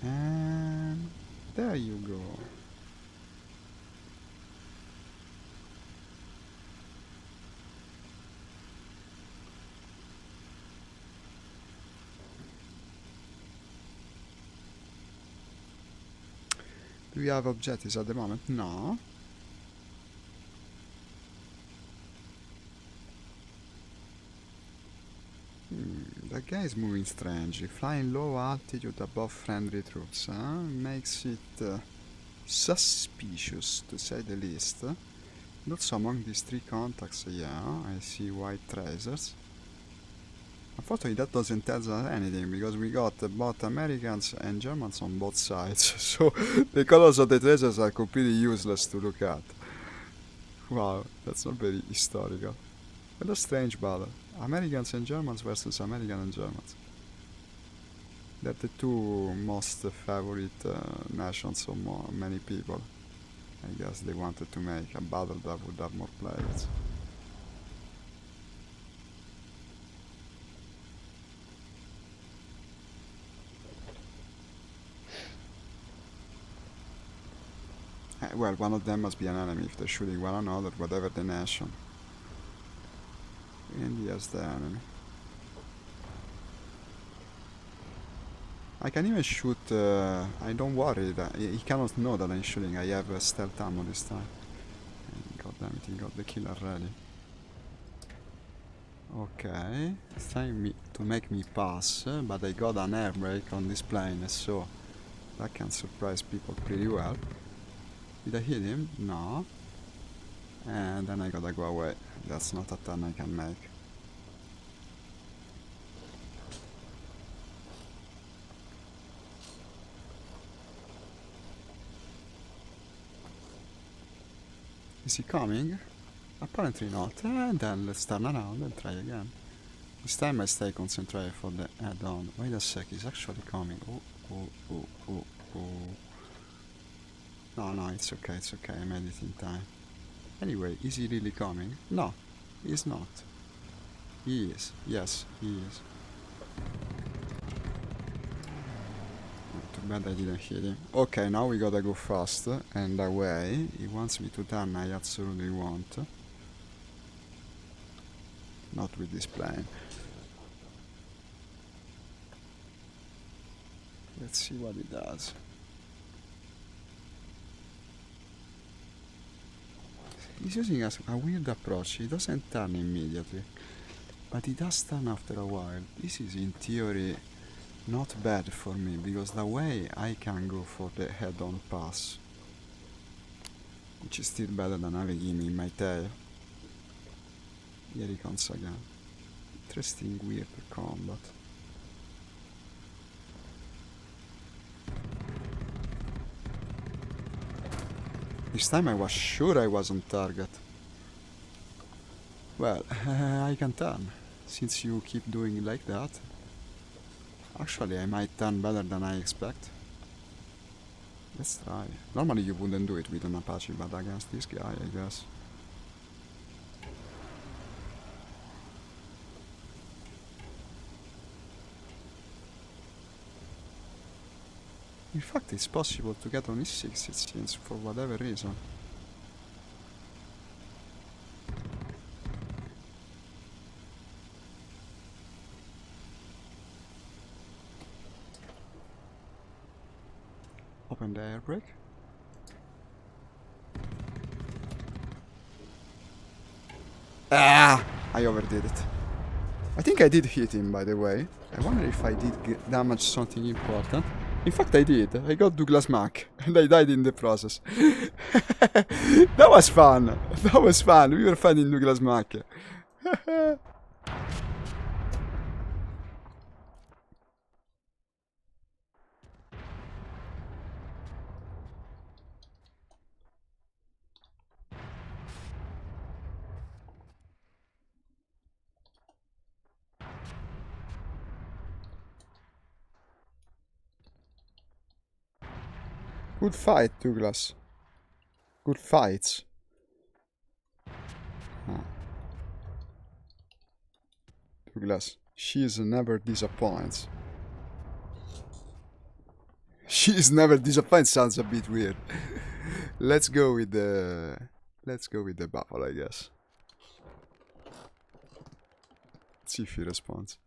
And there you go. Do we have objectives at the moment? No. guy is moving strangely, flying low altitude above friendly troops, makes it suspicious to say the least. And also among these three contacts, yeah, I see white tracers. Unfortunately that doesn't tell us anything, because we got both Americans and Germans on both sides, so the colors of the tracers are completely useless to look at. Wow, that's not very historical. What a strange battle. Americans and Germans versus Americans and Germans. They're the two most favorite nations of many people. I guess they wanted to make a battle that would have more players. Well, one of them must be an enemy if they're shooting one another, whatever the nation. India's the enemy. I can even shoot, I don't worry that he cannot know that I'm shooting. I have stealth ammo this time. God damn it, he got the kill already. Okay, it's trying to make me pass, but I got an air brake on this plane, so that can surprise people pretty well. Did I hit him? No. And then I gotta go away. That's not a turn I can make. Is he coming? Apparently not. And then let's turn around and try again. This time I stay concentrated for the head-on. Wait a sec, he's actually coming. Oh. No, it's okay, I made it in time. Anyway, is he really coming? No, he's not. He is. Yes, he is. Too bad I didn't hit him. Okay, now we gotta go fast and away. He wants me to turn, I absolutely won't. Not with this plane. Let's see what he does. He's using a weird approach. He doesn't turn immediately, but he does turn after a while. This is in theory not bad for me, because the way I can go for the head-on pass, which is still better than having him in my tail. Here he comes again. Interesting, weird combat. This time I was sure I was on target. Well, I can turn, since you keep doing like that. Actually, I might turn better than I expect. Let's try. Normally you wouldn't do it with an Apache, but against this guy, I guess. In fact, it's possible to get on E6, it seems, for whatever reason. Open the air brake. Ah! I overdid it. I think I did hit him, by the way. I wonder if I did damage something important. In fact, I did. I got Douglas Mack, and I died in the process. That was fun. That was fun. We were fighting Douglas Mack. Good fight, Douglas. Good fights. Ah. Douglas, she is never disappoints. She is never disappoints sounds a bit weird. Let's go with the buffalo, I guess. Let's see if he responds.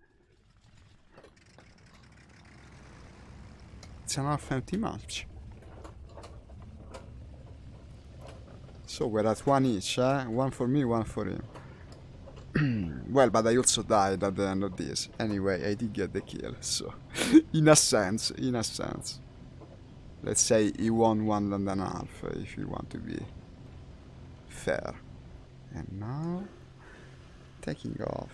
It's an half-empty match. So we're at one each, one for me, one for him. Well, but I also died at the end of this. Anyway, I did get the kill, so in a sense, let's say he won 1.5 if you want to be fair. And now, taking off.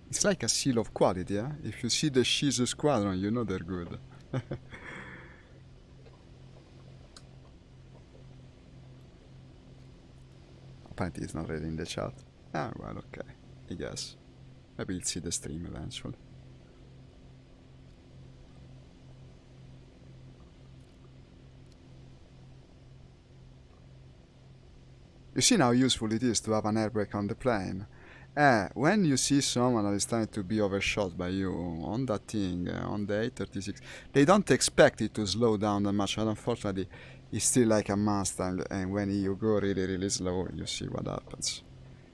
It's like a seal of quality, eh? If you see the Shizu squadron, you know they're good. Apparently it's not ready in the chat. Ah, well, okay. I guess. Maybe we'll see the stream eventually. You see how useful it is to have an air brake on the plane. When you see someone that is trying to be overshot by you on that thing, on the 836, they don't expect it to slow down that much, but unfortunately, it's still like a Mustang, and when you go really, really slow, you see what happens.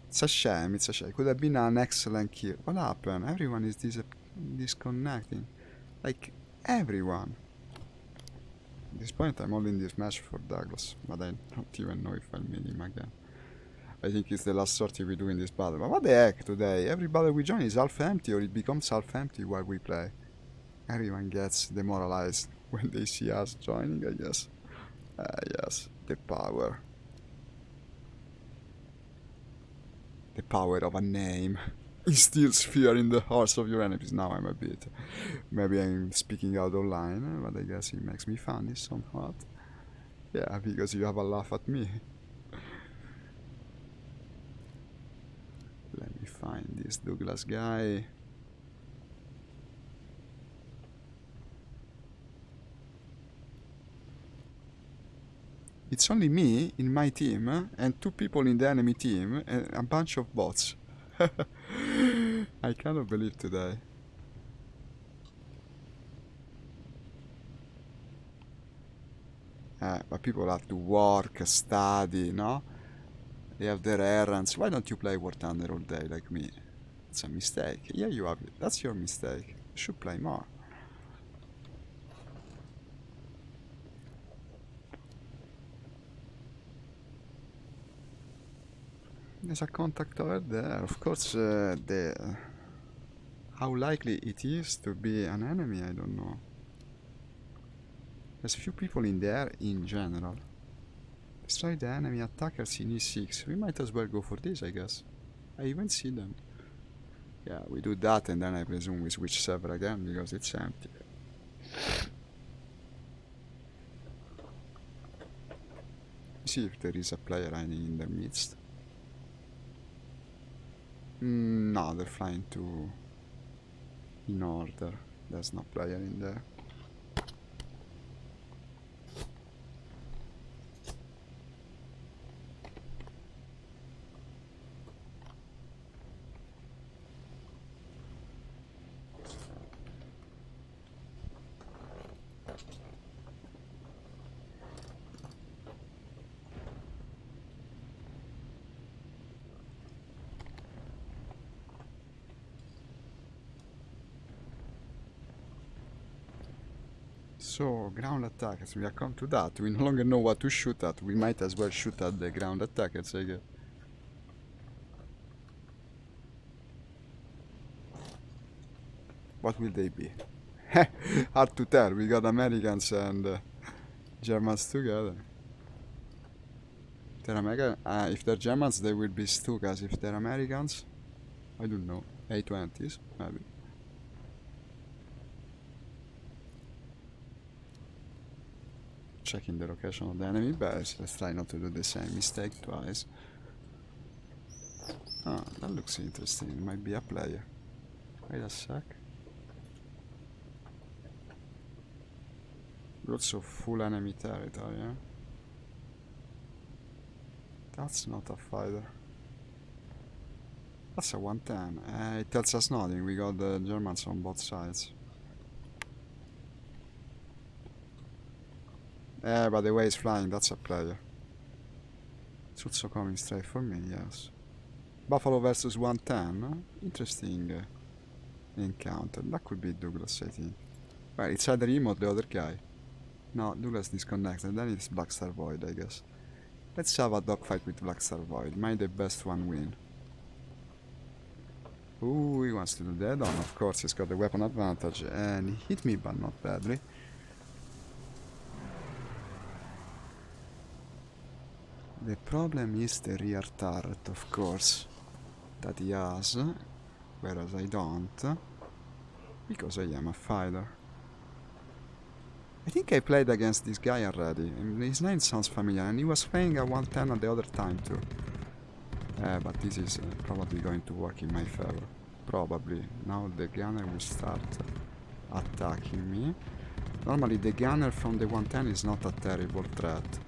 It's a shame, it's a shame. It could have been an excellent kill. What happened? Everyone is disconnecting. Like, everyone. At this point, I'm holding this match for Douglas, but I don't even know if I'll meet him again. I think it's the last sortie we do in this battle. But what the heck today? Every battle we join is half empty, or it becomes half empty while we play. Everyone gets demoralized when they see us joining, I guess. Yes, the power. The power of a name instills fear in the hearts of your enemies. Now I'm a bit... Maybe I'm speaking out of line, but I guess it makes me funny somewhat. Yeah, because you have a laugh at me. Let me find this Douglas guy. It's only me in my team and 2 people in the enemy team and a bunch of bots. I cannot believe today. But people have to work, study, no? They have their errands. Why don't you play War Thunder all day like me? It's a mistake. Yeah, you have it. That's your mistake. You should play more. There's a contact over there. Of course, how likely it is to be an enemy, I don't know. There's few people in there in general. Destroy the enemy attackers in E6. We might as well go for this, I guess. I even see them. Yeah, we do that and then I presume we switch server again because it's empty. See if there is a player hiding in their midst. No, they're flying to... in order. There's no player in there. So, ground attackers, we are come to that. We no longer know what to shoot at. We might as well shoot at the ground attackers, I guess. What will they be? Hard to tell. We got Americans and Germans together. If they're Germans, they will be Stukas. If they're Americans, I don't know. A20s, maybe. Checking the location of the enemy base. Let's try not to do the same mistake twice. Ah, that looks interesting. It might be a player. Wait a sec. Also full enemy territory, yeah? That's not a fighter. That's a 110. It tells us nothing. We got the Germans on both sides. By the way, he's flying. That's a player. It's also coming straight for me, yes. Buffalo versus 110. Interesting encounter. That could be Douglas, I think. Well, it's either him or the other guy. No, Douglas disconnected. Then it's Black Star Void, I guess. Let's have a dogfight with Black Star Void. May the best one win. Ooh, he wants to do that. Of course, he's got the weapon advantage. And he hit me, but not badly. The problem is the rear turret, of course, that he has, whereas I don't, because I am a fighter. I think I played against this guy already, and his name sounds familiar, and he was playing a 110 at the other time too. But this is probably going to work in my favor. Probably. Now the gunner will start attacking me. Normally the gunner from the 110 is not a terrible threat.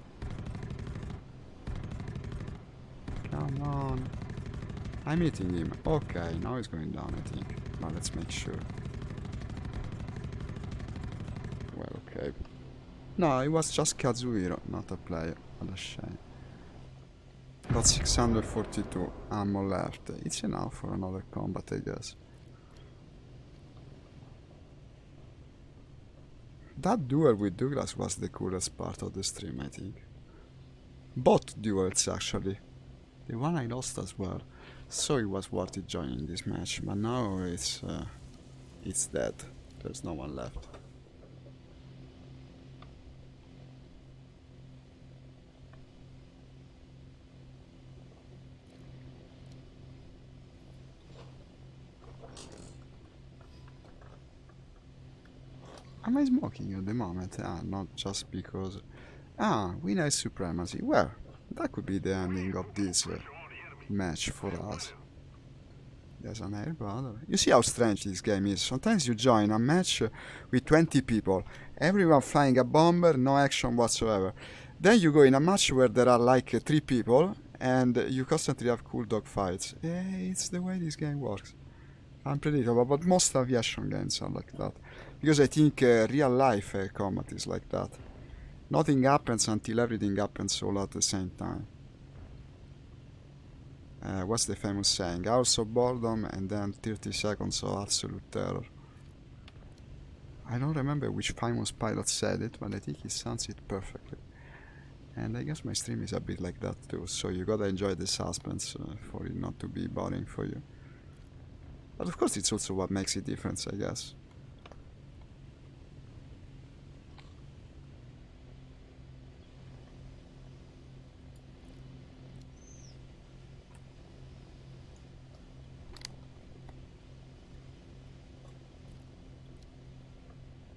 Come on. I'm hitting him. Okay, now he's going down, I think. Now let's make sure. Well, okay. No, it was just Kazuhiro, not a player. What a shame. Got 642 ammo left. It's enough for another combat, I guess. That duel with Douglas was the coolest part of the stream, I think. Both duels, actually. The one I lost as well. So it was worth it joining this match, but now it's dead. There's no one left. Am I smoking at the moment? Ah, not just because... Ah, we nice supremacy. Well, that could be the ending of this match for us. There's an air brother. You see how strange this game is. Sometimes you join a match with 20 people, everyone flying a bomber, no action whatsoever. Then you go in a match where there are like 3 people, and you constantly have cool dog fights. It's the way this game works. Unpredictable, but most aviation games are like that. Because I think real life combat is like that. Nothing happens until everything happens all at the same time. What's the famous saying? Hours of boredom and then 30 seconds of absolute terror. I don't remember which famous pilot said it, but I think he sounds it perfectly. And I guess my stream is a bit like that too, so you gotta enjoy the suspense for it not to be boring for you. But of course it's also what makes it different, I guess.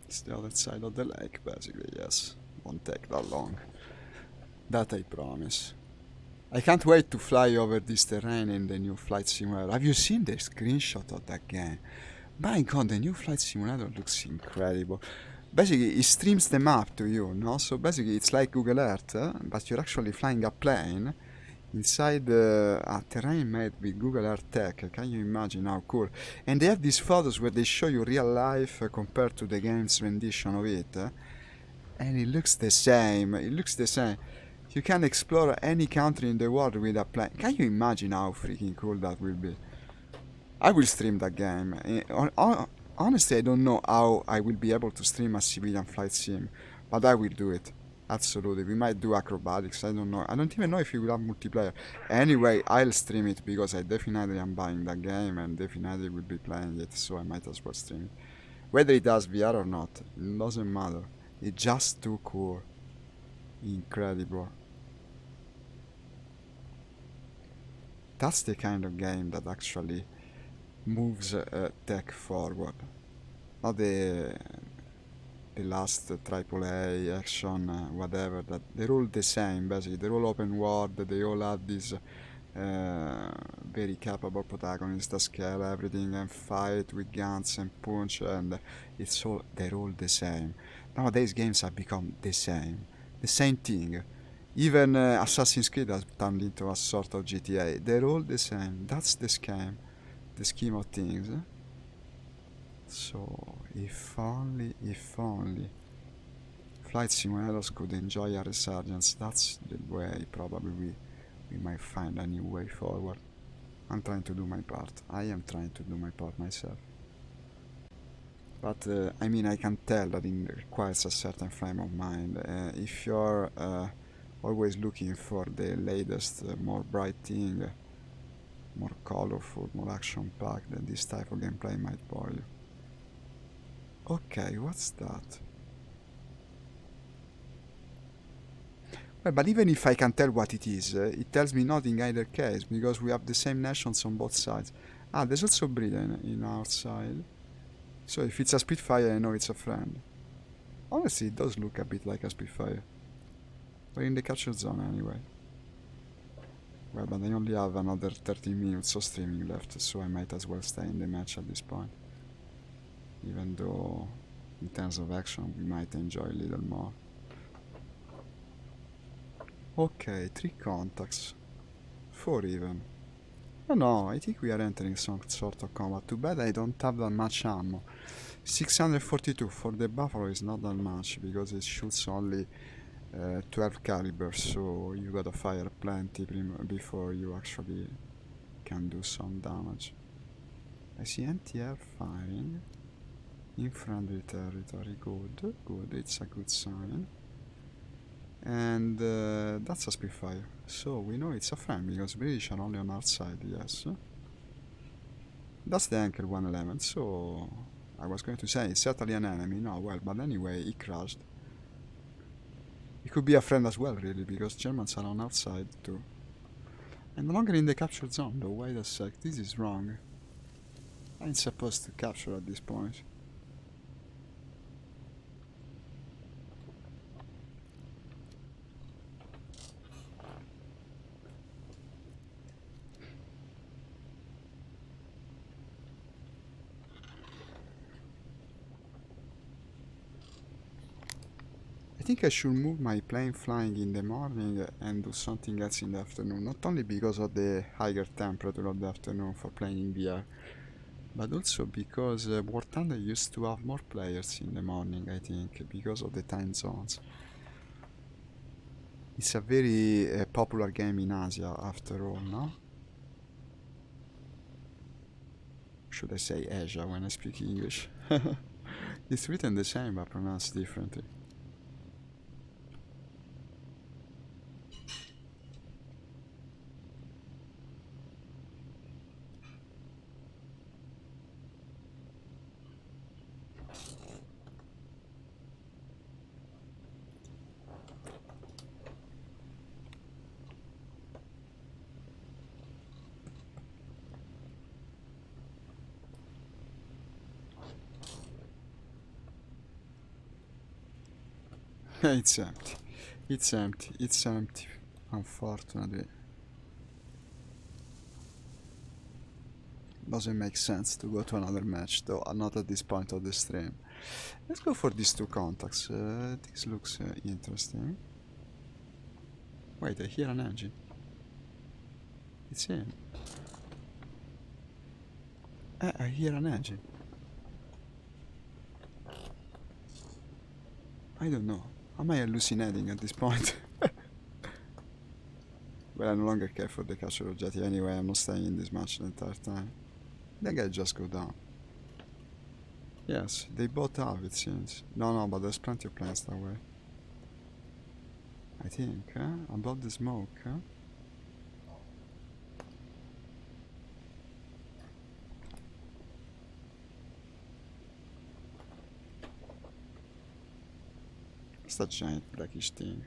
It's the other side of the lake, basically, yes. Won't take that long. That I promise. I can't wait to fly over this terrain in the new Flight Simulator. Have you seen the screenshot of that game? My god, the new Flight Simulator looks incredible. Basically, it streams the map to you, no? So basically, it's like Google Earth, but you're actually flying a plane inside a terrain made with Google Earth tech. Can you imagine how cool? And they have these photos where they show you real life compared to the game's rendition of it. And it looks the same. It looks the same. You can explore any country in the world with a plane. Can you imagine how freaking cool that will be? I will stream that game. Honestly, I don't know how I will be able to stream a civilian flight sim, but I will do it. Absolutely. We might do acrobatics, I don't know. I don't even know if we will have multiplayer. Anyway, I'll stream it because I definitely am buying that game and definitely will be playing it, so I might as well stream it. Whether it does VR or not, it doesn't matter. It's just too cool. Incredible. That's the kind of game that actually moves tech forward. Not the last AAA action, whatever, that they're all the same, basically. They're all open world, they all have this very capable protagonist that scale everything and fight with guns and punch, and they're all the same. Nowadays games have become the same thing. Even Assassin's Creed has turned into a sort of GTA. They're all the same. That's the scheme of things. So, if only flight simulators could enjoy a resurgence, that's the way probably we might find a new way forward. I'm trying to do my part. I am trying to do my part myself. But I mean, I can tell that it requires a certain frame of mind. If you're always looking for the latest, more bright thing, more colorful, more action-packed, then this type of gameplay might bore you. Okay, what's that? Well, but even if I can tell what it is, it tells me nothing in either case, because we have the same nations on both sides. Ah, there's also Britain in our side. So if it's a Spitfire, I know it's a friend. Honestly, it does look a bit like a Spitfire. We're in the capture zone anyway. Well, but I only have another 13 minutes of streaming left, so I might as well stay in the match at this point. Even though, in terms of action, we might enjoy a little more. Okay, 3 contacts. 4 even. Oh no, I think we are entering some sort of combat. Too bad I don't have that much ammo. 642 for the Buffalo is not that much, because it shoots only 12 caliber, so you gotta fire plenty before you actually can do some damage. I see anti-air firing in friendly territory. Good, good, it's a good sign. And that's a Spitfire, so we know it's a friend because British are only on our side, yes. That's the Anchor 111, so I was going to say it's certainly an enemy, no, well, but anyway, he crashed. He could be a friend as well, really, because Germans are on our side too. I'm no longer in the captured zone, though. Wait a sec, this is wrong. I'm supposed to capture at this point. I think I should move my plane flying in the morning and do something else in the afternoon, not only because of the higher temperature of the afternoon for playing in the air, but also because War Thunder used to have more players in the morning, I think, because of the time zones. It's a very popular game in Asia, after all, no? Should I say Asia when I speak English? It's written the same but pronounced differently. It's empty. It's empty. It's empty. Unfortunately. Doesn't make sense to go to another match, though, not at this point of the stream. Let's go for these 2 contacts. This looks interesting. Wait, I hear an engine. It's him. I hear an engine. I don't know. Am I hallucinating at this point? Well, I no longer care for the capture objective anyway. I'm not staying in this match the entire time. That guy just go down. Yes, they both have, it seems. No, but there's plenty of planes that way. I think, above the smoke, What's that giant blackish thing?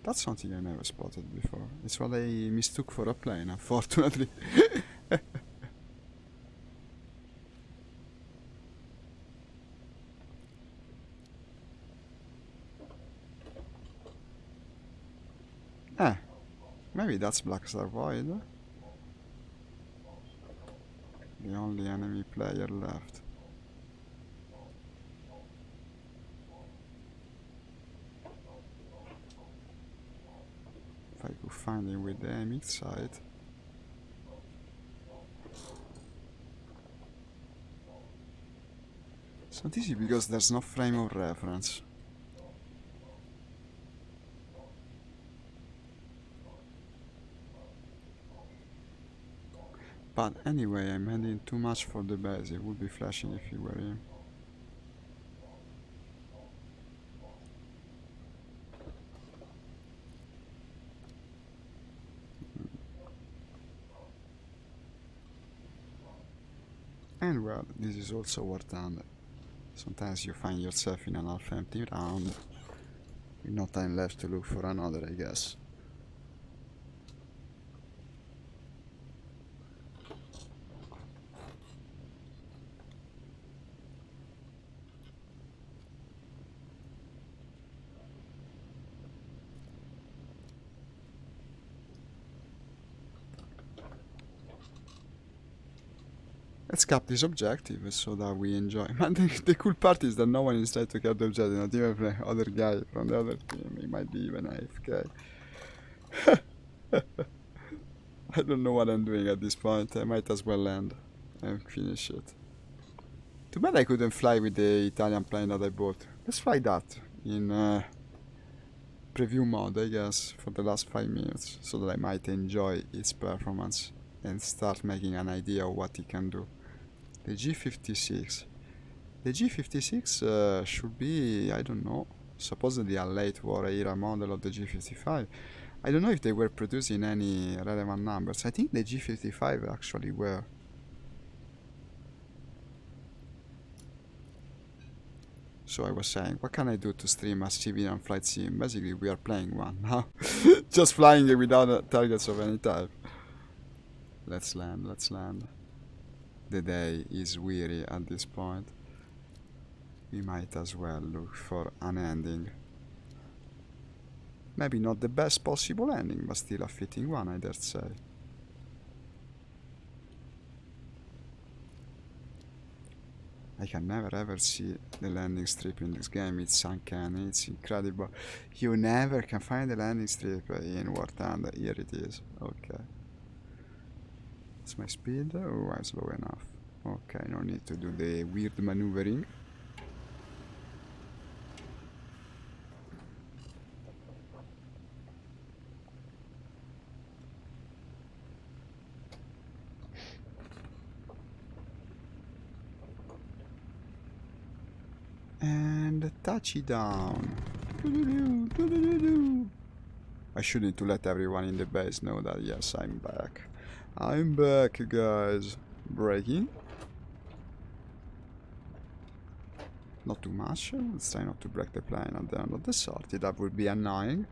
That's something I never spotted before. It's what I mistook for a plane, unfortunately. Ah, maybe that's Black Star Void. The only enemy player left. If I could find him with the MX side. It's not easy because there's no frame of reference. But anyway, I'm heading too much for the base. It would be flashing if you were in. And well, this is also worth done. Sometimes you find yourself in an half-empty round, with no time left to look for another, I guess. Let's cap this objective so that we enjoy. Man, the cool part is that no one is trying to cap the objective, not even the other guy from the other team. He might be even AFK. I don't know what I'm doing at this point. I might as well land and finish it. Too bad I couldn't fly with the Italian plane that I bought. Let's fly that in preview mode, I guess, for the last 5 minutes, so that I might enjoy its performance and start making an idea of what it can do. The G56. The G56 should be, I don't know, supposedly a late war era model of the G55. I don't know if they were producing any relevant numbers. I think the G55 actually were. So I was saying, what can I do to stream a civilian flight sim? Basically, we are playing one now. Just flying it without targets of any type. Let's land, let's land. The day is weary at this point. We might as well look for an ending. Maybe not the best possible ending, but still a fitting one, I dare say. I can never ever see the landing strip in this game. It's uncanny, it's incredible. You never can find the landing strip in War Thunder. Here it is. Okay. What's my speed? Oh, I'm slow enough. Okay, no need to do the weird maneuvering. And touchdown. I should need to let everyone in the base know that yes, I'm back. I'm back, guys. Braking. Not too much. Let's try not to break the plane at the end of the sortie. That would be annoying.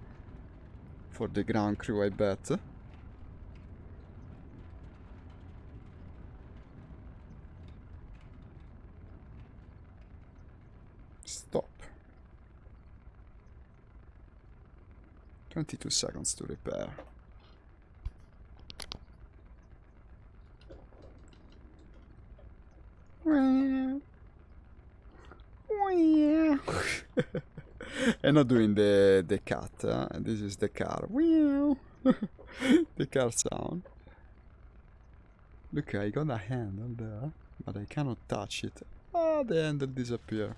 For the ground crew, I bet. Stop. 22 seconds to repair. I'm not doing the cat. This is the car. The car sound. Look, I got a handle there, but I cannot touch it. Ah, the handle disappeared.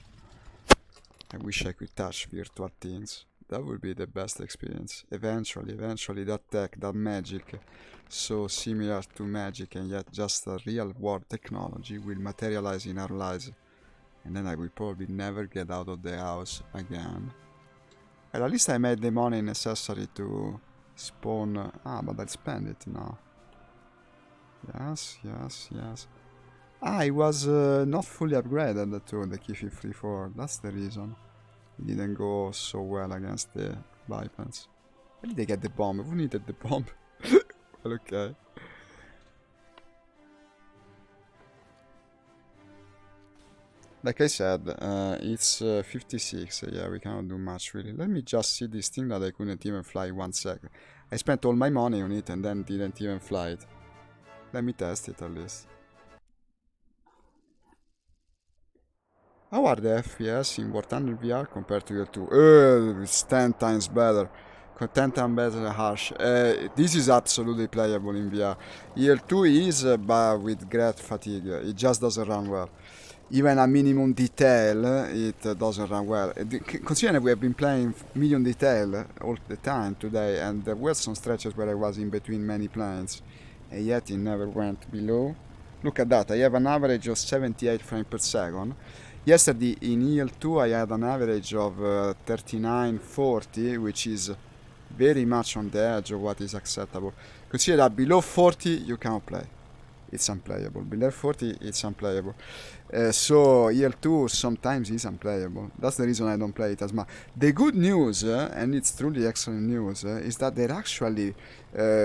I wish I could touch virtual things. That would be the best experience. Eventually that tech, that magic, so similar to magic and yet just a real world technology will materialize in our lives. And then I will probably never get out of the house again. Well, at least I made the money necessary to spawn. But I'll spend it now. Yes. I was not fully upgraded to the Key-54. That's the reason. It didn't go so well against the bipeds. Why did they get the bomb? Who needed the bomb? Well, okay. Like I said, it's 56. Yeah, we cannot do much really. Let me just see this thing that I couldn't even fly 1 second. I spent all my money on it and then didn't even fly it. Let me test it at least. How are the FPS in War Thunder VR compared to EL2? It's 10 times better. 10 times better harsh. This is absolutely playable in VR. EL2 is, but with great fatigue. It just doesn't run well. Even a minimum detail, it doesn't run well. Considering we have been playing medium detail all the time today, and there were some stretches where I was in between many planes. and yet it never went below. Look at that, I have an average of 78 frames per second. Yesterday in EL2 I had an average of 39-40, which is very much on the edge of what is acceptable. Consider that below 40 you cannot play. It's unplayable. Below 40 it's unplayable. So EL2 sometimes is unplayable. That's the reason I don't play it as much. The good news, and it's truly excellent news, is that they're actually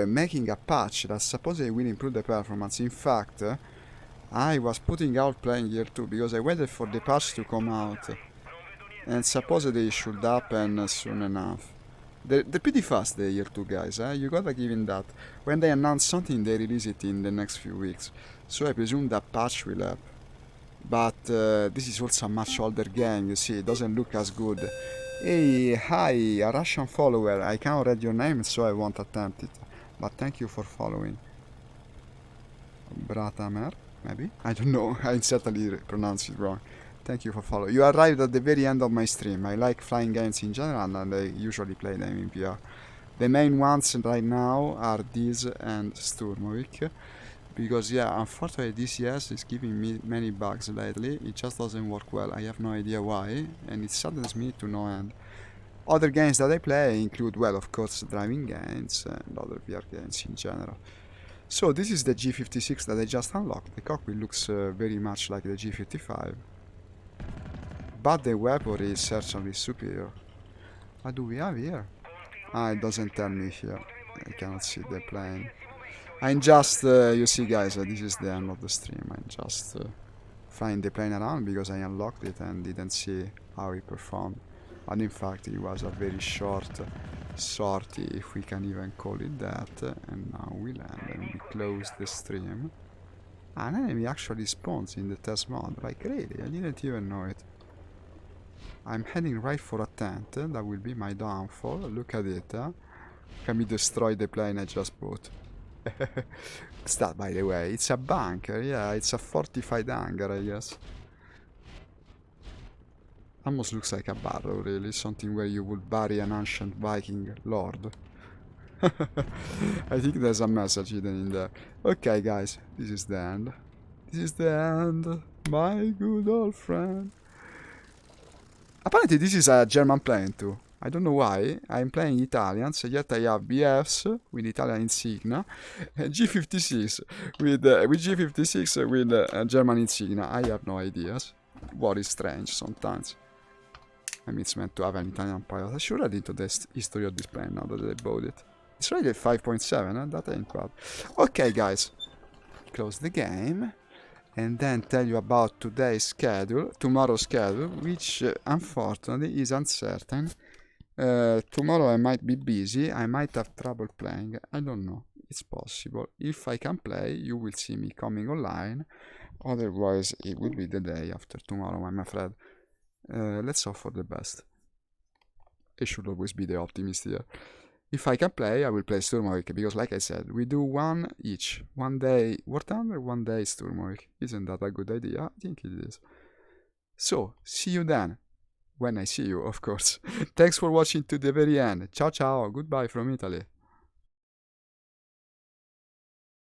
making a patch that supposedly will improve the performance. In fact, I was putting out playing EL2 because I waited for the patch to come out, and supposedly it should happen soon enough. They're pretty fast, the year 2 guys, you gotta give in that. When they announce something, they release it in the next few weeks. So I presume that patch will help. But this is also a much older game, you see, it doesn't look as good. Hey, hi, a Russian follower. I can't read your name, so I won't attempt it. But thank you for following. Bratamer, maybe? I don't know, I certainly pronounced it wrong. Thank you for following. You arrived at the very end of my stream. I like flying games in general and I usually play them in VR. The main ones right now are these and Sturmovik. Because yeah, unfortunately DCS is giving me many bugs lately. It just doesn't work well. I have no idea why, and it saddens me to no end. Other games that I play include, well, of course, driving games and other VR games in general. So this is the G56 that I just unlocked. The cockpit looks very much like the G55. But the weaponry is certainly superior. What do we have here? Ah, it doesn't tell me here. I cannot see the plane. I'm just, you see guys, this is the end of the stream. I'm just flying the plane around because I unlocked it and didn't see how it performed. And in fact it was a very short sortie, if we can even call it that. And now we land and we close the stream. An enemy actually spawns in the test mode, like really, I didn't even know it. I'm heading right for a tent, that will be my downfall. Look at it, Can we destroy the plane I just bought? What's that, by the way? It's a bunker, yeah, it's a fortified hangar, I guess. Almost looks like a barrow, really, something where you would bury an ancient Viking lord. I think there's a message hidden in there. Okay, guys, this is the end. This is the end, my good old friend. Apparently this is a German plane too. I don't know why. I'm playing Italians, yet I have BFs with Italian insignia, and G56 with G56 with German insignia. I have no ideas. What is strange sometimes. I mean, it's meant to have an Italian pilot. I should read into the history of this plane now that I bought it. It's rated 5.7, that ain't bad. Okay, guys. Close the game. And then tell you about tomorrow's schedule, which unfortunately is uncertain. Tomorrow I might be busy, I might have trouble playing, I don't know, it's possible. If I can play, you will see me coming online, otherwise it will be the day after tomorrow, I'm afraid. Let's hope for the best. I should always be the optimist here. If I can play, I will play Sturmovik, because like I said, we do one each. One day War Thunder, one day Sturmovik. Isn't that a good idea? I think it is. So, see you then. When I see you, of course. Thanks for watching to the very end. Ciao ciao, goodbye from Italy.